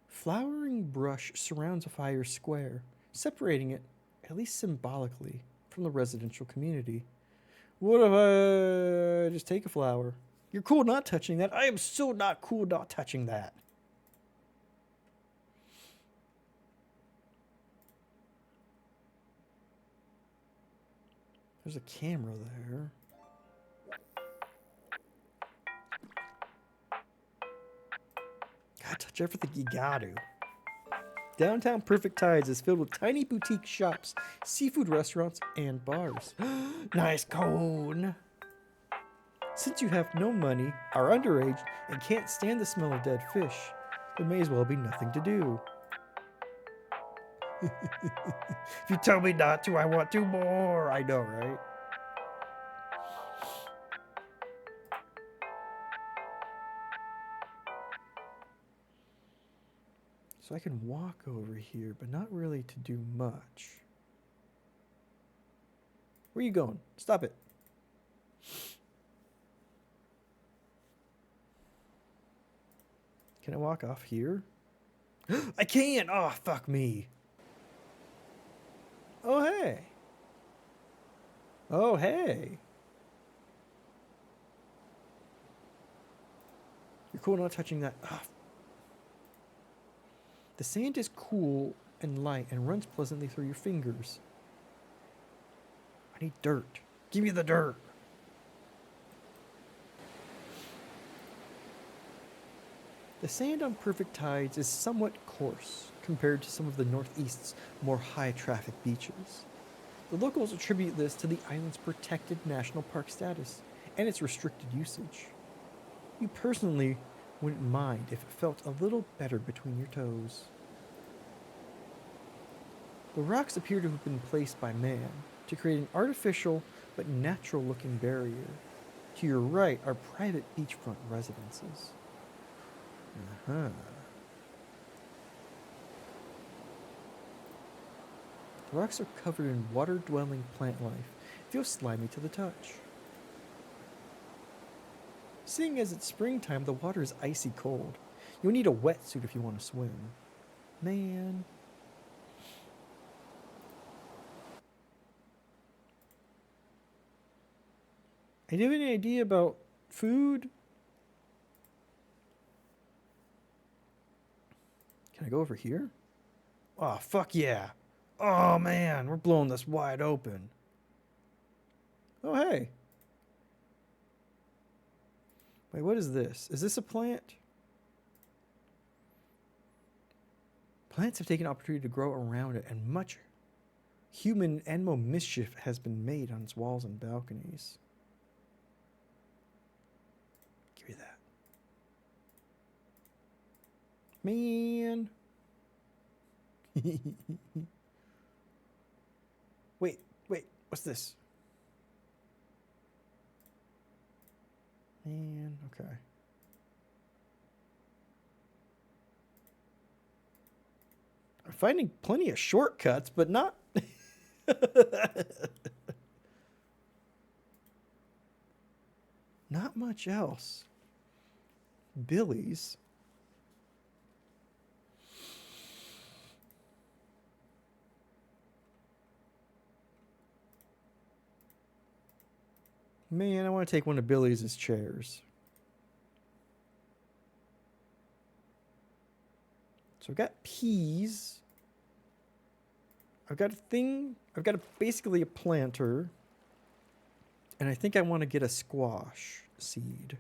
Flowering brush surrounds a fire square, separating it, at least symbolically, from the residential community. What if I just take a flower? You're cool not touching that. I am so not cool not touching that. There's a camera there. Gotta touch everything you gotta. Downtown Perfect Tides is filled with tiny boutique shops, seafood restaurants, and bars. Nice cone. Since you have no money, are underage, and can't stand the smell of dead fish, there may as well be nothing to do. If you tell me not to, I want to more. I know, right? So I can walk over here, but not really to do much. Where are you going? Stop it. Can I walk off here? I can't! Oh, fuck me. Oh, hey. Oh, hey. You're cool not touching that. Oh. The sand is cool and light and runs pleasantly through your fingers. I need dirt. Give me the dirt. The sand on Perfect Tides is somewhat coarse compared to some of the Northeast's more high-traffic beaches. The locals attribute this to the island's protected national park status and its restricted usage. You personally wouldn't mind if it felt a little better between your toes. The rocks appear to have been placed by man to create an artificial but natural-looking barrier. To your right are private beachfront residences. The rocks are covered in water-dwelling plant life. It feels slimy to the touch. Seeing as it's springtime, the water is icy cold. You'll need a wetsuit if you want to swim. Man. Do you have any idea about food? Can I go over here? Oh, fuck yeah. Oh, man, we're blowing this wide open. Oh, hey. Wait, what is this? Is this a plant? Plants have taken opportunity to grow around it, and much human animal mischief has been made on its walls and balconies. Give me that. Man. Wait, wait, what's this? Man, okay. I'm finding plenty of shortcuts, but not. Not much else. Billy's. Man, I want to take one of Billy's chairs. So I've got peas. I've got a thing. I've got basically a planter. And I think I want to get a squash seed.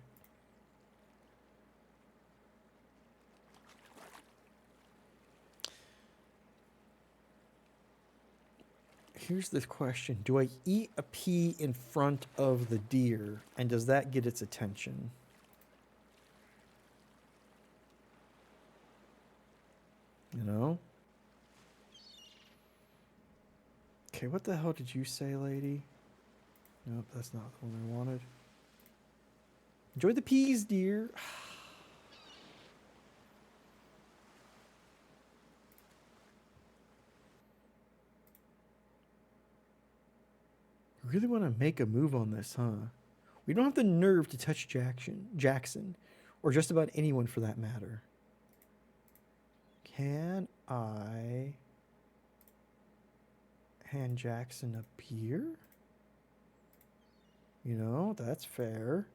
Here's the question. Do I eat a pea in front of the deer? And does that get its attention? You know? Okay, what the hell did you say, lady? Nope, that's not the one I wanted. Enjoy the peas, dear. Really want to make a move on this, huh? We don't have the nerve to touch Jackson, or just about anyone for that matter. Can I hand Jackson a beer? You know, that's fair.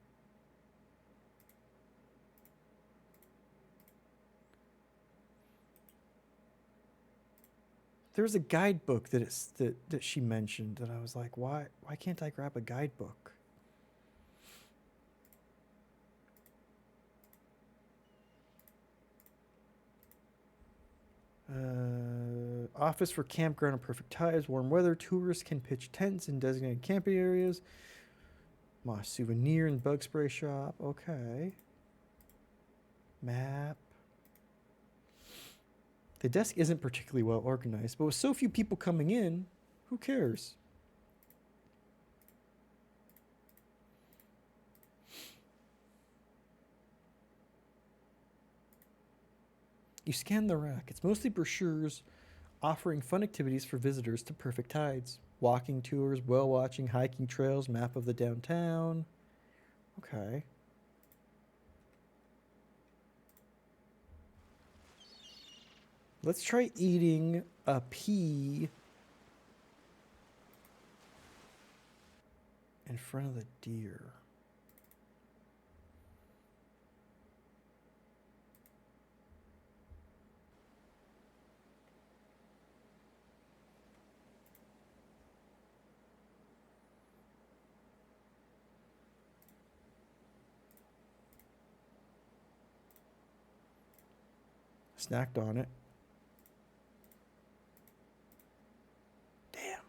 There was a guidebook that she mentioned, and I was like, why can't I grab a guidebook? Office for campground and perfect times. Warm weather. Tourists can pitch tents in designated camping areas. Moss souvenir and bug spray shop. Okay. Map. The desk isn't particularly well organized, but with so few people coming in, who cares? You scan the rack. It's mostly brochures offering fun activities for visitors to Perfect Tides. Walking tours, whale watching, hiking trails, map of the downtown. Okay. Let's try eating a pea in front of the deer. Snacked on it. Damn.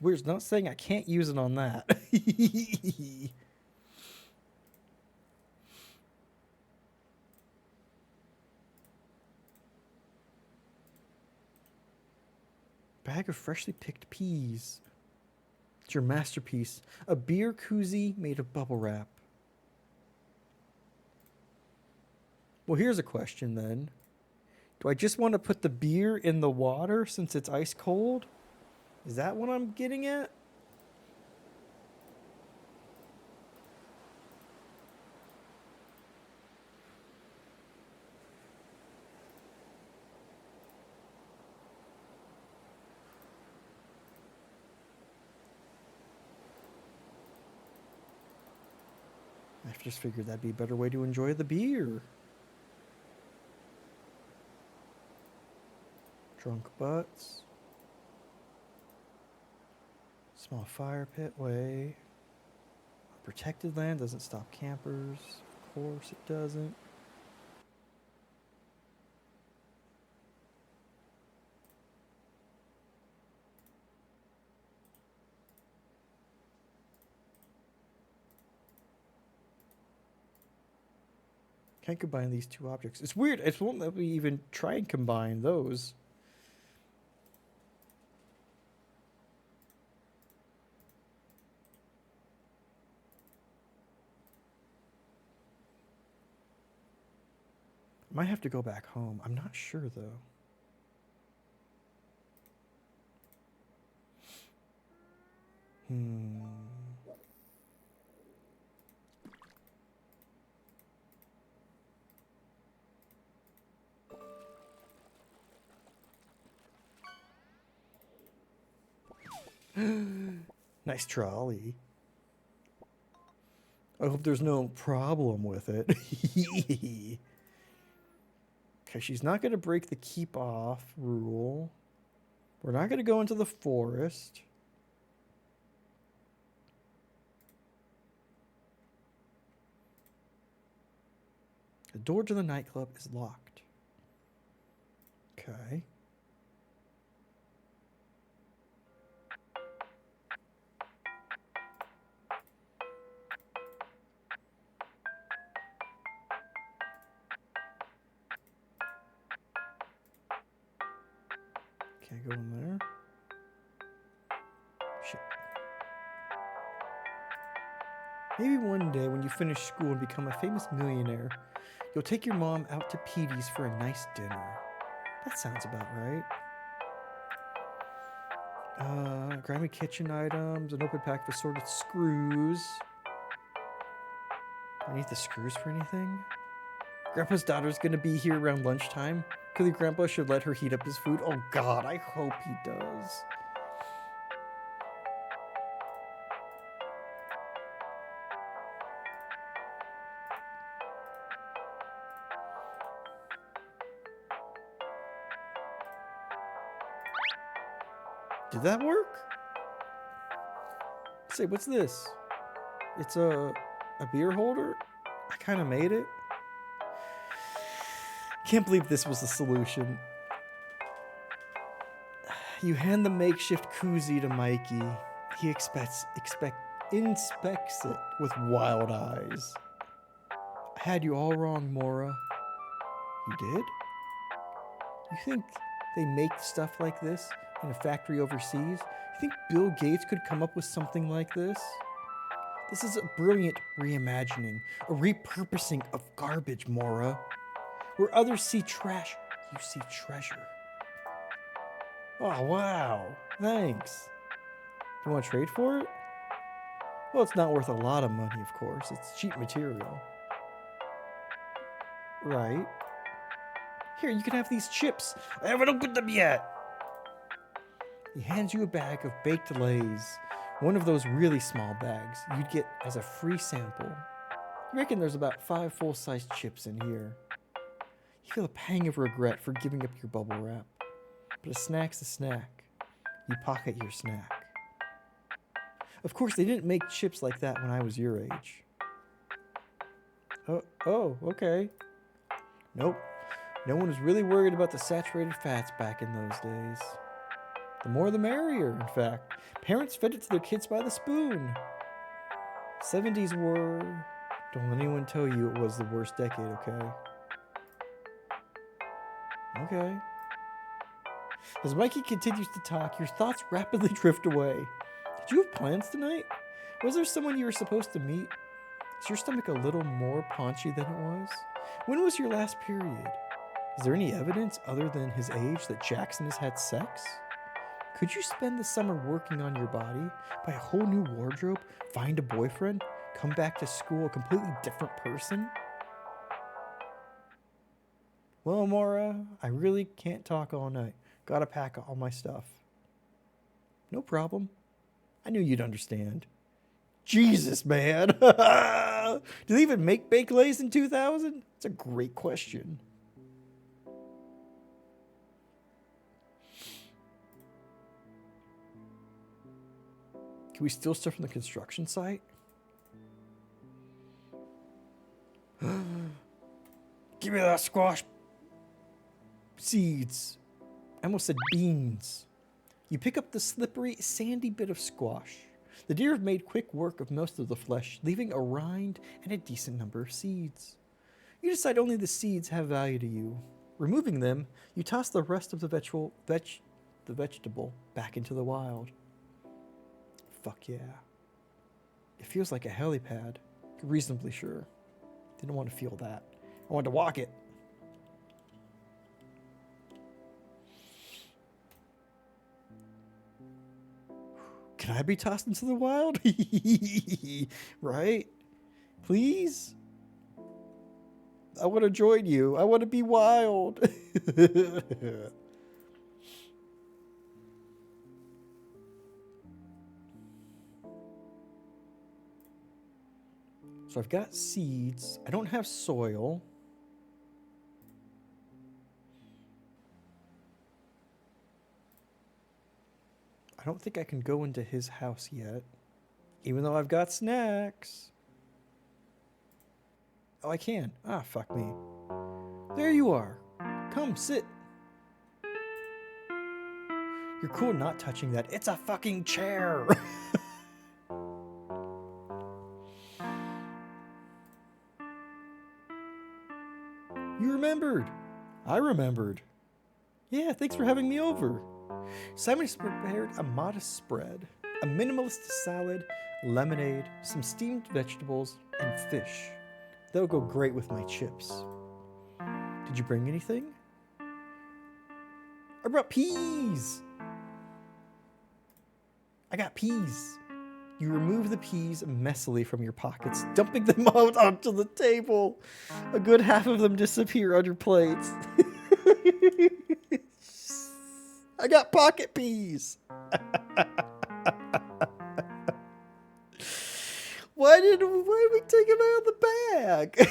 We're not saying I can't use it on that. Bag of freshly picked peas. It's your masterpiece. A beer koozie made of bubble wrap. Well, here's a question then. Do I just want to put the beer in the water since it's ice cold? Is that what I'm getting at? I just figured that'd be a better way to enjoy the beer. Drunk butts. Small fire pit way. Protected land doesn't stop campers. Of course it doesn't. Can't combine these two objects. It's weird. It won't let me even try and combine those. Might have to go back home. I'm not sure though. Nice trolley. I hope there's no problem with it. Okay, she's not going to break the keep off rule. We're not going to go into the forest. The door to the nightclub is locked. Okay. Can't go in there. Shit. Maybe one day when you finish school and become a famous millionaire, you'll take your mom out to Petey's for a nice dinner. That sounds about right. Grimy kitchen items, an open pack of assorted screws. Do I need the screws for anything? Grandpa's daughter's gonna be here around lunchtime. Clearly Grandpa should let her heat up his food. Oh God, I hope he does. Did that work? Say, what's this? It's a beer holder? I kind of made it. Can't believe this was the solution. You hand the makeshift koozie to Mikey. He inspects it with wild eyes. I had you all wrong, Mora. You did? You think they make stuff like this in a factory overseas? You think Bill Gates could come up with something like this? This is a brilliant reimagining, a repurposing of garbage, Mora. Where others see trash, you see treasure. Oh, wow. Thanks. You want to trade for it? Well, it's not worth a lot of money, of course. It's cheap material. Right. Here, you can have these chips. I haven't opened them yet. He hands you a bag of baked Lays. One of those really small bags you'd get as a free sample. You reckon there's about 5 full-size chips in here. You feel a pang of regret for giving up your bubble wrap. But a snack's a snack. You pocket your snack. Of course, they didn't make chips like that when I was your age. Oh, okay. Nope. No one was really worried about the saturated fats back in those days. The more the merrier, in fact. Parents fed it to their kids by the spoon. 70s were... Don't let anyone tell you it was the worst decade, okay? Okay. As Mikey continues to talk, your thoughts rapidly drift away. Did you have plans tonight? Was there someone you were supposed to meet? Is your stomach a little more paunchy than it was? When was your last period? Is there any evidence other than his age that Jackson has had sex? Could you spend the summer working on your body, buy a whole new wardrobe, find a boyfriend, come back to school a completely different person? Well, Mora, I really can't talk all night. Gotta pack all my stuff. No problem. I knew you'd understand. Jesus, man. Do they even make baked Lays in 2000? It's a great question. Can we steal stuff from the construction site? Give me that squash seeds. I almost said beans. You pick up the slippery, sandy bit of squash. The deer have made quick work of most of the flesh, leaving a rind and a decent number of seeds. You decide only the seeds have value to you. Removing them, you toss the rest of the vegetable back into the wild. Fuck yeah. It feels like a helipad. Reasonably sure. Didn't want to feel that. I wanted to walk it. Can I be tossed into the wild? Right? Please? I want to join you. I want to be wild. So I've got seeds. I don't have soil. I don't think I can go into his house yet, even though I've got snacks. Oh, I can. Ah, fuck me. There you are. Come, sit. You're cool not touching that. It's a fucking chair. You remembered. I remembered. Yeah, thanks for having me over. Simon has prepared a modest spread, a minimalist salad, lemonade, some steamed vegetables, and fish. That'll go great with my chips. Did you bring anything? I brought peas! I got peas. You remove the peas messily from your pockets, dumping them out onto the table. A good half of them disappear on your plates. I got pocket peas. Why did we take them out of the bag?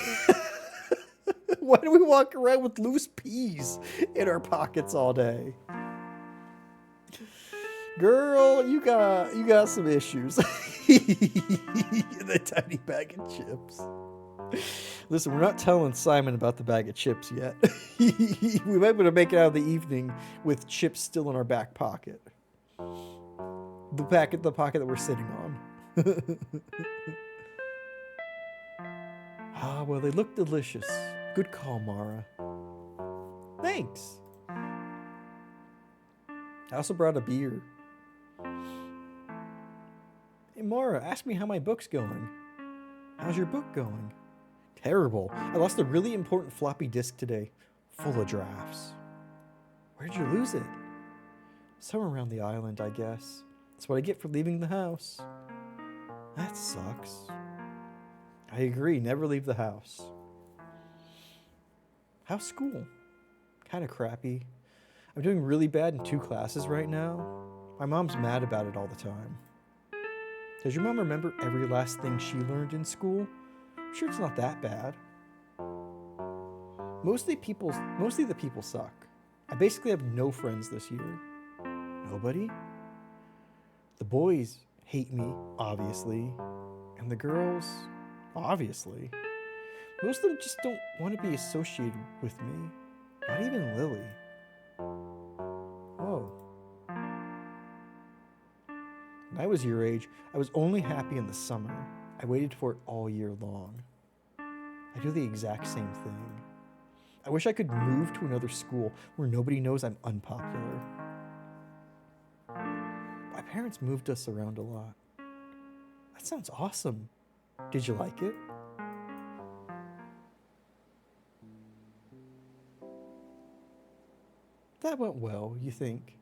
Why do we walk around with loose peas in our pockets all day? Girl, you got some issues. The tiny bag of chips. Listen, we're not telling Simon about the bag of chips yet. We might be able to make it out of the evening with chips still in our back pocket. The pocket that we're sitting on. Ah, well, they look delicious. Good call, Mara. Thanks. I also brought a beer. Hey, Mara, ask me how my book's going. How's your book going? Terrible. I lost a really important floppy disk today, full of drafts. Where'd you lose it? Somewhere around the island, I guess. That's what I get for leaving the house. That sucks. I agree, never leave the house. How's school? Kind of crappy. I'm doing really bad in 2 classes right now. My mom's mad about it all the time. Does your mom remember every last thing she learned in school? I'm sure it's not that bad. Mostly the people suck. I basically have no friends this year. Nobody? The boys hate me, obviously. And the girls, obviously. Most of them just don't want to be associated with me. Not even Lily. Whoa. When I was your age, I was only happy in the summer. I waited for it all year long. I do the exact same thing. I wish I could move to another school where nobody knows I'm unpopular. My parents moved us around a lot. That sounds awesome. Did you like it? That went well, you think.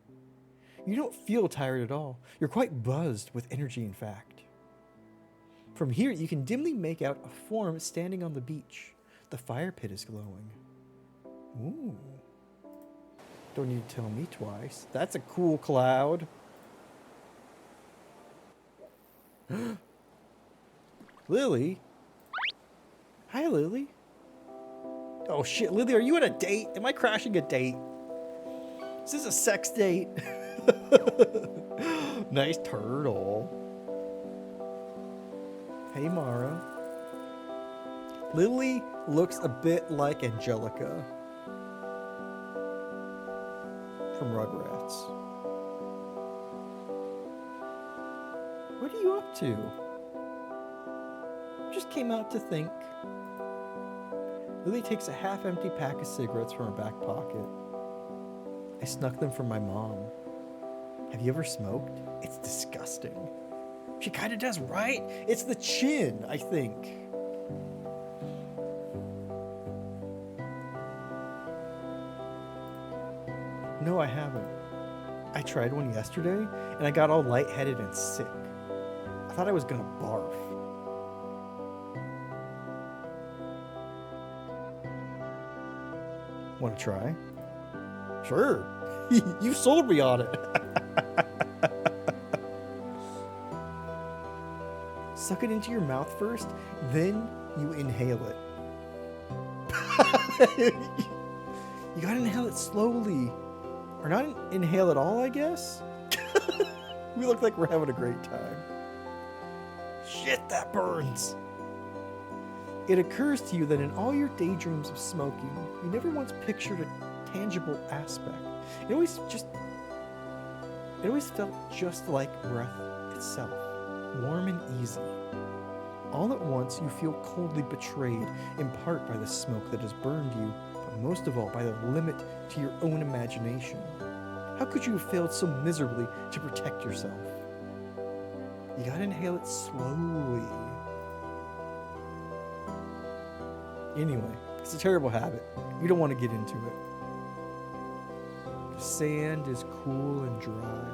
You don't feel tired at all. You're quite buzzed with energy, in fact. From here, you can dimly make out a form standing on the beach. The fire pit is glowing. Ooh. Don't need to tell me twice. That's a cool cloud. Lily? Hi, Lily. Oh shit, Lily, are you on a date? Am I crashing a date? Is this a sex date? Nice turtle. Hey, Mara. Lily looks a bit like Angelica from Rugrats. What are you up to? Just came out to think. Lily takes a half-empty pack of cigarettes from her back pocket. I snuck them from my mom. Have you ever smoked? It's disgusting. She kind of does, right? It's the chin, I think. No, I haven't. I tried one yesterday, and I got all lightheaded and sick. I thought I was gonna barf. Want to try? Sure. You sold me on it. Suck it into your mouth first, then you inhale it. You gotta inhale it slowly. Or not inhale at all, I guess? We look like we're having a great time. Shit, that burns. It occurs to you that in all your daydreams of smoking, you never once pictured a tangible aspect. It always felt just like breath itself, warm and easy. All at once, you feel coldly betrayed, in part by the smoke that has burned you, but most of all by the limit to your own imagination. How could you have failed so miserably to protect yourself? You gotta inhale it slowly. Anyway, it's a terrible habit. You don't want to get into it. The sand is cool and dry.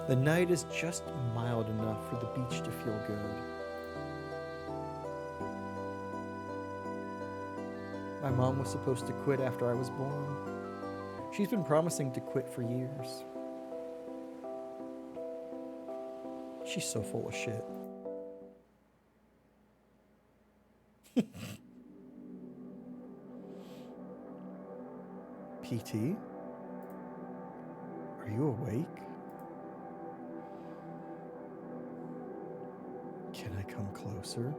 The night is just mild enough for the beach to feel good. My mom was supposed to quit after I was born. She's been promising to quit for years. She's so full of shit. PT? Are you awake? Can I come closer?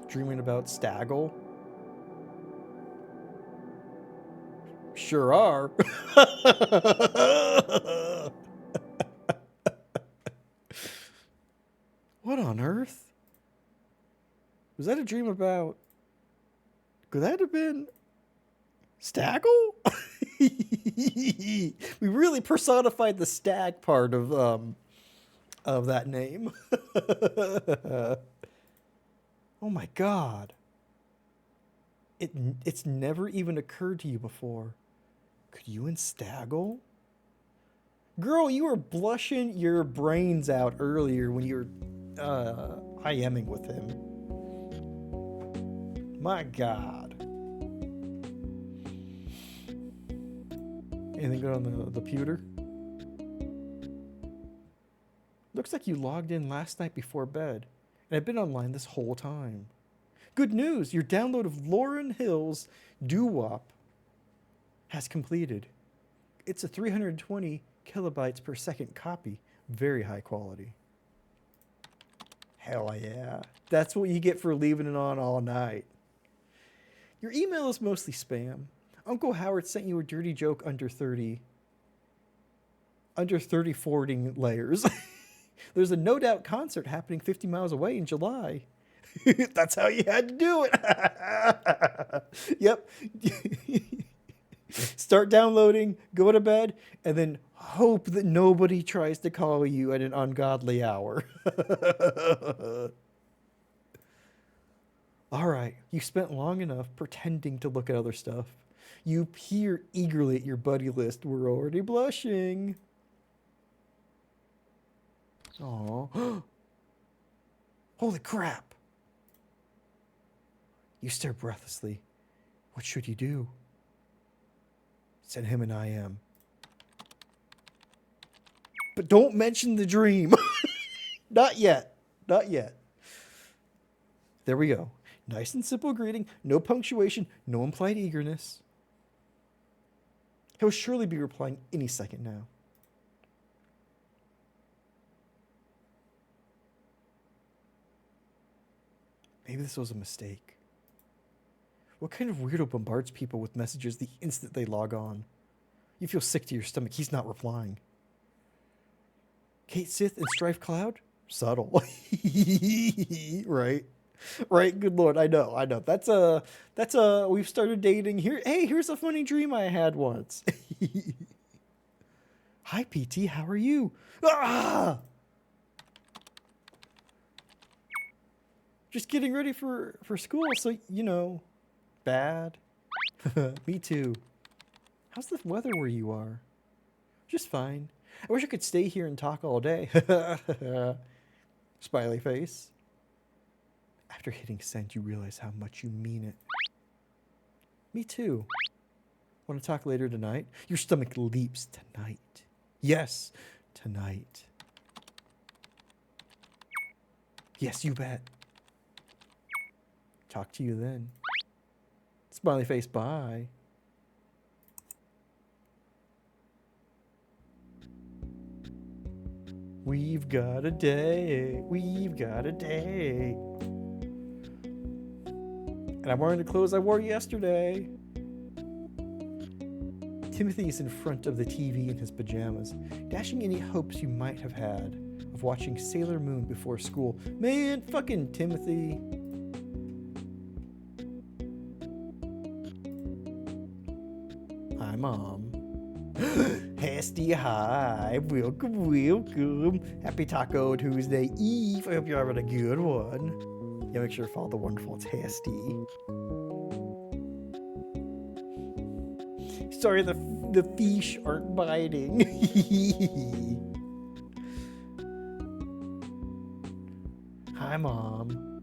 Dreaming about Staggle? Sure are. What on earth? Was that a dream about... Could that have been... Staggle? We really personified the stag part of that name. Oh my god. It's never even occurred to you before. Could you and Staggle? Girl, you were blushing your brains out earlier when you were IMing with him. My god. Anything good on the pewter? Looks like you logged in last night before bed, and I've been online this whole time. Good news, your download of Lauryn Hill's Doo-Wop has completed. It's a 320 kilobytes per second copy. Very high quality. Hell yeah. That's what you get for leaving it on all night. Your email is mostly spam. Uncle Howard sent you a dirty joke under 30 forwarding layers. There's a No Doubt concert happening 50 miles away in July. That's how you had to do it. Yep. Start downloading, go to bed, and then hope that nobody tries to call you at an ungodly hour. All right, you spent long enough pretending to look at other stuff. You peer eagerly at your buddy list. We're already blushing. Aw. Holy crap. You stare breathlessly. What should you do? Send him an IM. But don't mention the dream. Not yet. Not yet. There we go. Nice and simple greeting. No punctuation. No implied eagerness. He'll surely be replying any second now. Maybe this was a mistake. What kind of weirdo bombards people with messages the instant they log on? You feel sick to your stomach. He's not replying. Kate Sith and Strife Cloud? Subtle. Right? Right? Good Lord, I know. We've started dating here. Hey, here's a funny dream I had once. Hi, PT, how are you? Ah! Just getting ready for school, so, bad. Me too. How's the weather where you are? Just fine. I wish I could stay here and talk all day. Smiley face. After hitting send, you realize how much you mean it. Me too. Want to talk later tonight? Your stomach leaps tonight. Yes, tonight. Yes, you bet. Talk to you then. Smiley face, bye. We've got a day. We've got a day. And I'm wearing the clothes I wore yesterday. Timothy is in front of the TV in his pajamas, dashing any hopes you might have had of watching Sailor Moon before school. Man, fucking Timothy. Hi, Mom. Hasty hi. Welcome, welcome. Happy Taco Tuesday Eve. I hope you're having a good one. Yeah, make sure to follow the wonderful. It's Hasty. Sorry, the fish aren't biting. Hi, Mom.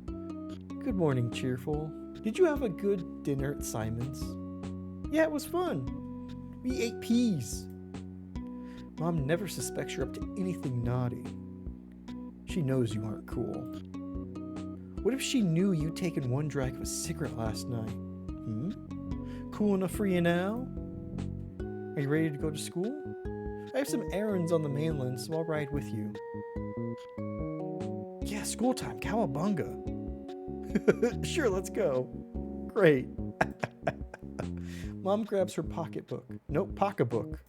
Good morning, cheerful. Did you have a good dinner at Simon's? Yeah, it was fun. We ate peas. Mom never suspects you're up to anything naughty. She knows you aren't cool. What if she knew you'd taken one drag of a cigarette last night? Cool enough for you now? Are you ready to go to school? I have some errands on the mainland, so I'll ride with you. Yeah, school time, cowabunga. Sure, let's go. Great. Mom grabs her pocketbook. Nope, pocketbook.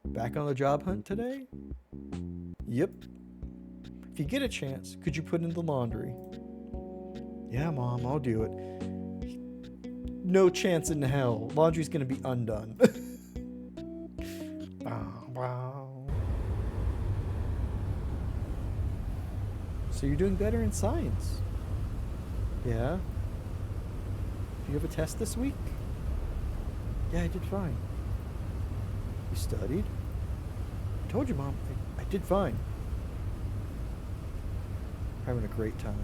Back on the job hunt today? Yep. If you get a chance, could you put in the laundry? Yeah, Mom, I'll do it. No chance in hell. Laundry's gonna be undone. So you're doing better in science? Yeah? Do you have a test this week? Yeah, I did fine. You studied? I told you, Mom, I did fine. Having a great time.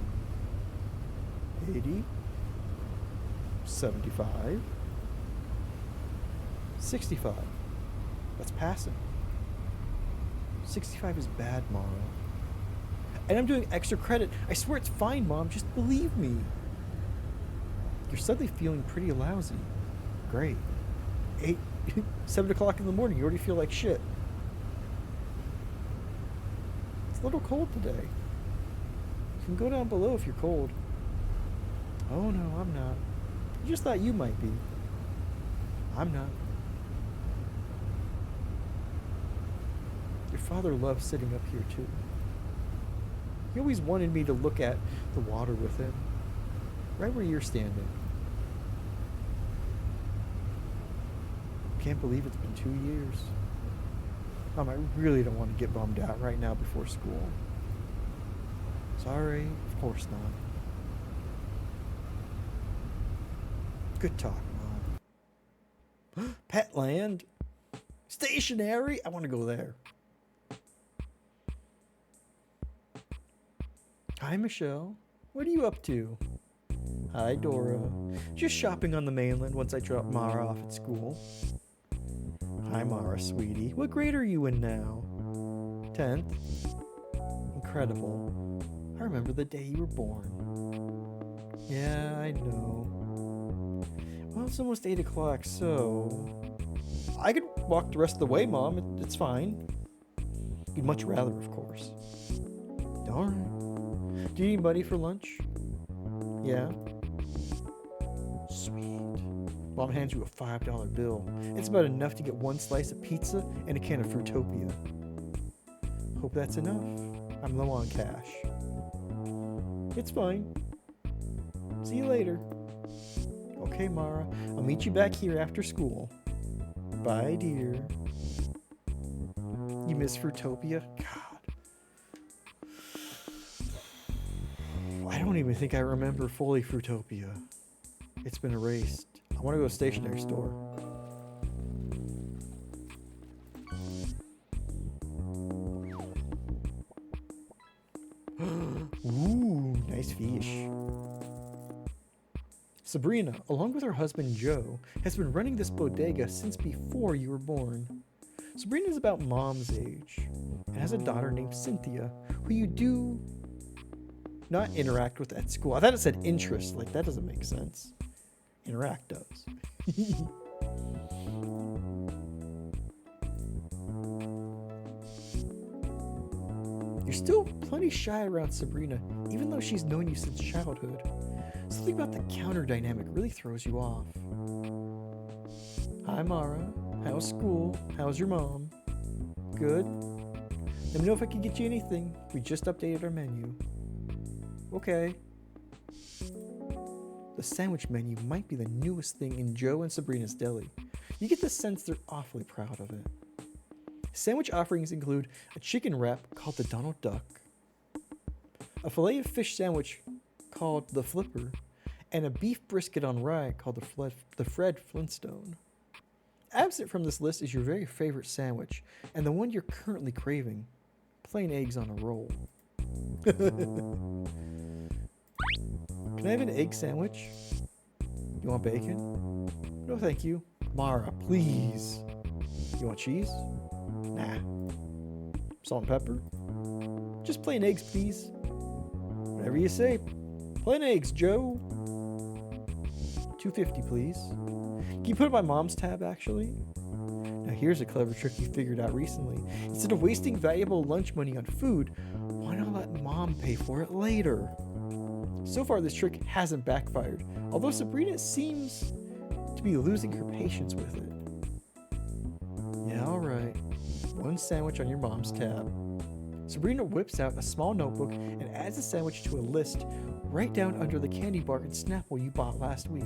80, 75, 65. That's passing. 65 is bad, Mara. And I'm doing extra credit. I swear it's fine, Mom. Just believe me. You're suddenly feeling pretty lousy. Great. 7 o'clock in the morning. You already feel like shit. It's a little cold today. You can go down below if you're cold. Oh no, I'm not. I just thought you might be. I'm not. Your father loves sitting up here too. He always wanted me to look at the water with him. Right where you're standing. Can't believe it's been 2 years. Mom, I really don't want to get bummed out right now before school. Sorry, of course not. Good talk, Mom. Petland? Stationary? I want to go there. Hi, Michelle. What are you up to? Hi, Dora. Just shopping on the mainland once I drop Mara off at school. Hi, Mara, sweetie. What grade are you in now? 10th. Incredible. I remember the day you were born. Yeah, I know. Well, it's almost 8 o'clock, so... I could walk the rest of the way, Mom. It's fine. You'd much rather, of course. Alright. Do you need money for lunch? Yeah. Sweet. Mom hands you a $5 bill. It's about enough to get one slice of pizza and a can of Fruitopia. Hope that's enough. I'm low on cash. It's fine. See you later. Okay, Mara. I'll meet you back here after school. Bye, dear. You miss Fruitopia? God. I don't even think I remember fully Fruitopia. It's been erased. I want to go to a stationery store. Ooh, nice fish. Sabrina, along with her husband Joe, has been running this bodega since before you were born. Sabrina is about Mom's age and has a daughter named Cynthia, who you do not interact with at school. I thought it said interest, like that doesn't make sense. Interact does. You're still plenty shy around Sabrina, even though she's known you since childhood. Something about the counter dynamic really throws you off. Hi, Mara. How's school? How's your mom? Good. Let me know if I can get you anything. We just updated our menu. Okay. The sandwich menu might be the newest thing in Joe and Sabrina's deli. You get the sense they're awfully proud of it. Sandwich offerings include a chicken wrap called the Donald Duck, a filet of fish sandwich called the Flipper, and a beef brisket on rye called the Fred Flintstone. Absent from this list is your very favorite sandwich, and the one you're currently craving, plain eggs on a roll. Can I have an egg sandwich? You want bacon? No, thank you. Mara, please. You want cheese? Nah. Salt and pepper? Just plain eggs, please. Whatever you say. Plain eggs, Joe. $2.50, please. Can you put it on my mom's tab, actually? Now here's a clever trick you figured out recently. Instead of wasting valuable lunch money on food, why not let Mom pay for it later? So far, this trick hasn't backfired, although Sabrina seems to be losing her patience with it. Yeah, alright. One sandwich on your mom's tab. Sabrina whips out a small notebook and adds the sandwich to a list right down under the candy bar and Snapple you bought last week.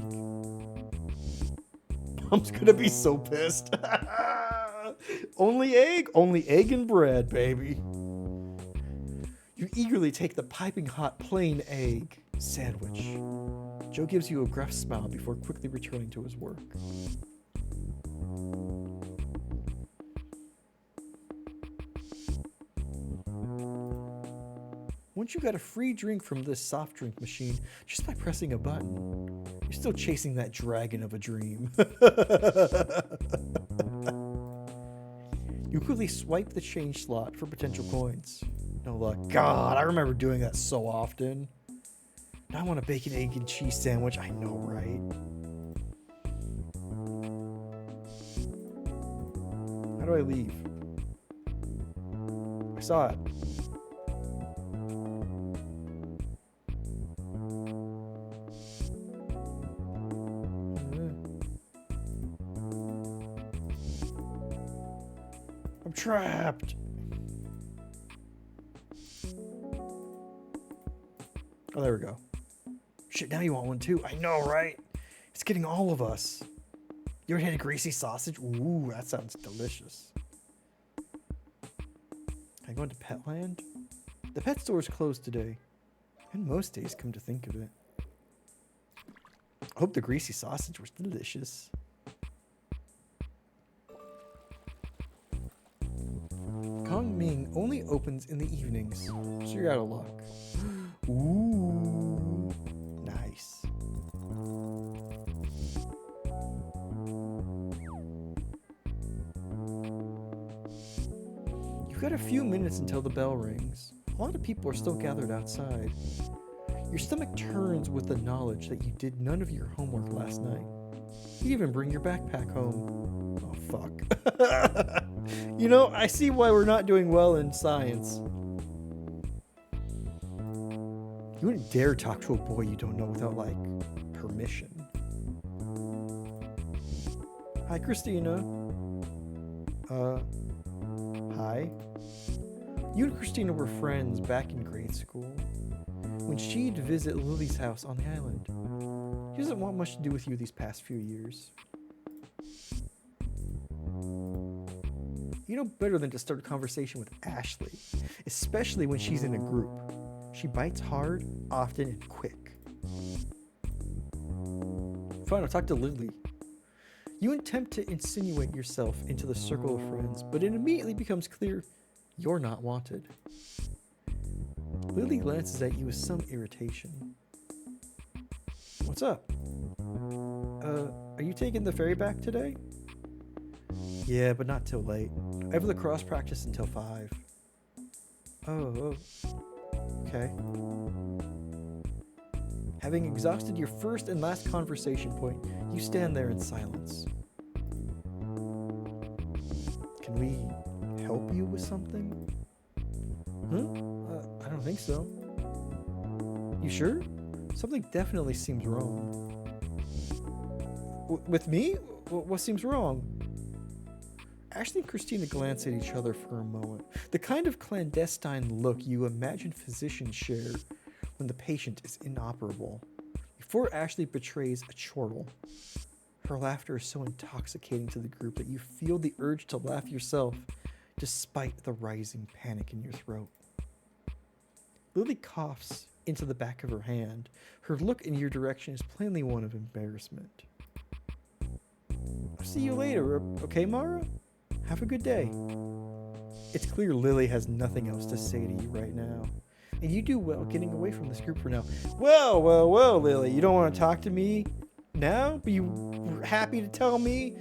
Mom's gonna be so pissed. Only egg and bread, baby. You eagerly take the piping hot plain egg sandwich. Joe gives you a gruff smile before quickly returning to his work. Once you got a free drink from this soft drink machine just by pressing a button, you're still chasing that dragon of a dream. You quickly swipe the change slot for potential coins. No luck. God, I remember doing that so often. Now I want a bacon, egg, and cheese sandwich. I know, right? How do I leave? I saw it. I'm trapped. Oh, there we go. Shit, now you want one too. I know, right? It's getting all of us. You ever had a greasy sausage? Ooh, that sounds delicious. Can I go into Petland? The pet store is closed today. And most days, come to think of it. I hope the greasy sausage was delicious. Kong Ming only opens in the evenings, so you're out of luck. Ooh, nice. You've got a few minutes until the bell rings. A lot of people are still gathered outside. Your stomach turns with the knowledge that you did none of your homework last night. You even bring your backpack home. Oh, fuck. You know, I see why we're not doing well in science. You wouldn't dare talk to a boy you don't know without, like, permission. Hi, Christina. Hi. You and Christina were friends back in grade school when she'd visit Lily's house on the island. She doesn't want much to do with you these past few years. You know better than to start a conversation with Ashley, especially when she's in a group. She bites hard, often, and quick. Fine, I'll talk to Lily. You attempt to insinuate yourself into the circle of friends, but it immediately becomes clear you're not wanted. Lily glances at you with some irritation. What's up? Are you taking the ferry back today? Yeah, but not till late. I have lacrosse practice until 5. Oh, okay. Having exhausted your first and last conversation point, you stand there in silence. Can we help you with something? I don't think so. You sure? Something definitely seems wrong. With me? What seems wrong? Ashley and Christina glance at each other for a moment. The kind of clandestine look you imagine physicians share when the patient is inoperable. Before Ashley betrays a chortle, her laughter is so intoxicating to the group that you feel the urge to laugh yourself, despite the rising panic in your throat. Lily coughs into the back of her hand. Her look in your direction is plainly one of embarrassment. I'll see you later, okay, Mara? Have a good day. It's clear Lily has nothing else to say to you right now, and you do well getting away from this group for now. Well, Lily, you don't want to talk to me now? But you were happy to tell me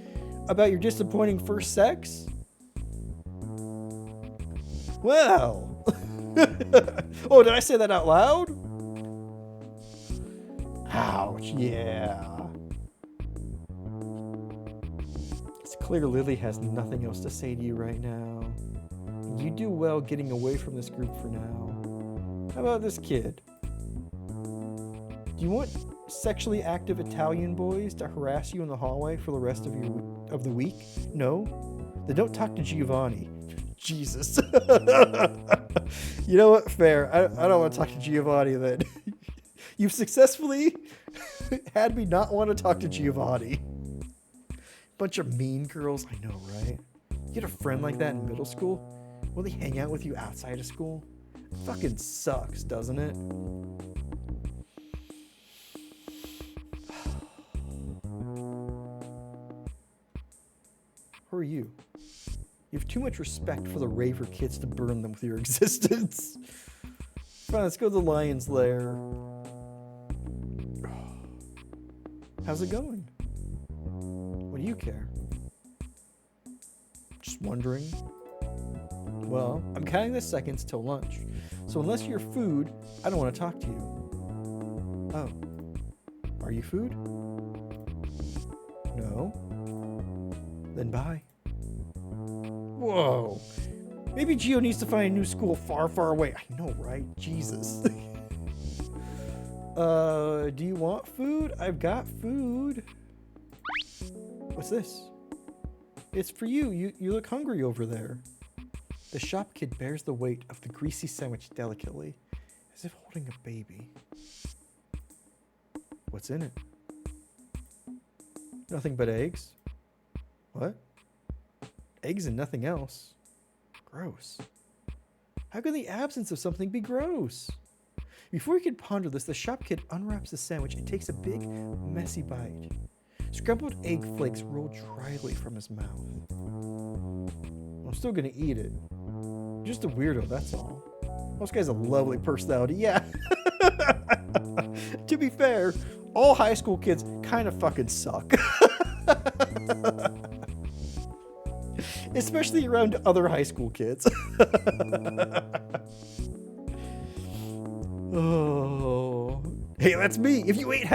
about your disappointing first sex? Well. Oh, did I say that out loud? Ouch, yeah. It's clear Lily has nothing else to say to you right now. You do well getting away from this group for now. How about this kid? Do you want sexually active Italian boys to harass you in the hallway for the rest of the week? No? Then don't talk to Giovanni. Jesus. You know what? Fair. I don't want to talk to Giovanni then. You've successfully had me not want to talk to Giovanni. Bunch of mean girls. I know, right? You had a friend like that in middle school? Will they hang out with you outside of school? It fucking sucks, doesn't it? Who are you? You have too much respect for the raver kids to burn them with your existence. Fine, let's go to the lion's lair. How's it going? What do you care? Just wondering. Well, I'm counting the seconds till lunch, so unless you're food, I don't want to talk to you. Oh. Are you food? No? Then bye. Whoa. Maybe Gio needs to find a new school far, far away. I know, right? Jesus. Do you want food? I've got food. What's this? It's for you. You look hungry over there. The shop kid bears the weight of the greasy sandwich delicately, as if holding a baby. What's in it? Nothing but eggs. What? Eggs and nothing else. Gross. How can the absence of something be gross? Before you can ponder this, the shop kid unwraps the sandwich and takes a big, messy bite. Scrambled egg flakes roll dryly from his mouth. I'm still gonna eat it. Just a weirdo, that's all. This guy's a lovely personality, yeah. To be fair, all high school kids kind of fucking suck. Especially around other high school kids. Oh, hey, that's me. If you ate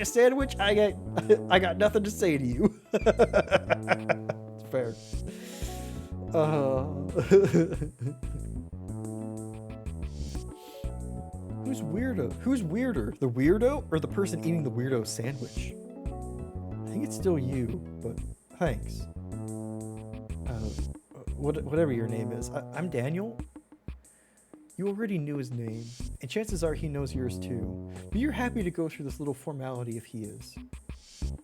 a sandwich, I got nothing to say to you. It's fair. Who's weirdo? Who's weirder, the weirdo or the person eating the weirdo sandwich? I think it's still you, but Thanks. Whatever your name is. I'm Daniel. You already knew his name, and chances are he knows yours too. But you're happy to go through this little formality if he is.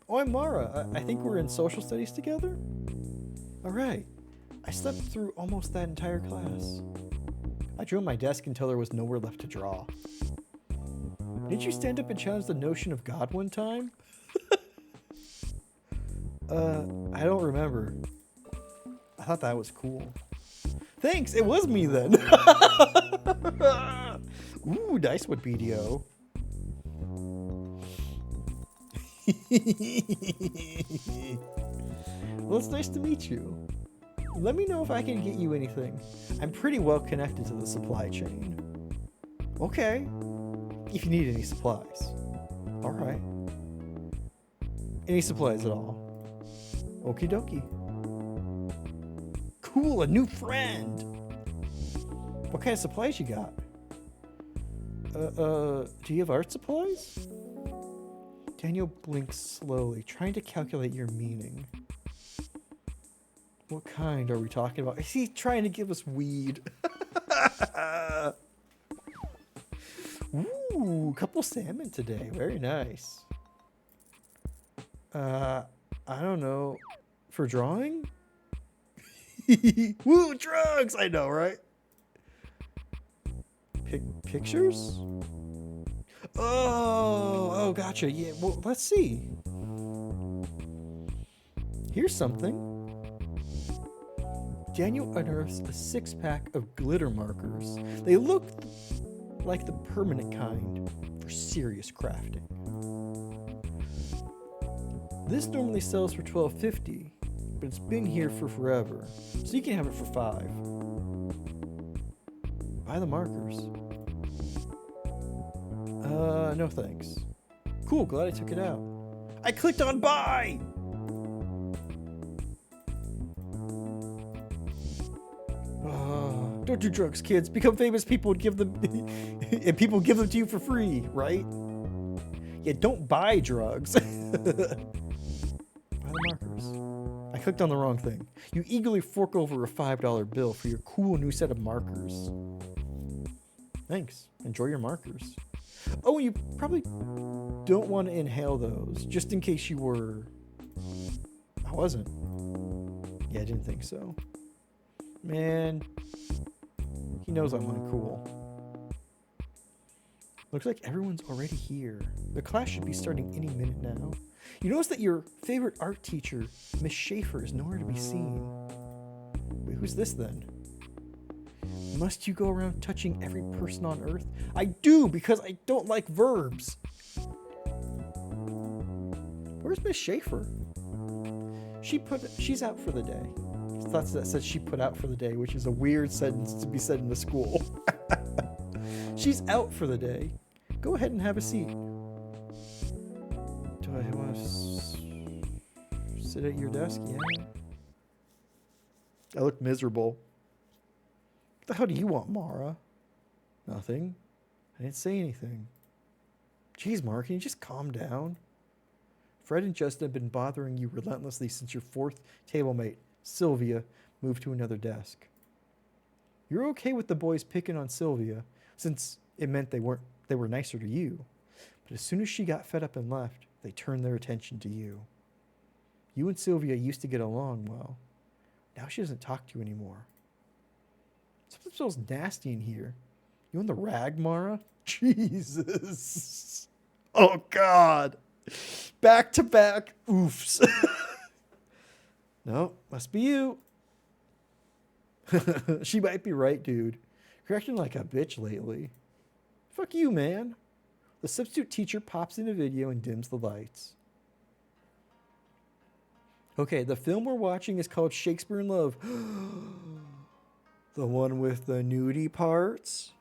Oh, I'm Mara. I think we're in social studies together? Alright. I slept through almost that entire class. I drew on my desk until there was nowhere left to draw. Didn't you stand up and challenge the notion of God one time? I don't remember. I thought that was cool. Thanks, it was me then. Ooh, nice one, BDO. Well, it's nice to meet you. Let me know if I can get you anything. I'm pretty well connected to the supply chain. Okay. If you need any supplies. Alright. Any supplies at all? Okie dokie. Cool, a new friend! What kind of supplies you got? Do you have art supplies? Daniel blinks slowly, trying to calculate your meaning. What kind are we talking about? Is he trying to give us weed? Ooh, couple salmon today. Very nice. I don't know. For drawing? Woo, drugs! I know, right? Pictures? Oh, gotcha. Yeah, well, let's see. Here's something. Daniel unearths a 6-pack of glitter markers. They look like the permanent kind for serious crafting. This normally sells for $12.50, but it's been here for forever, so you can have it for $5. Buy the markers. No thanks. Cool, glad I took it out. I clicked on buy! Don't do drugs, kids. Become famous people and give them and people give them to you for free, right? Yeah, don't buy drugs. Buy the markers. I clicked on the wrong thing. You eagerly fork over a $5 bill for your cool new set of markers. Thanks. Enjoy your markers. Oh, you probably don't want to inhale those, just in case you were... I wasn't. Yeah, I didn't think so. Man, he knows I'm uncool. Looks like everyone's already here. The class should be starting any minute now. You notice that your favorite art teacher, Miss Schaefer, is nowhere to be seen. Wait, who's this then? Must you go around touching every person on Earth? I do, because I don't like verbs. Where's Miss Schaefer? She's out for the day. Thoughts that says she put out for the day, which is a weird sentence to be said in the school. She's out for the day. Go ahead and have a seat. Do I want to sit at your desk? Yeah. I look miserable. What the hell do you want, Mara? Nothing. I didn't say anything. Jeez, Mara, can you just calm down? Fred and Justin have been bothering you relentlessly since your 4th table mate, Sylvia, moved to another desk. You're okay with the boys picking on Sylvia, since it meant they were nicer to you. But as soon as she got fed up and left, they turned their attention to you. You and Sylvia used to get along well. Now she doesn't talk to you anymore. Something smells nasty in here. You on the rag, Mara? Jesus. Oh, God. Back to back oofs. No, must be you. She might be right, dude. You're acting like a bitch lately. Fuck you, man. The substitute teacher pops in a video and dims the lights. Okay, the film we're watching is called Shakespeare in Love. The one with the nudie parts?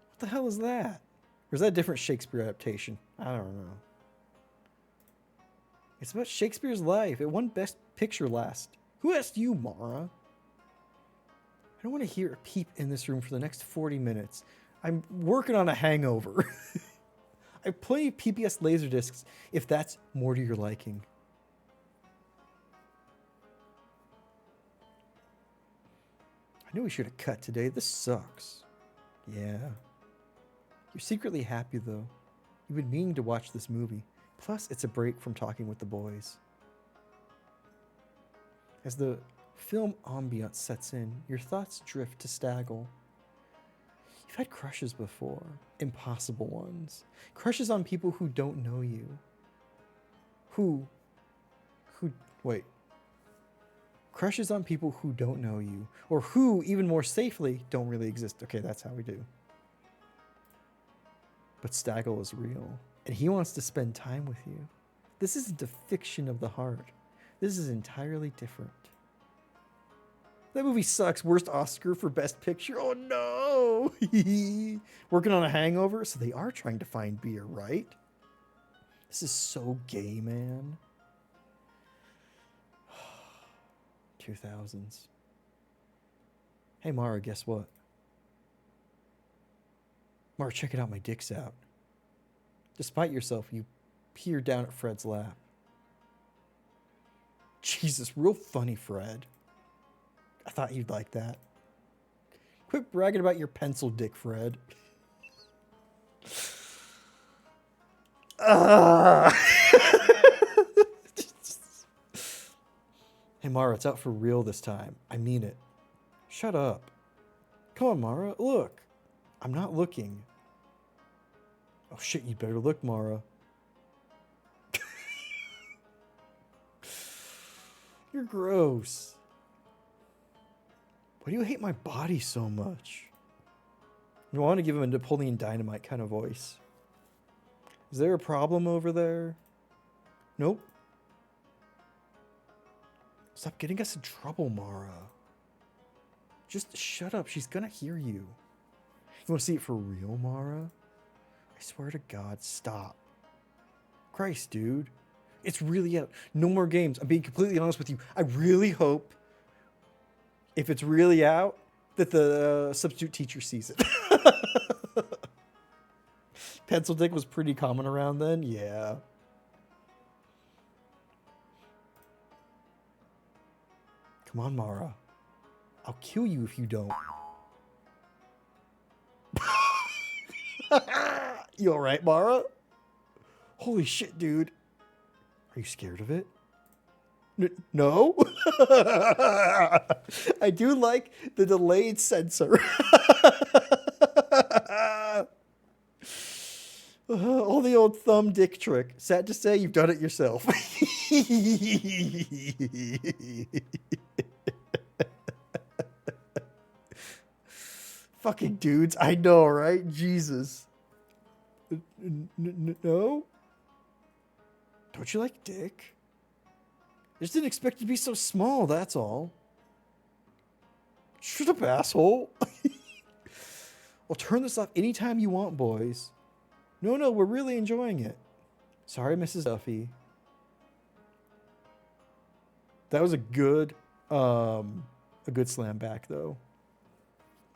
What the hell is that? Or is that a different Shakespeare adaptation? I don't know. It's about Shakespeare's life. It won Best Picture last. Who asked you, Mara? I don't want to hear a peep in this room for the next 40 minutes. I'm working on a hangover. I play PBS Laserdiscs if that's more to your liking. I knew we should have cut today. This sucks. Yeah. You're secretly happy, though. You've been meaning to watch this movie. Plus, it's a break from talking with the boys. As the film ambiance sets in, your thoughts drift to Staggle. You've had crushes before. Impossible ones. Crushes on people who don't know you. Wait. Crushes on people who don't know you. Or who, even more safely, don't really exist. Okay, that's how we do. But Staggle is real. And he wants to spend time with you. This isn't a fiction of the heart. This is entirely different. That movie sucks. Worst Oscar for Best Picture. Oh no! Working on a hangover? So they are trying to find beer, right? This is so gay, man. 2000s. Hey, Mara, guess what? Mara, check it out. My dick's out. Despite yourself, you peer down at Fred's lap. Jesus, real funny, Fred. I thought you'd like that. Quit bragging about your pencil dick, Fred. Hey, Mara, it's out for real this time. I mean it. Shut up. Come on, Mara, look. I'm not looking. Oh, shit, you better look, Mara. You're gross. Why do you hate my body so much? I want to give him a Napoleon Dynamite kind of voice. Is there a problem over there? Nope. Stop getting us in trouble, Mara. Just shut up. She's gonna hear you. You want to see it for real, Mara? I swear to God, stop. Christ, dude. It's really out. No more games. I'm being completely honest with you. I really hope, if it's really out, that the substitute teacher sees it. Pencil dick was pretty common around then. Yeah. Come on, Mara. I'll kill you if you don't. You alright, Mara? Holy shit, dude. Are you scared of it? No? I do like the delayed censor. All the old thumb dick trick. Sad to say, you've done it yourself. Fucking dudes. I know, right? Jesus. No? Don't you like dick? I just didn't expect it to be so small, that's all. Shut up, asshole. Well, turn this off anytime you want, boys. No, we're really enjoying it. Sorry, Mrs. Duffy. That was a good slam back, though.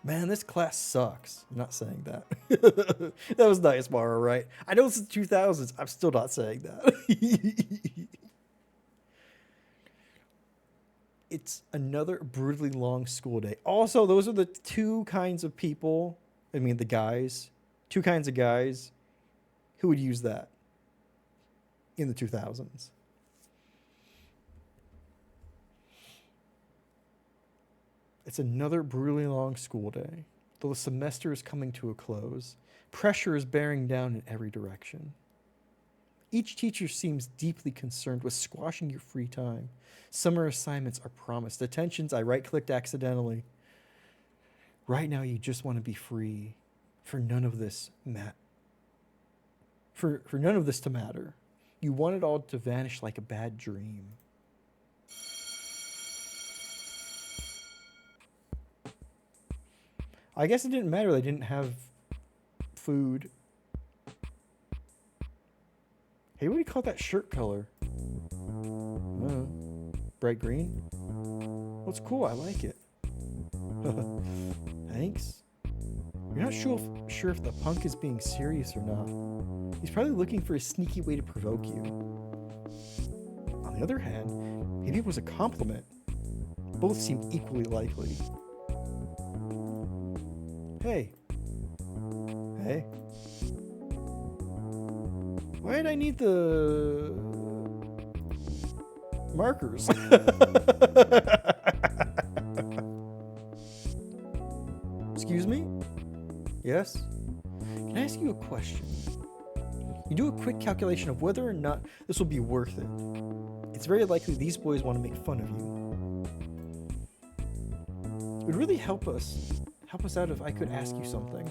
Man, this class sucks. I'm not saying that. That was nice, Mara, right? I know it's the 2000s. I'm still not saying that. It's another brutally long school day. Also, those are the two kinds of people, I mean the guys, two kinds of guys who would use that in the 2000s. It's another brutally long school day. Though the semester is coming to a close, pressure is bearing down in every direction. Each teacher seems deeply concerned with squashing your free time. Summer assignments are promised. Attentions, I right-clicked accidentally. Right now, you just want to be free. For none of this for none of this to matter. You want it all to vanish like a bad dream. I guess it didn't matter. They didn't have food. Hey, what do you call that shirt color? Bright green? Well, it's cool. I like it. Thanks. You're not sure if the punk is being serious or not. He's probably looking for a sneaky way to provoke you. On the other hand, maybe it was a compliment. Both seem equally likely. Hey. Hey. Why did I need the markers? Excuse me? Yes? Can I ask you a question? You do a quick calculation of whether or not this will be worth it. It's very likely these boys want to make fun of you. It would really help us out if I could ask you something.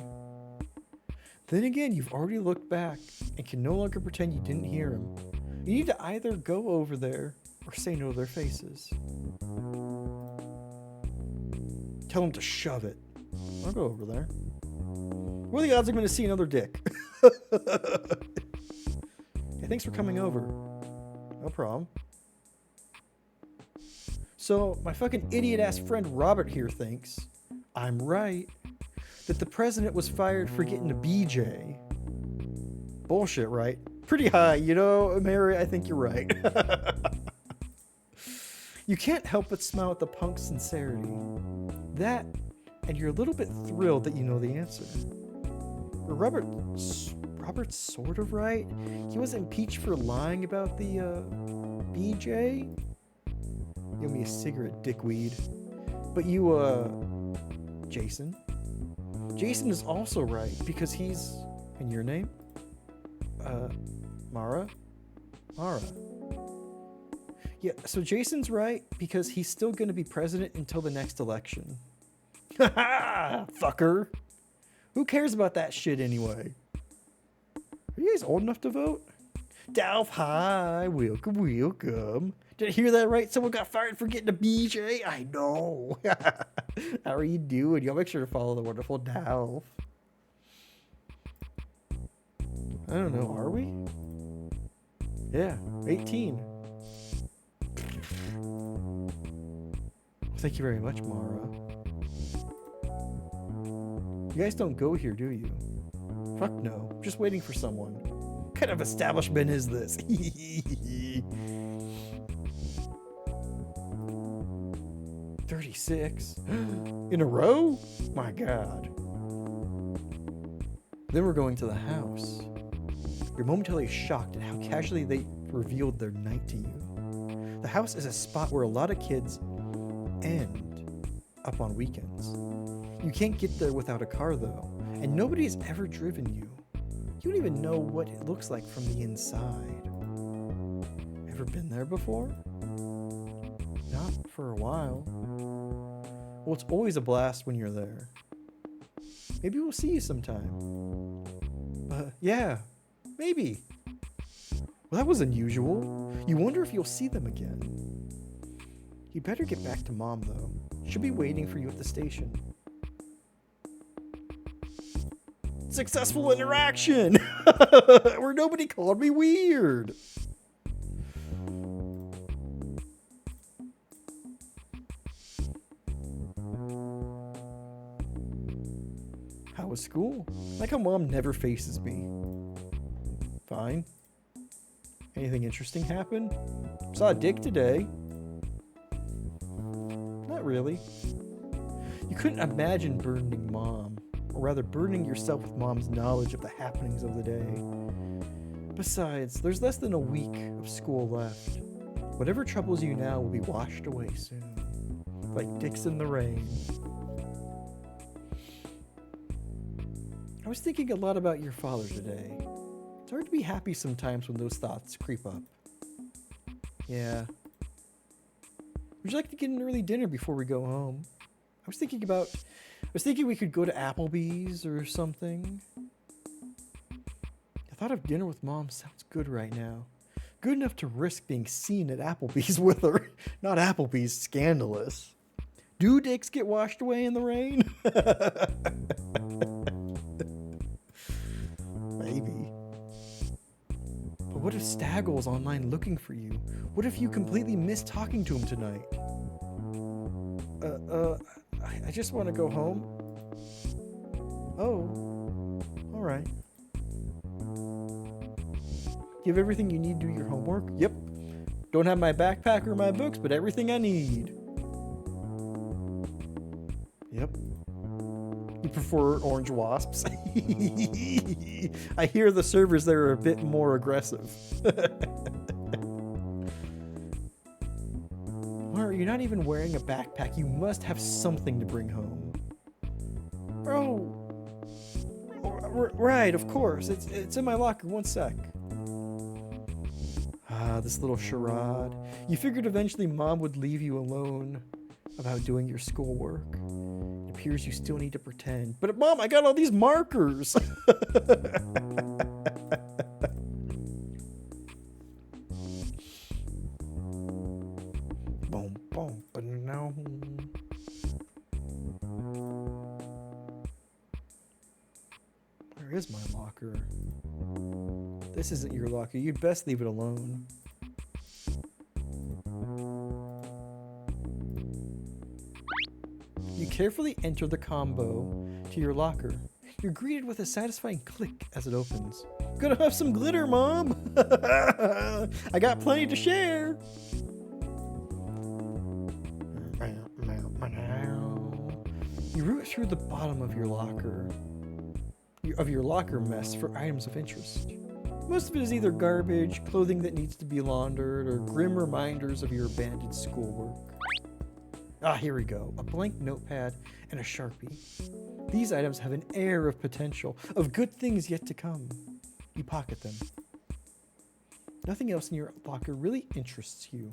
Then again, you've already looked back and can no longer pretend you didn't hear him. You need to either go over there or say no to their faces. Tell them to shove it. I'll go over there. What are the odds I'm going to see another dick? Hey, thanks for coming over. No problem. So, my fucking idiot-ass friend Robert here thinks I'm right. That the president was fired for getting a BJ. Bullshit, right? Pretty high, you know, Mary, I think you're right. You can't help but smile at the punk's sincerity. That, and you're a little bit thrilled that you know the answer. Robert's sort of right. He was impeached for lying about the, BJ. Give me a cigarette, dickweed. But you, Jason is also right because he's... And your name? Mara? Yeah, so Jason's right because he's still going to be president until the next election. Ha ha! Fucker! Who cares about that shit anyway? Are you guys old enough to vote? Dalf, hi! Welcome. Did I hear that right? Someone got fired for getting a BJ? I know. How are you doing? Y'all make sure to follow the wonderful Dalf. I don't know, are we? Yeah, 18. Thank you very much, Mara. You guys don't go here, do you? Fuck no. I'm just waiting for someone. What kind of establishment is this? 36 in a row? My God. Then we're going to the house. You're momentarily shocked at how casually they revealed their night to you. The house is a spot where a lot of kids end up on weekends. You can't get there without a car though, and nobody's ever driven you. You don't even know what it looks like from the inside. Ever been there before? Not for a while. Well, it's always a blast when you're there. Maybe we'll see you sometime. Yeah, maybe. Well, that was unusual. You wonder if you'll see them again. You better get back to Mom, though. She'll be waiting for you at the station. Successful interaction! Where nobody called me weird! How was school? Like how Mom never faces me. Fine. Anything interesting happen? Saw a dick today. Not really. You couldn't imagine burdening Mom, or rather burdening yourself with Mom's knowledge of the happenings of the day. Besides, there's less than a week of school left. Whatever troubles you now will be washed away soon, like dicks in the rain. I was thinking a lot about your father today. It's hard to be happy sometimes when those thoughts creep up. Yeah. Would you like to get an early dinner before we go home? I was thinking we could go to Applebee's or something. The thought of dinner with Mom sounds good right now. Good enough to risk being seen at Applebee's with her. Not Applebee's scandalous. Do dicks get washed away in the rain? Maybe. But what if Staggle's online looking for you? What if you completely missed talking to him tonight? I just want to go home. Oh, all right. You have everything you need to do your homework? Yep. Don't have my backpack or my books, but everything I need. Yep. You prefer orange wasps? I hear the servers there are a bit more aggressive. Or you're not even wearing a backpack. You must have something to bring home. Oh. Right, of course. It's in my locker. One sec. Ah, this little charade. You figured eventually Mom would leave you alone about doing your schoolwork. It appears you still need to pretend. But Mom, I got all these markers. Boom, boom, but no. Where is my locker? This isn't your locker. You'd best leave it alone. You carefully enter the combo to your locker. You're greeted with a satisfying click as it opens. Gonna have some glitter, Mom! I got plenty to share! You root through the bottom of your locker mess for items of interest. Most of it is either garbage, clothing that needs to be laundered, or grim reminders of your abandoned schoolwork. Ah, here we go. A blank notepad and a Sharpie. These items have an air of potential, of good things yet to come. You pocket them. Nothing else in your locker really interests you.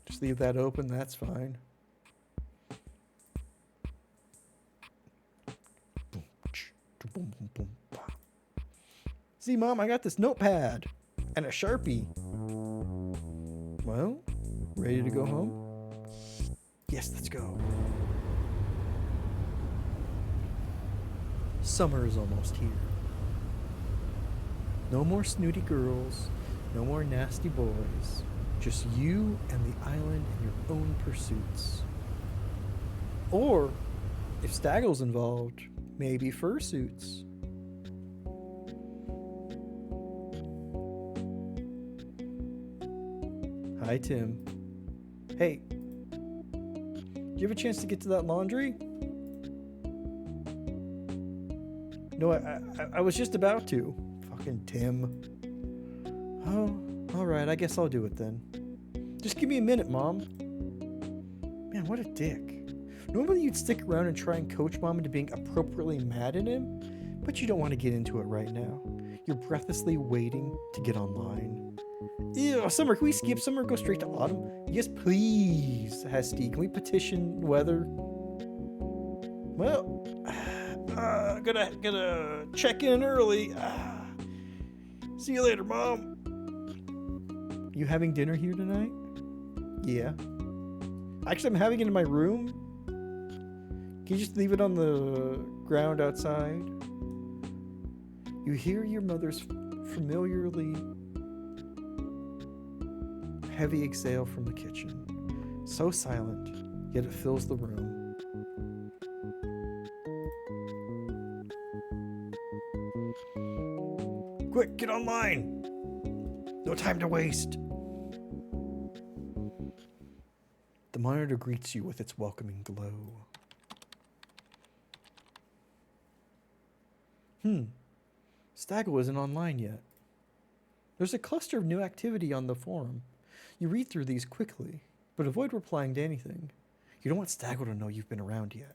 Just leave that open, that's fine. See, Mom, I got this notepad and a Sharpie. Well, ready to go home? Yes, let's go. Summer is almost here. No more snooty girls, no more nasty boys. Just you and the island and your own pursuits. Or, if Staggle's involved, maybe fursuits. Hi, Tim. Hey, did you have a chance to get to that laundry? No, I was just about to. Fucking Tim. Oh, alright, I guess I'll do it then. Just give me a minute, Mom. Man, what a dick. Normally you'd stick around and try and coach Mom into being appropriately mad at him, but you don't want to get into it right now. You're breathlessly waiting to get online. Ew, Summer, can we skip Summer and go straight to Autumn? Yes, please, Hesty. Can we petition weather? Well, gonna check in early. See you later, Mom. You having dinner here tonight? Yeah. Actually, I'm having it in my room. Can you just leave it on the ground outside? You hear your mother's familiarly heavy exhale from the kitchen. So silent, yet it fills the room. Quick, get online! No time to waste! The monitor greets you with its welcoming glow. Staggle isn't online yet. There's a cluster of new activity on the forum. You read through these quickly, but avoid replying to anything. You don't want Staggle to know you've been around yet.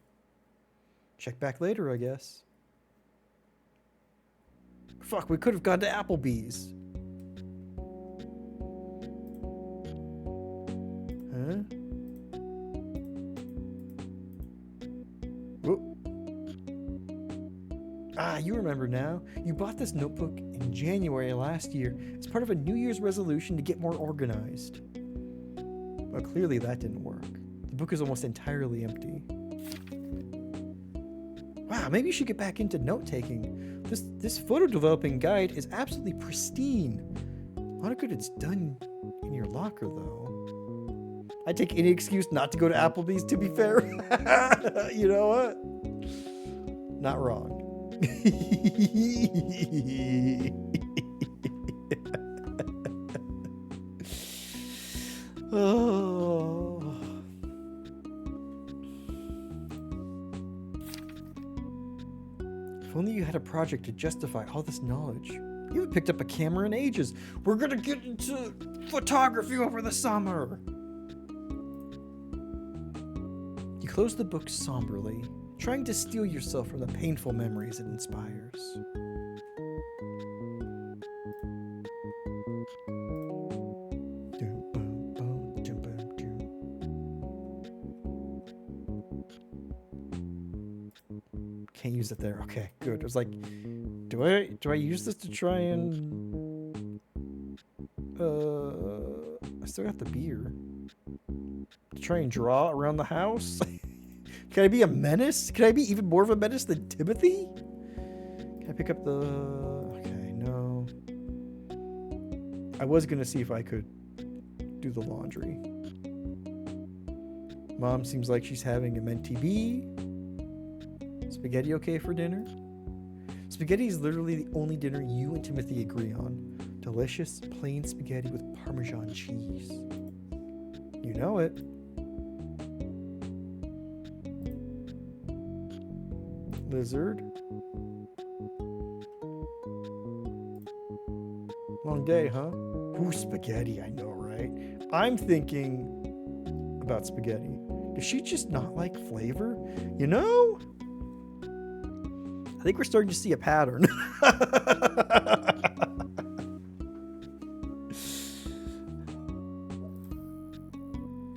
Check back later, I guess. Fuck, we could have gone to Applebee's. Huh? Whoop. Ah, you remember now. You bought this notebook in January last year as part of a New Year's resolution to get more organized. Well, clearly that didn't work. The book is almost entirely empty. Wow, maybe you should get back into note-taking. This photo developing guide is absolutely pristine. A lot of good it's done in your locker, though. I take any excuse not to go to Applebee's, to be fair. You know what? Not wrong. Oh. If only you had a project to justify all this knowledge. You haven't picked up a camera in ages. We're gonna get into photography over the summer. You close the book somberly, trying to steel yourself from the painful memories it inspires. Can't use it there. Okay, good. I was like, do I use this to try and I still got the beer. To try and draw around the house? Can I be a menace? Can I be even more of a menace than Timothy? Can I pick up the... Okay, no. I was gonna see if I could do the laundry. Mom seems like she's having a mentee bee. Spaghetti okay for dinner? Spaghetti is literally the only dinner you and Timothy agree on. Delicious, plain spaghetti with Parmesan cheese. You know it. Lizard. Long day, huh? Ooh, spaghetti, I know, right? I'm thinking about spaghetti. Does she just not like flavor? You know? I think we're starting to see a pattern.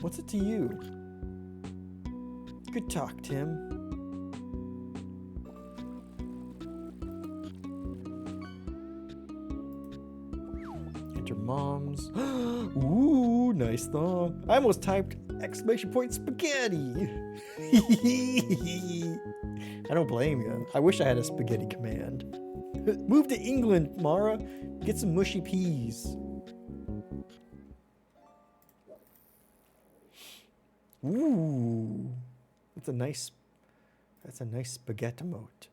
What's it to you? Good talk, Tim. Enter mom's. Ooh, nice thong. I almost typed exclamation point spaghetti. I don't blame you. I wish I had a spaghetti command. Move to England, Mara. Get some mushy peas. Ooh. That's a nice spaghetti moat.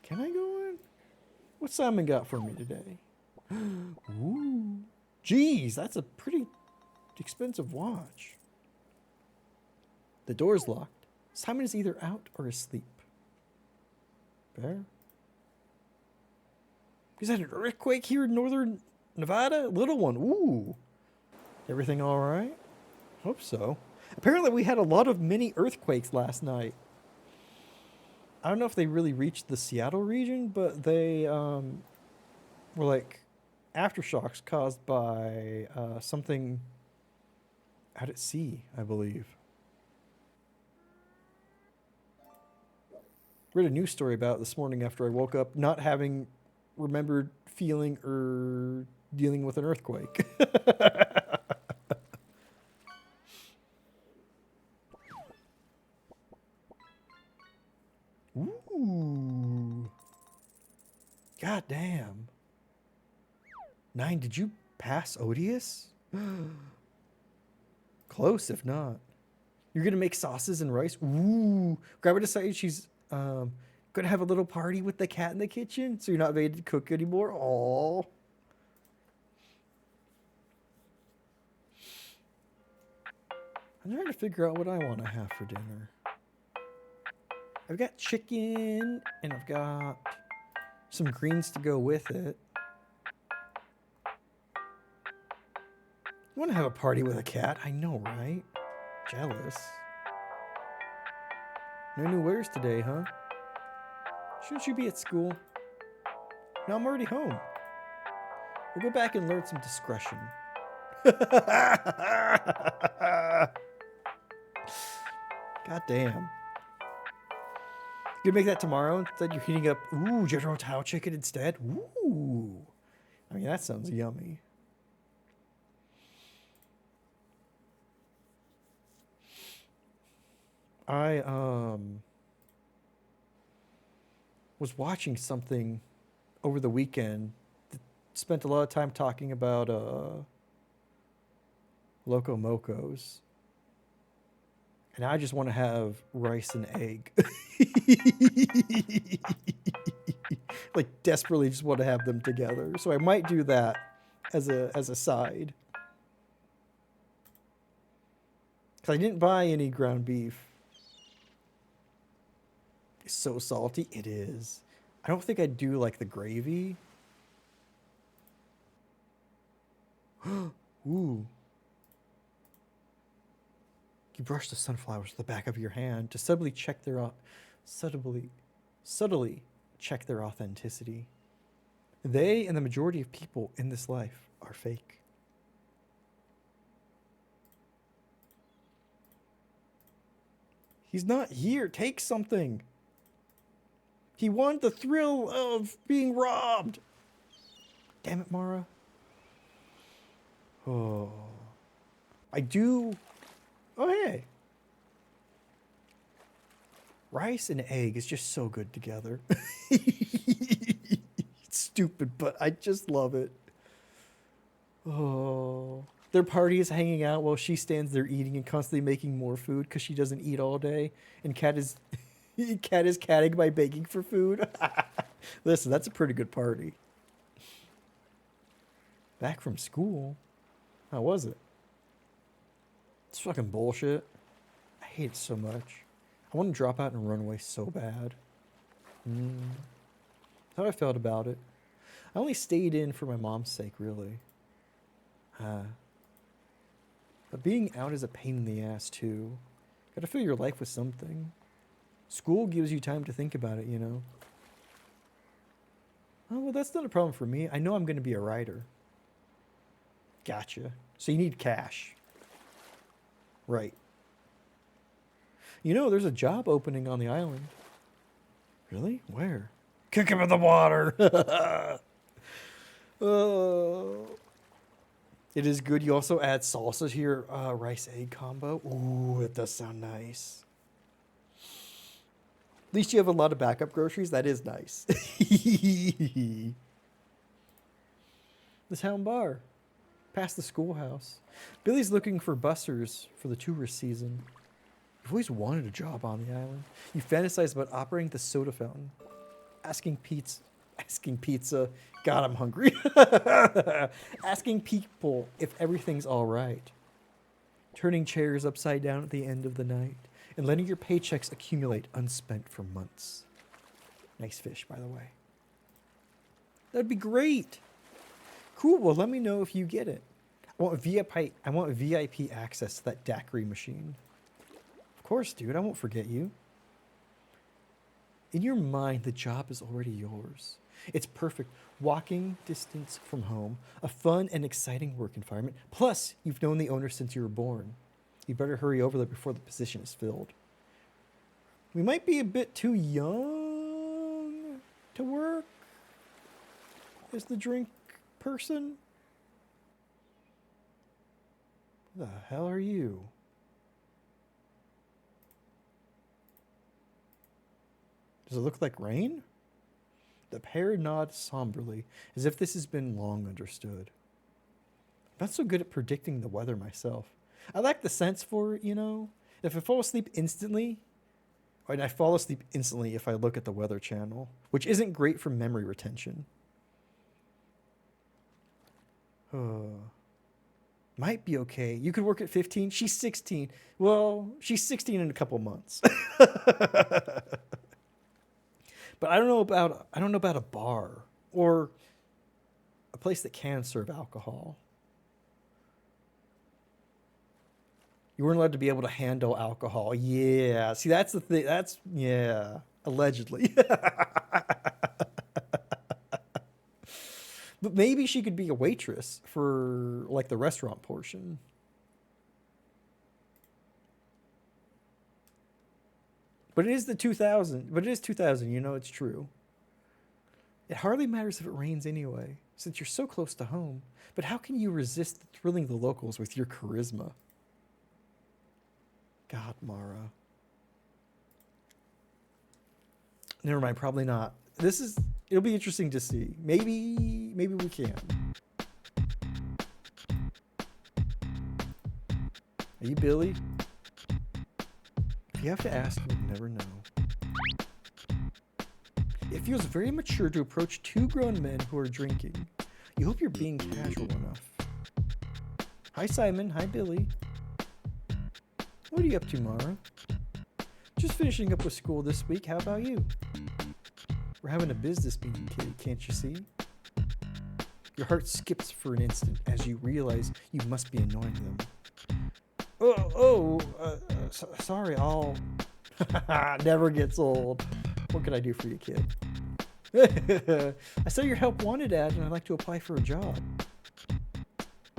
Can I go in? What's Simon got for me today? Ooh. Jeez, that's a pretty expensive watch. The door's locked. Simon is either out or asleep. Bear? Is that an earthquake here in northern Nevada? A little one. Ooh. Everything all right? Hope so. Apparently we had a lot of mini earthquakes last night. I don't know if they really reached the Seattle region, but they were like aftershocks caused by something out at sea, I believe. Read a news story about it this morning after I woke up, not having remembered feeling or dealing with an earthquake. Ooh. God damn. 9, did you pass Odious? Close, if not. You're gonna make sauces and rice? Ooh. Grandma decided she's gonna have a little party with the cat in the kitchen, so you're not made to cook anymore. Aww. I'm trying to figure out what I want to have for dinner. I've got chicken, and I've got some greens to go with it. You want to have a party with a cat? I know, right? Jealous. No new wares today, huh? Shouldn't you be at school? No, I'm already home. We'll go back and learn some discretion. God damn. You gonna make that tomorrow instead? You're heating up, ooh, General Tao chicken instead? Ooh. I mean, that sounds yummy. I was watching something over the weekend that spent a lot of time talking about Loco Mocos. And I just want to have rice and egg. Like desperately just want to have them together. So I might do that as a side. Cause I didn't buy any ground beef. It's so salty. It is. I don't think I'd do like the gravy. Ooh. You brush the sunflowers with the back of your hand to subtly check their subtly check their authenticity. They and the majority of people in this life are fake. He's not here. Take something. He wanted the thrill of being robbed. Damn it, Mara. Oh. I do. Oh, hey. Rice and egg is just so good together. It's stupid, but I just love it. Oh. Their party is hanging out while she stands there eating and constantly making more food because she doesn't eat all day. And Cat is catting by begging for food. Listen, that's a pretty good party. Back from school? How was it? It's fucking bullshit. I hate it so much. I want to drop out and run away so bad. That's how I felt about it. I only stayed in for my mom's sake, really. But being out is a pain in the ass, too. Gotta fill your life with something. School gives you time to think about it, you know? Oh, well, that's not a problem for me. I know I'm going to be a writer. Gotcha. So you need cash. Right. You know, there's a job opening on the island. Really? Where? Kick him in the water. Oh. It is good. You also add salsa to your rice egg combo. Ooh, it does sound nice. At least you have a lot of backup groceries. That is nice. The town bar. Past the schoolhouse. Billy's looking for bussers for the tourist season. You've always wanted a job on the island. You fantasize about operating the soda fountain. Asking pizza. God, I'm hungry. Asking people if everything's all right. Turning chairs upside down at the end of the night. And letting your paychecks accumulate unspent for months. Nice fish, by the way. That'd be great. Cool. Well, let me know if you get it. I want VIP access to that daiquiri machine. Of course, dude. I won't forget you. In your mind, the job is already yours. It's perfect. Walking distance from home, a fun and exciting work environment. Plus, you've known the owner since you were born. You better hurry over there before the position is filled. We might be a bit too young to work as the drink person. Who the hell are you? Does it look like rain? The pair nod somberly, as if this has been long understood. I'm not so good at predicting the weather myself. I lack the sense for it, you know? If I fall asleep instantly, and I fall asleep instantly if I look at the Weather Channel, which isn't great for memory retention. Might be okay. You could work at 15. She's 16. Well, she's 16 in a couple months. But I don't know about a bar or a place that can serve alcohol. You weren't allowed to be able to handle alcohol. Yeah. See, that's the thing. Yeah. Allegedly. But maybe she could be a waitress for like the restaurant portion. But it is 2000, you know, it's true. It hardly matters if it rains anyway, since you're so close to home. But how can you resist thrilling the locals with your charisma? God, Mara. Never mind, probably not. It'll be interesting to see. Maybe we can. Are you Billy? If you have to ask, you'll never know. It feels very mature to approach two grown men who are drinking. You hope you're being casual enough. Hi, Simon. Hi, Billy. What are you up to, Mara? Just finishing up with school this week. How about you? We're having a business meeting, kid. Can't you see? Your heart skips for an instant as you realize you must be annoying them. Sorry, I'll... Never gets old. What can I do for you, kid? I saw your help wanted ad and I'd like to apply for a job.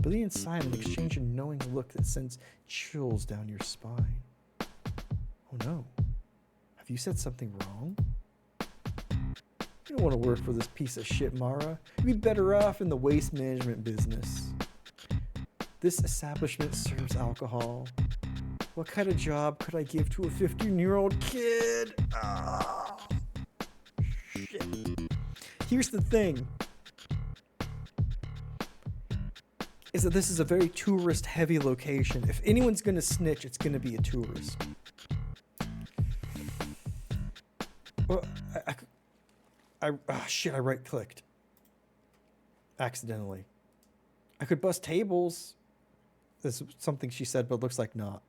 Billy and Simon exchange a knowing look that sends chills down your spine. Oh no. Have you said something wrong? You don't want to work for this piece of shit, Mara. You'd be better off in the waste management business. This establishment serves alcohol. What kind of job could I give to a 15-year-old kid? Oh, shit. Here's the thing. Is that this is a very tourist-heavy location. If anyone's going to snitch, it's going to be a tourist. Well, I right-clicked. Accidentally. I could bust tables. This is something she said, but looks like not.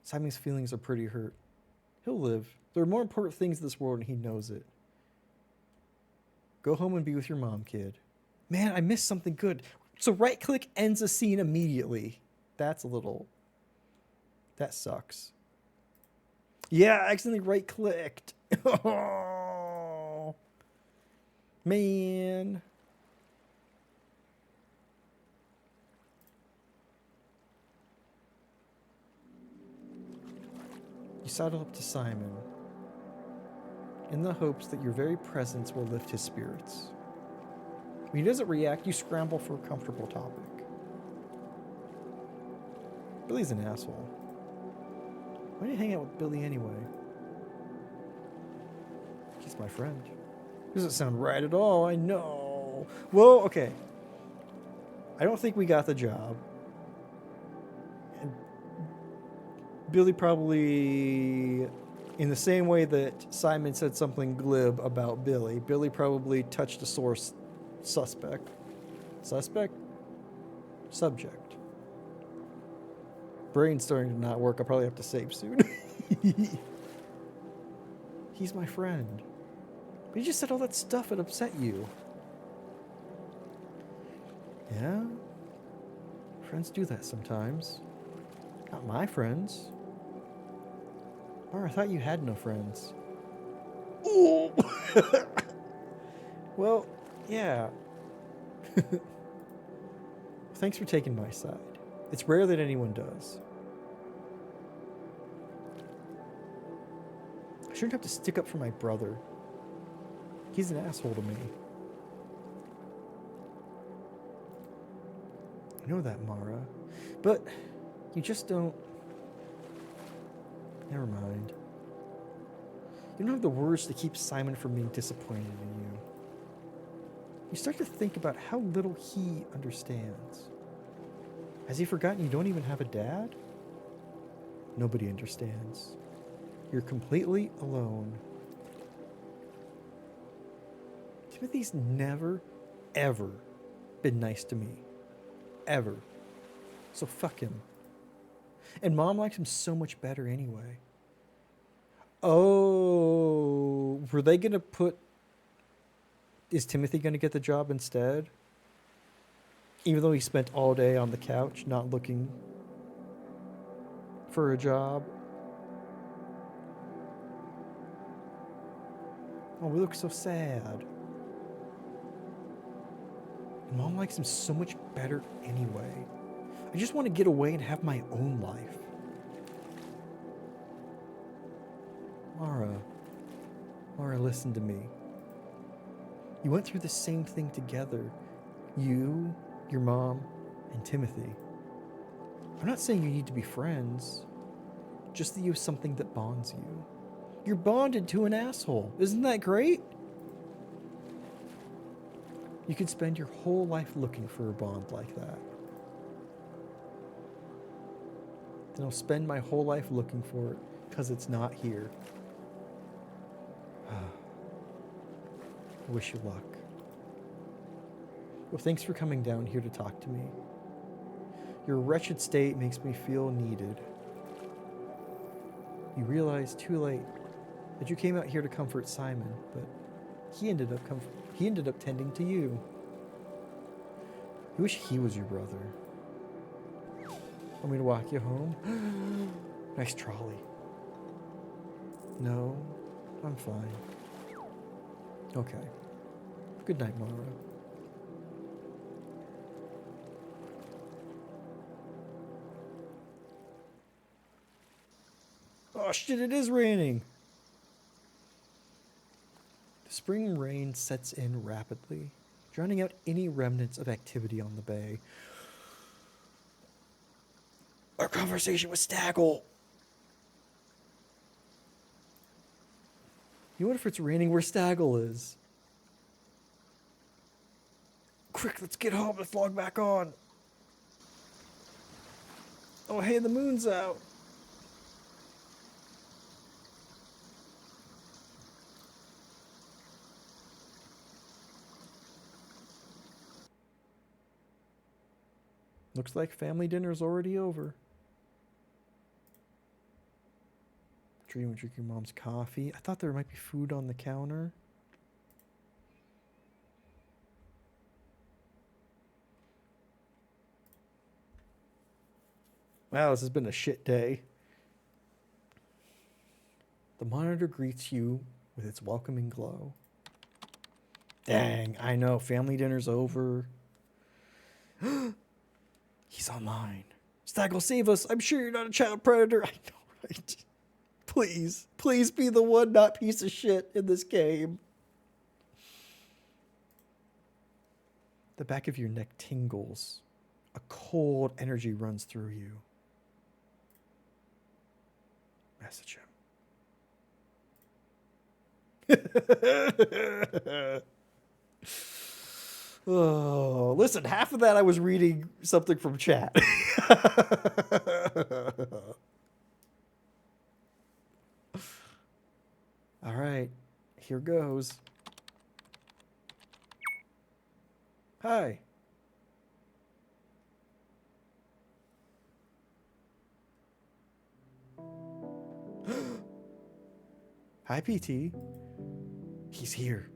Simon's feelings are pretty hurt. He'll live. There are more important things in this world, and he knows it. Go home and be with your mom, kid. Man, I missed something good. So right-click ends a scene immediately. That's a little... That sucks. Yeah, I accidentally right-clicked. Oh, man. You sidle up to Simon in the hopes that your very presence will lift his spirits. When he doesn't react, you scramble for a comfortable topic. Billy's an asshole. Why do you hang out with Billy anyway? He's my friend. Doesn't sound right at all, I know. Well, okay. I don't think we got the job. And Billy probably, in the same way that Simon said something glib about Billy, Billy probably touched a sore suspect. Suspect? Subject. Brain's starting to not work. I'll probably have to save soon. He's my friend. But he just said all that stuff that upset you. Yeah? Friends do that sometimes. Not my friends. Or I thought you had no friends. Ooh. Well, yeah. Thanks for taking my side. It's rare that anyone does. I shouldn't have to stick up for my brother. He's an asshole to me. I know that, Mara. But you just don't... Never mind. You don't have the words to keep Simon from being disappointed in you. You start to think about how little he understands. Has he forgotten you don't even have a dad? Nobody understands. You're completely alone. Timothy's never, ever been nice to me. Ever. So fuck him. And Mom likes him so much better anyway. Oh, were they going to put... Is Timothy going to get the job instead? Even though he spent all day on the couch not looking for a job. Oh, we look so sad. Mom likes him so much better anyway. I just want to get away and have my own life. Mara, listen to me. You went through the same thing together. You, your mom, and Timothy. I'm not saying you need to be friends. Just that you have something that bonds you. You're bonded to an asshole. Isn't that great? You could spend your whole life looking for a bond like that. Then I'll spend my whole life looking for it because it's not here. I wish you luck. Well, thanks for coming down here to talk to me. Your wretched state makes me feel needed. You realize too late that you came out here to comfort Simon, but he ended up tending to you. You wish he was your brother. Want me to walk you home? Nice trolley. No, I'm fine. Okay. Good night, Mara. Oh shit, it is raining! The spring rain sets in rapidly, drowning out any remnants of activity on the bay. Our conversation with Staggle! You wonder if it's raining where Staggle is. Quick, let's get home, let's log back on. Oh hey, the moon's out. Looks like family dinner's already over. Sure you won't drink your mom's coffee. I thought there might be food on the counter. Wow, this has been a shit day. The monitor greets you with its welcoming glow. Dang, I know, family dinner's over. He's online. Staggle, save us. I'm sure you're not a child predator. I know, right? Please, please be the one not piece of shit in this game. The back of your neck tingles. A cold energy runs through you. Message him. Oh, listen, half of that I was reading something from chat. All right, here goes. Hi. Hi, PT. He's here.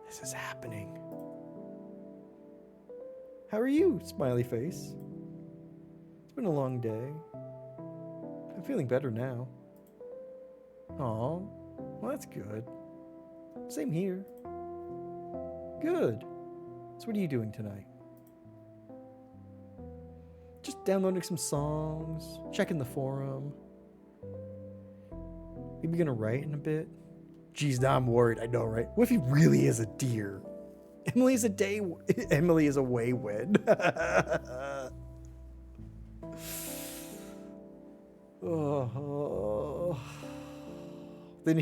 This is happening. How are you, smiley face? It's been a long day. I'm feeling better now. Aw, well that's good. Same here. Good. So what are you doing tonight? Just downloading some songs, checking the forum. Maybe gonna write in a bit. Geez, now I'm worried. I know, right? What if he really is a deer? Emily is a waywin. Oh. Then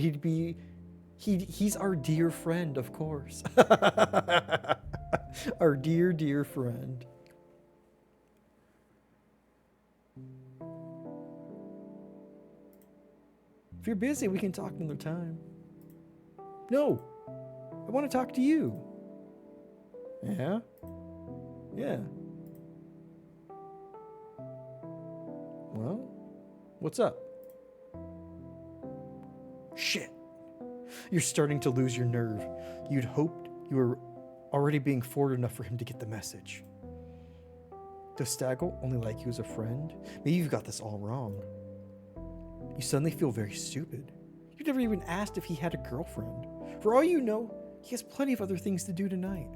he's our dear friend, of course. Our dear friend. If you're busy, we can talk another time. No, I want to talk to you. Yeah? Yeah. Well, what's up? Shit. You're starting to lose your nerve. You'd hoped you were already being forward enough for him to get the message. Does Staggle only like you as a friend? Maybe you've got this all wrong. You suddenly feel very stupid. You never even asked if he had a girlfriend. For all you know, he has plenty of other things to do tonight.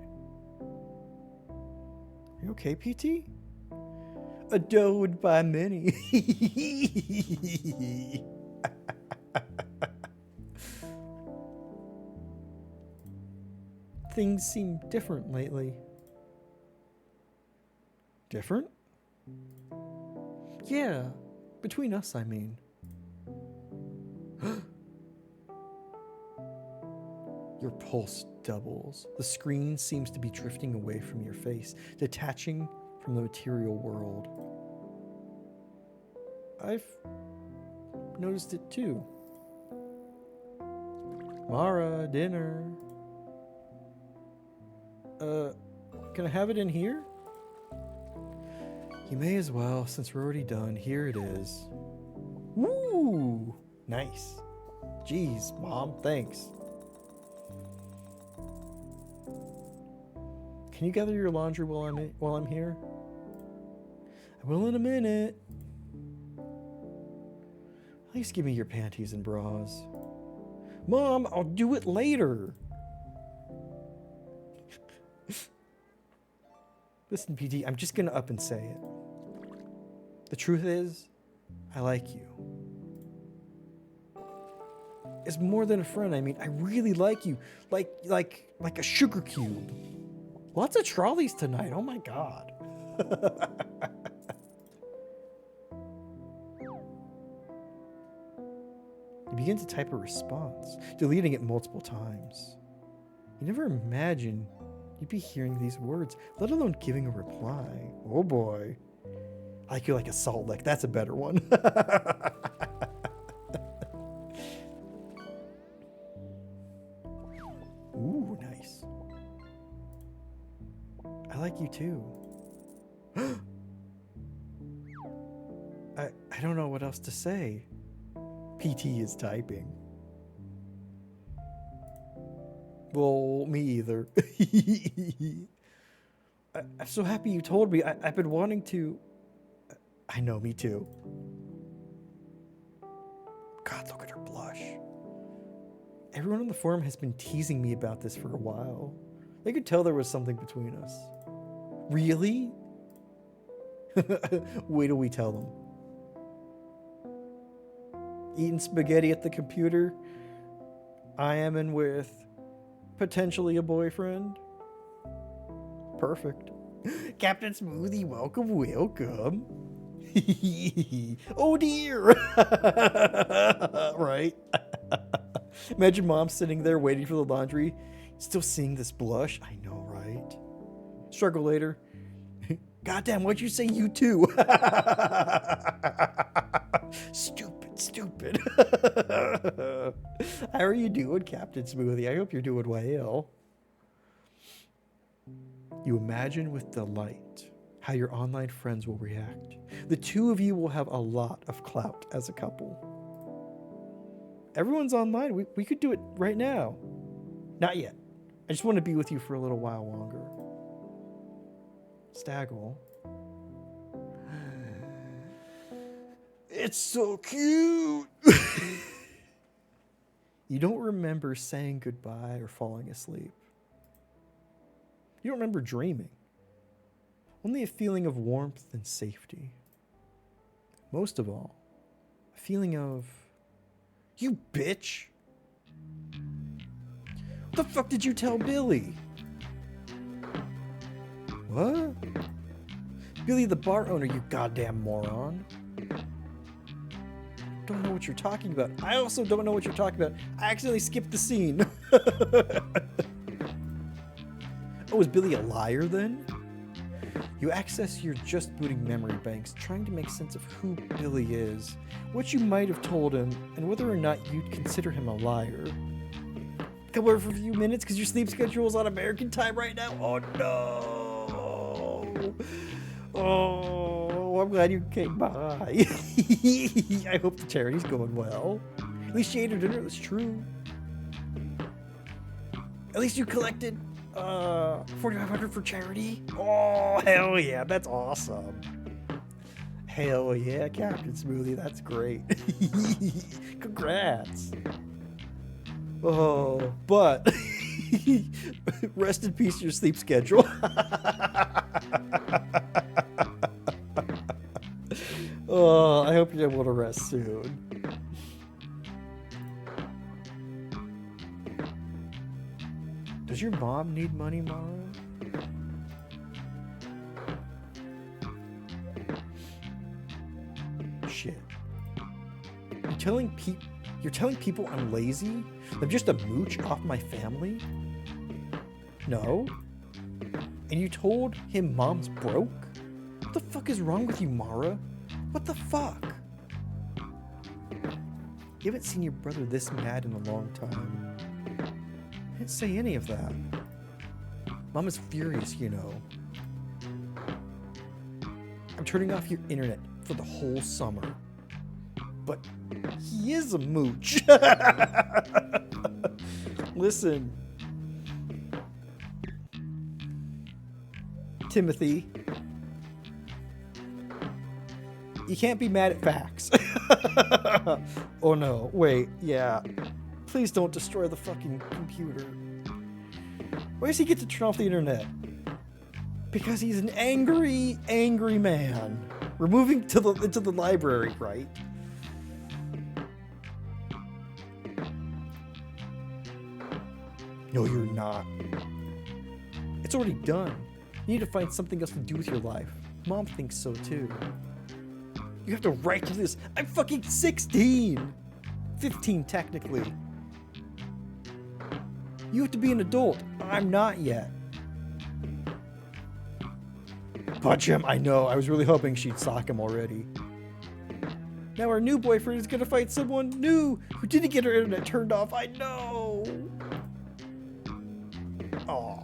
Are you okay, PT? Adored by many. Things seem different lately. Different? Yeah, between us, I mean. Your pulse doubles. The screen seems to be drifting away from your face, detaching from the material world. I've noticed it too. Mara, dinner. Can I have it in here? You may as well, since we're already done. Here it is. Woo! Nice. Jeez, Mom, thanks. Can you gather your laundry while I'm here? I will in a minute. At least give me your panties and bras. Mom, I'll do it later. Listen, PD, I'm just gonna up and say it. The truth is, I like you. It's more than a friend. I mean, I really like you. Like a sugar cube. Lots of trolleys tonight. Oh my God. You begin to type a response, deleting it multiple times. You never imagined you'd be hearing these words, let alone giving a reply. Oh boy. I like you like a salt lick. That's a better one. Ooh, nice. I like you too. I don't know what else to say. PT is typing. Well, me either. I'm so happy you told me. I've been wanting to. I know, me too. God, look at her blush. Everyone on the forum has been teasing me about this for a while. They could tell there was something between us. Really? Wait till we tell them. Eating spaghetti at the computer. I am in with potentially a boyfriend. Perfect. Captain Smoothie, welcome, welcome. Oh dear. Right. Imagine Mom sitting there waiting for the laundry, still seeing this blush. I know, right? Struggle later. Goddamn, what'd you say, you too? Stupid. How are you doing, Captain Smoothie? I hope you're doing well. You imagine with delight how your online friends will react. The two of you will have a lot of clout as a couple. Everyone's online. We could do it right now. Not yet. I just want to be with you for a little while longer. Staggle. It's so cute. You don't remember saying goodbye or falling asleep. You don't remember dreaming. Only a feeling of warmth and safety. Most of all, a feeling of, you bitch. What the fuck did you tell Billy? What? Billy the bar owner, you goddamn moron. Don't know what you're talking about. I also don't know what you're talking about. I accidentally skipped the scene. Oh, is Billy a liar then? You access your just booting memory banks, trying to make sense of who Billy is, what you might have told him, and whether or not you'd consider him a liar. Come over for a few minutes because your sleep schedule is on American time right now? Oh no! Oh, I'm glad you came by. I hope the charity's going well. At least you ate her dinner, that's true. At least you collected $4,500 for charity. Oh, hell yeah, that's awesome. Hell yeah, Captain Smoothie, that's great. Congrats. Oh, but rest in peace your sleep schedule. Oh, I hope you're able to rest soon. Does your mom need money, Mara? Shit. You're telling You're telling people I'm lazy? I'm just a mooch off my family? No. And you told him mom's broke? What the fuck is wrong with you, Mara? What the fuck? You haven't seen your brother this mad in a long time. I didn't say any of that. Mom is furious, you know. I'm turning off your internet for the whole summer. But he is a mooch. Listen, Timothy, you can't be mad at facts. Oh no, wait, yeah. Please don't destroy the fucking computer. Why does he get to turn off the internet? Because he's an angry, angry man. We're moving to into the library, right? No, you're not. It's already done. You need to find something else to do with your life. Mom thinks so too. You have to write to this. I'm fucking 16! 15 technically. You have to be an adult. I'm not yet. Punch him. I know. I was really hoping she'd sock him already. Now our new boyfriend is gonna fight someone new who didn't get her internet turned off. I know. Oh.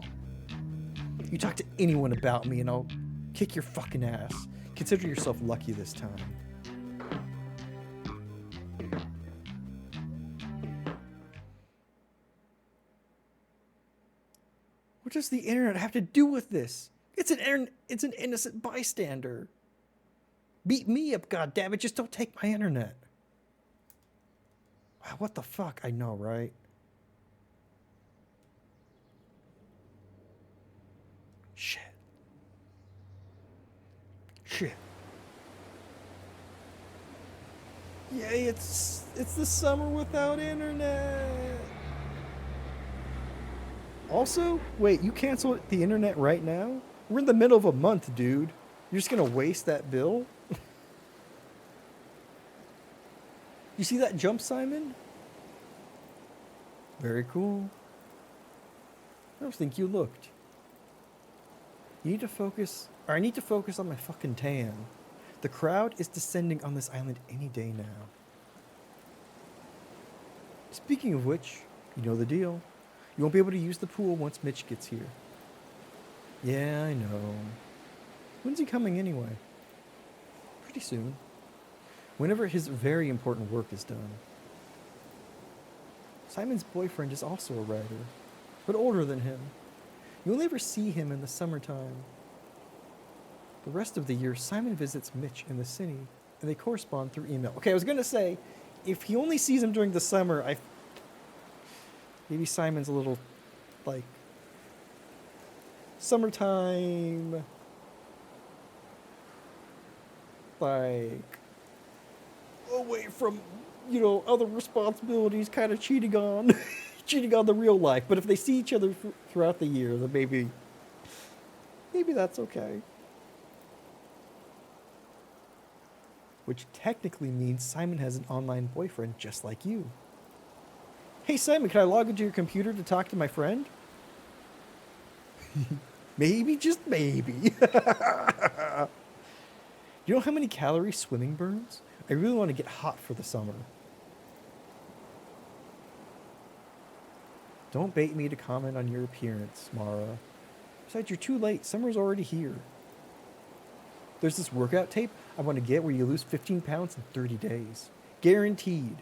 You talk to anyone about me and I'll kick your fucking ass. Consider yourself lucky this time. What does the internet have to do with this? It's an innocent bystander. Beat me up, goddammit. Just don't take my internet. Wow, what the fuck? I know, right? Shit. Yay, it's the summer without internet. Also, wait, you canceled the internet right now? We're in the middle of a month, dude. You're just gonna waste that bill? You see that jump, Simon? Very cool. I don't think you looked. You need to focus, or I need to focus on my fucking tan. The crowd is descending on this island any day now. Speaking of which, you know the deal. You won't be able to use the pool once Mitch gets here. Yeah, I know. When's he coming anyway? Pretty soon. Whenever his very important work is done. Simon's boyfriend is also a writer, but older than him. You only ever see him in the summertime. The rest of the year, Simon visits Mitch in the city, and they correspond through email. Okay, I was going to say, if he only sees him during the summer, maybe Simon's a little, like, summertime, like, away from, other responsibilities, kind of cheating on the real life. But if they see each other throughout the year, then maybe that's okay. Which technically means Simon has an online boyfriend just like you. Hey Simon, can I log into your computer to talk to my friend? Maybe, just maybe. You know how many calories swimming burns? I really want to get hot for the summer. Don't bait me to comment on your appearance, Mara. Besides, you're too late. Summer's already here. There's this workout tape I want to get where you lose 15 pounds in 30 days. Guaranteed.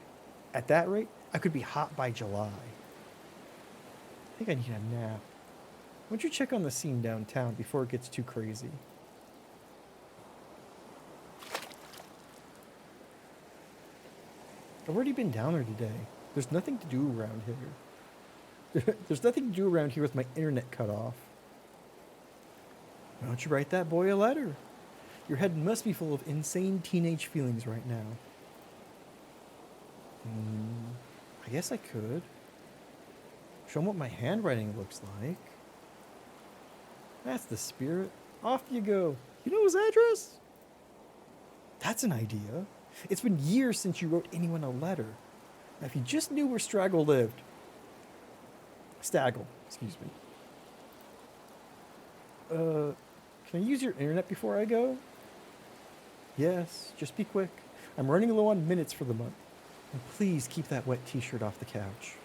At that rate, I could be hot by July. I think I need a nap. Why don't you check on the scene downtown before it gets too crazy? I've already been down there today. There's nothing to do around here. There's nothing to do around here with my internet cut off. Why don't you write that boy a letter? Your head must be full of insane teenage feelings right now. I guess I could. Show him what my handwriting looks like. That's the spirit. Off you go. You know his address? That's an idea. It's been years since you wrote anyone a letter. Now, if you just knew where Staggle lived, excuse me. Can I use your internet before I go? Yes, just be quick. I'm running low on minutes for the month. And please keep that wet t-shirt off the couch.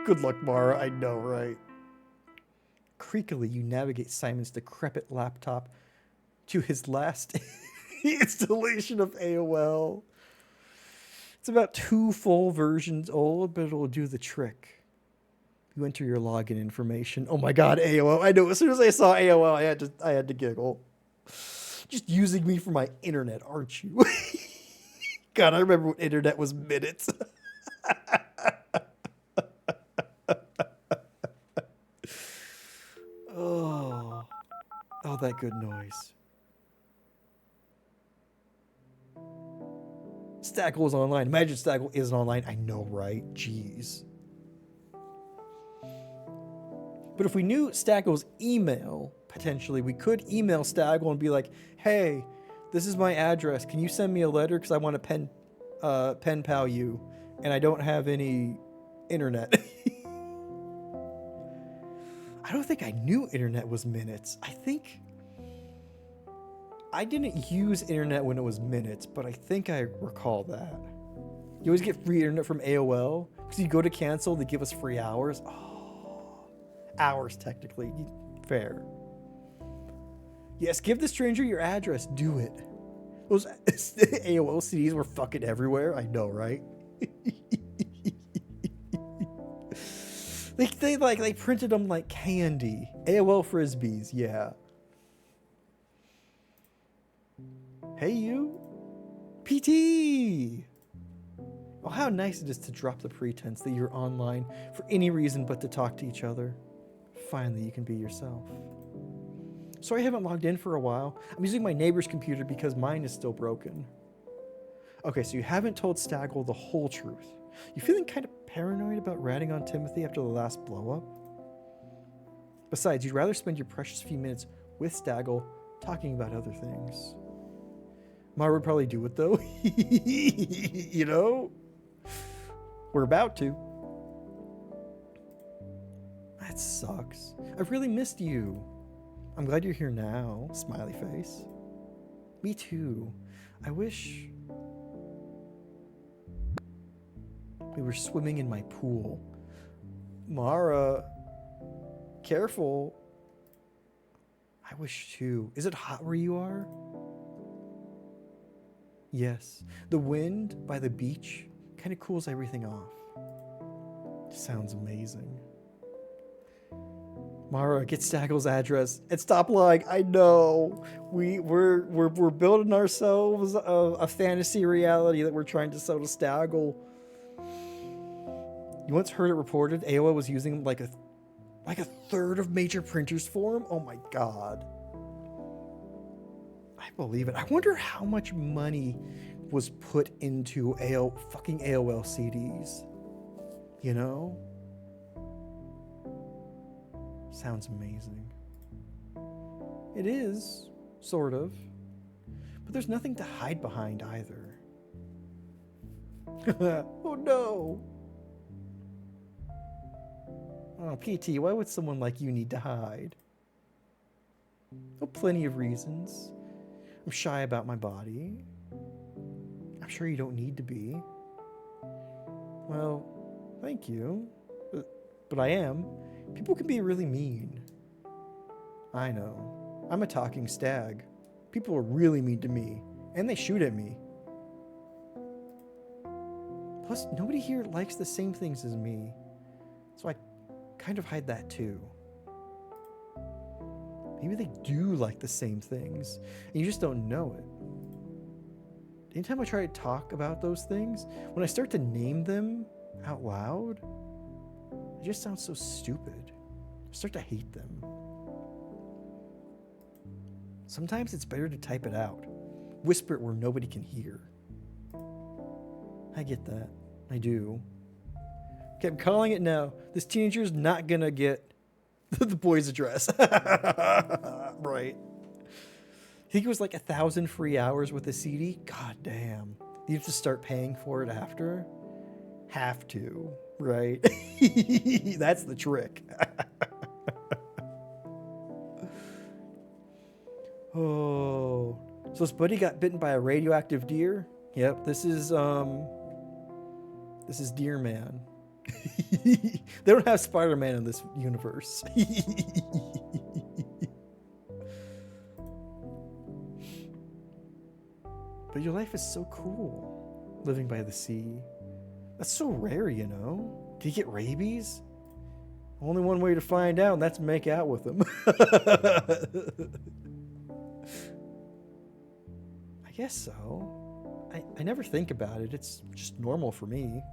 Good luck, Mara. I know, right? Creakily, you navigate Simon's decrepit laptop to his last installation of AOL. It's about 2 full versions old, but it'll do the trick. You enter your login information. Oh my god, AOL. I know, as soon as I saw AOL, I had to giggle. Just using me for my internet, aren't you? God, I remember when internet was minutes. Oh, that good noise. Staggle is online. Imagine Staggle isn't online. I know, right? Jeez. But if we knew Staggle's email, potentially, we could email Staggle and be like, hey, this is my address. Can you send me a letter? Because I want to pen pal you. And I don't have any internet. I don't think I knew internet was minutes. I think I didn't use internet when it was minutes, but I think I recall that. You always get free internet from AOL because you go to cancel, they give us free hours. Oh, hours technically. Fair. Yes, give the stranger your address. Do it. Those AOL CDs were fucking everywhere. I know, right? They printed them like candy. AOL Frisbees, yeah. Hey, you. PT! Oh, how nice it is to drop the pretense that you're online for any reason but to talk to each other. Finally, you can be yourself. Sorry I haven't logged in for a while. I'm using my neighbor's computer because mine is still broken. Okay, so you haven't told Staggle the whole truth. You feeling kind of paranoid about ratting on Timothy after the last blow-up? Besides, you'd rather spend your precious few minutes with Staggle talking about other things. Mara would probably do it, though. You know? We're about to. That sucks. I've really missed you. I'm glad you're here now, smiley face. Me too. I wish we were swimming in my pool. Mara, careful. I wish too. Is it hot where you are? Yes. The wind by the beach kind of cools everything off. Sounds amazing. Mara, get Staggle's address and stop lying. I know. We're building ourselves a fantasy reality that we're trying to sell to Staggle. You once heard it reported AOL was using like a third of major printers for him? Oh my god. I believe it. I wonder how much money was put into fucking AOL CDs. You know? Sounds amazing. It is, sort of. But there's nothing to hide behind either. Oh no! Oh, PT, why would someone like you need to hide? Oh, plenty of reasons. I'm shy about my body. I'm sure you don't need to be. Well, thank you. But I am. People can be really mean. I know. I'm a talking stag. People are really mean to me. And they shoot at me. Plus, nobody here likes the same things as me. So I kind of hide that too. Maybe they do like the same things, and you just don't know it. Anytime I try to talk about those things, when I start to name them out loud, it just sounds so stupid. I start to hate them. Sometimes it's better to type it out. Whisper it where nobody can hear. I get that. I do. Okay, I'm calling it now. This teenager's not gonna get the boy's address. Right. I think it was like 1,000 free hours with the CD. God damn. You have to start paying for it after? Have to, right? That's the trick. Oh. So this buddy got bitten by a radioactive deer? Yep, this is Deer Man. They don't have Spider-Man in this universe. But your life is so cool, living by the sea. That's so rare, you know? Do you get rabies? Only one way to find out, and that's make out with them. I guess so. I never think about it. It's just normal for me.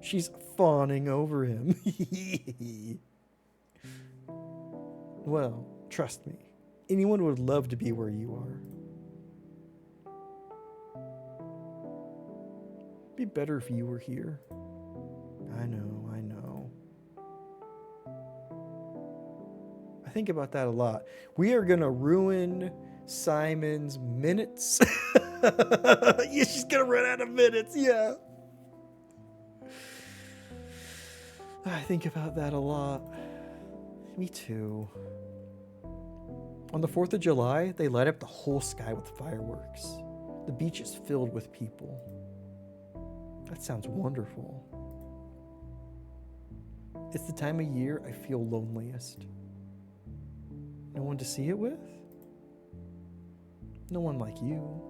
She's fawning over him. Well, trust me. Anyone would love to be where you are. Be better if you were here. I know, I know. I think about that a lot. We are gonna ruin Simon's minutes. Yeah, she's gonna run out of minutes, yeah. I think about that a lot. Me too. On the 4th of July, they light up the whole sky with fireworks. The beach is filled with people. That sounds wonderful. It's the time of year I feel loneliest. No one to see it with? No one like you.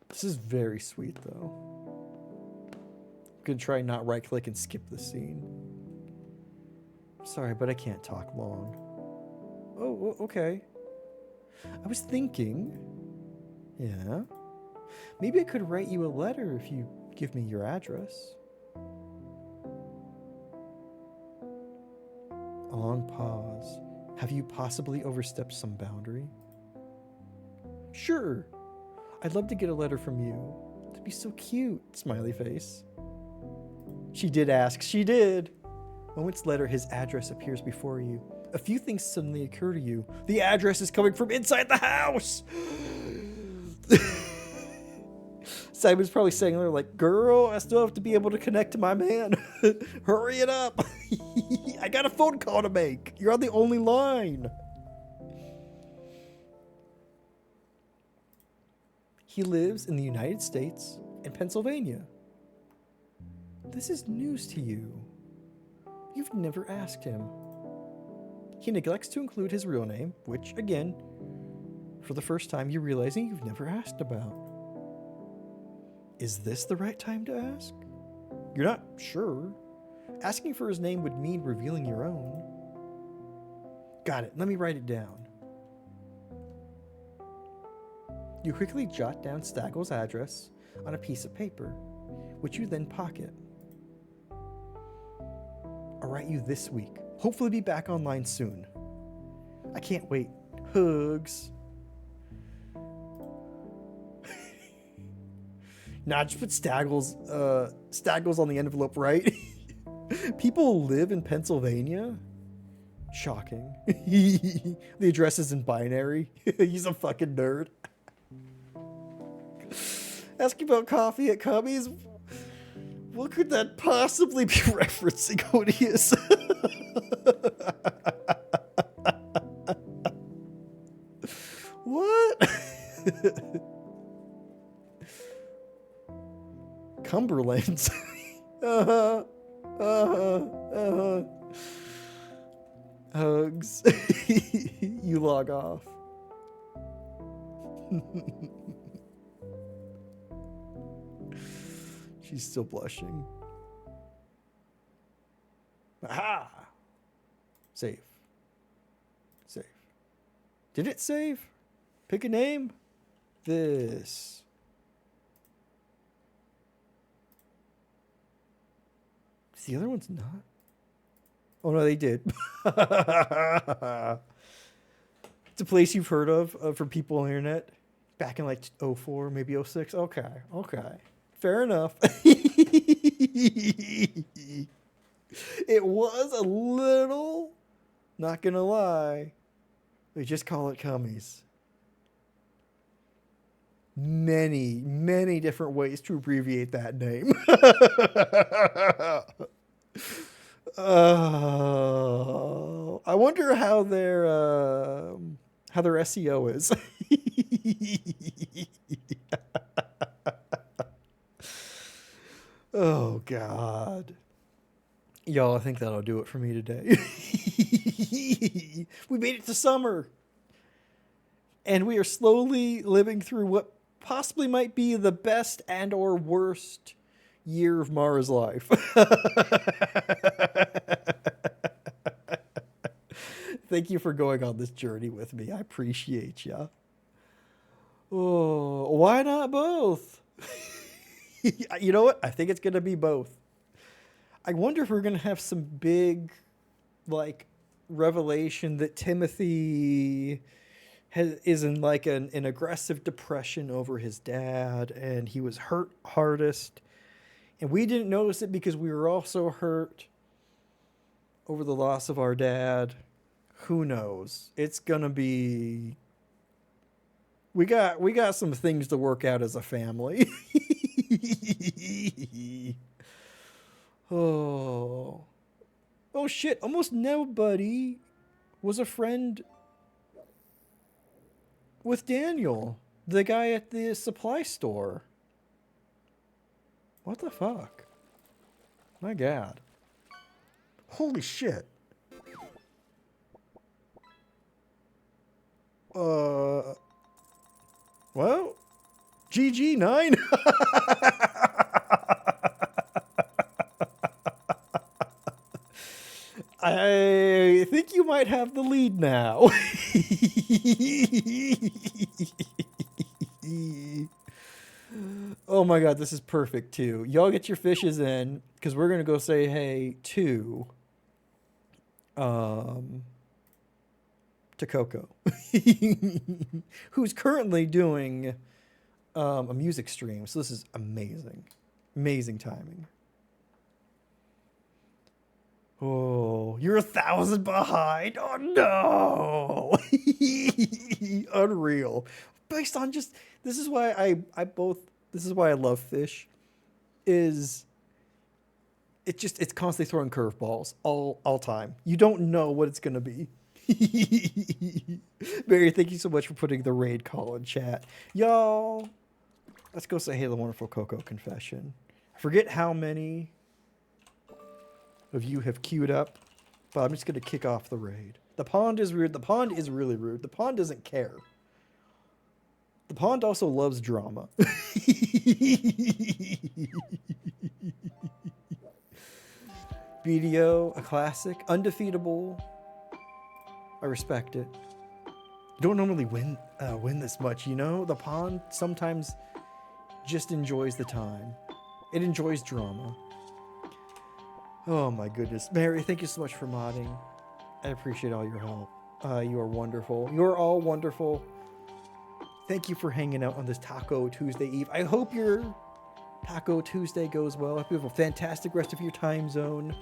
This is very sweet, though. I'm gonna try not right-click and skip the scene. Sorry, but I can't talk long. Oh, okay. I was thinking, yeah, maybe I could write you a letter if you give me your address. A long pause. Have you possibly overstepped some boundary? Sure. I'd love to get a letter from you. It'd be so cute, smiley face. She did ask. She did. Moments later, his address appears before you. A few things suddenly occur to you. The address is coming from inside the house. Simon's probably saying there like, girl, I still have to be able to connect to my man. Hurry it up. I got a phone call to make. You're on the only line. He lives in the United States and Pennsylvania. This is news to you. You've never asked him. He neglects to include his real name, which, again, for the first time, you're realizing you've never asked about. Is this the right time to ask? You're not sure. Asking for his name would mean revealing your own. Got it. Let me write it down. You quickly jot down Staggle's address on a piece of paper, which you then pocket. I'll write you this week. Hopefully be back online soon. I can't wait. Hugs. Nah, just put Staggles on the envelope, right? People live in Pennsylvania? Shocking. The address is in binary. He's a fucking nerd. Asking about coffee at Cubby's? What could that possibly be referencing, Odious? What? Cumberlands. Hugs. You log off. She's still blushing. Aha! Save. Save. Did it save? Pick a name? This. The other one's not. Oh no, they did. It's a place you've heard of from people on the internet back in like 04, maybe 06. Okay. Fair enough. It was a little, not gonna lie. We just call it cummies. Many, many different ways to abbreviate that name. I wonder how their SEO is. Oh God. Y'all, I think that'll do it for me today. We made it to summer. And we are slowly living through what possibly might be the best and or worst year of Mara's life. Thank you for going on this journey with me. I appreciate ya. Oh, why not both? You know what? I think it's going to be both. I wonder if we're going to have some big, like, revelation that Timothy is in, like, an aggressive depression over his dad, and he was hurt hardest. And we didn't notice it because we were also hurt over the loss of our dad. Who knows? It's going to be... We got some things to work out as a family. Oh shit, almost nobody was a friend with Daniel, the guy at the supply store. What the fuck? My God. Holy shit. Well, GG9. I think you might have the lead now. Oh my God, this is perfect too. Y'all get your fishes in because we're gonna go say hey to Coco, who's currently doing a music stream. So this is amazing, amazing timing. Oh, you're 1,000 behind. Oh no. Unreal. Based on just, this is why this is why I love fish, is it's constantly throwing curveballs all time. You don't know what it's gonna be. Mary, thank you so much for putting the raid call in chat. Y'all, let's go say hey to the wonderful Coco confession. I forget how many of you have queued up, but I'm just going to kick off the raid. The pond is rude. The pond is really rude. The pond doesn't care. The pond also loves drama. BDO, a classic. Undefeatable. I respect it. You don't normally win this much, you know? The pond sometimes just enjoys the time. It enjoys drama. Oh my goodness. Mary, thank you so much for modding. I appreciate all your help. You are wonderful. You're all wonderful. Thank you for hanging out on this Taco Tuesday Eve. I hope your Taco Tuesday goes well. I hope you have a fantastic rest of your time zone.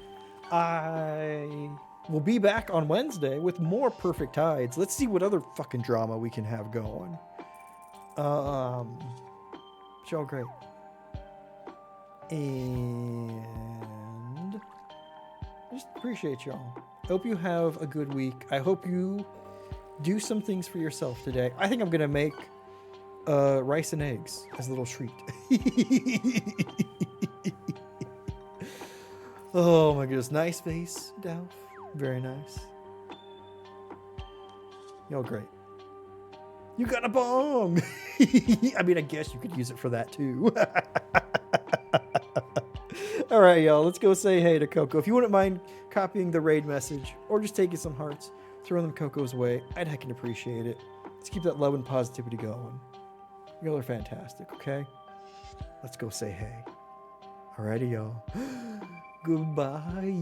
I will be back on Wednesday with more Perfect Tides. Let's see what other fucking drama we can have going. It's all great. And just appreciate y'all. Hope you have a good week. I hope you do some things for yourself today. I think I'm gonna make rice and eggs as a little treat. Oh my goodness, nice face, Dalf. Very nice. Y'all great. You got a bomb. I mean, I guess you could use it for that too. All right, y'all, let's go say hey to Coco. If you wouldn't mind copying the raid message or just taking some hearts, throwing them Coco's way, I'd heckin' appreciate it. Let's keep that love and positivity going. Y'all are fantastic, okay? Let's go say hey. Alrighty, y'all. Goodbye.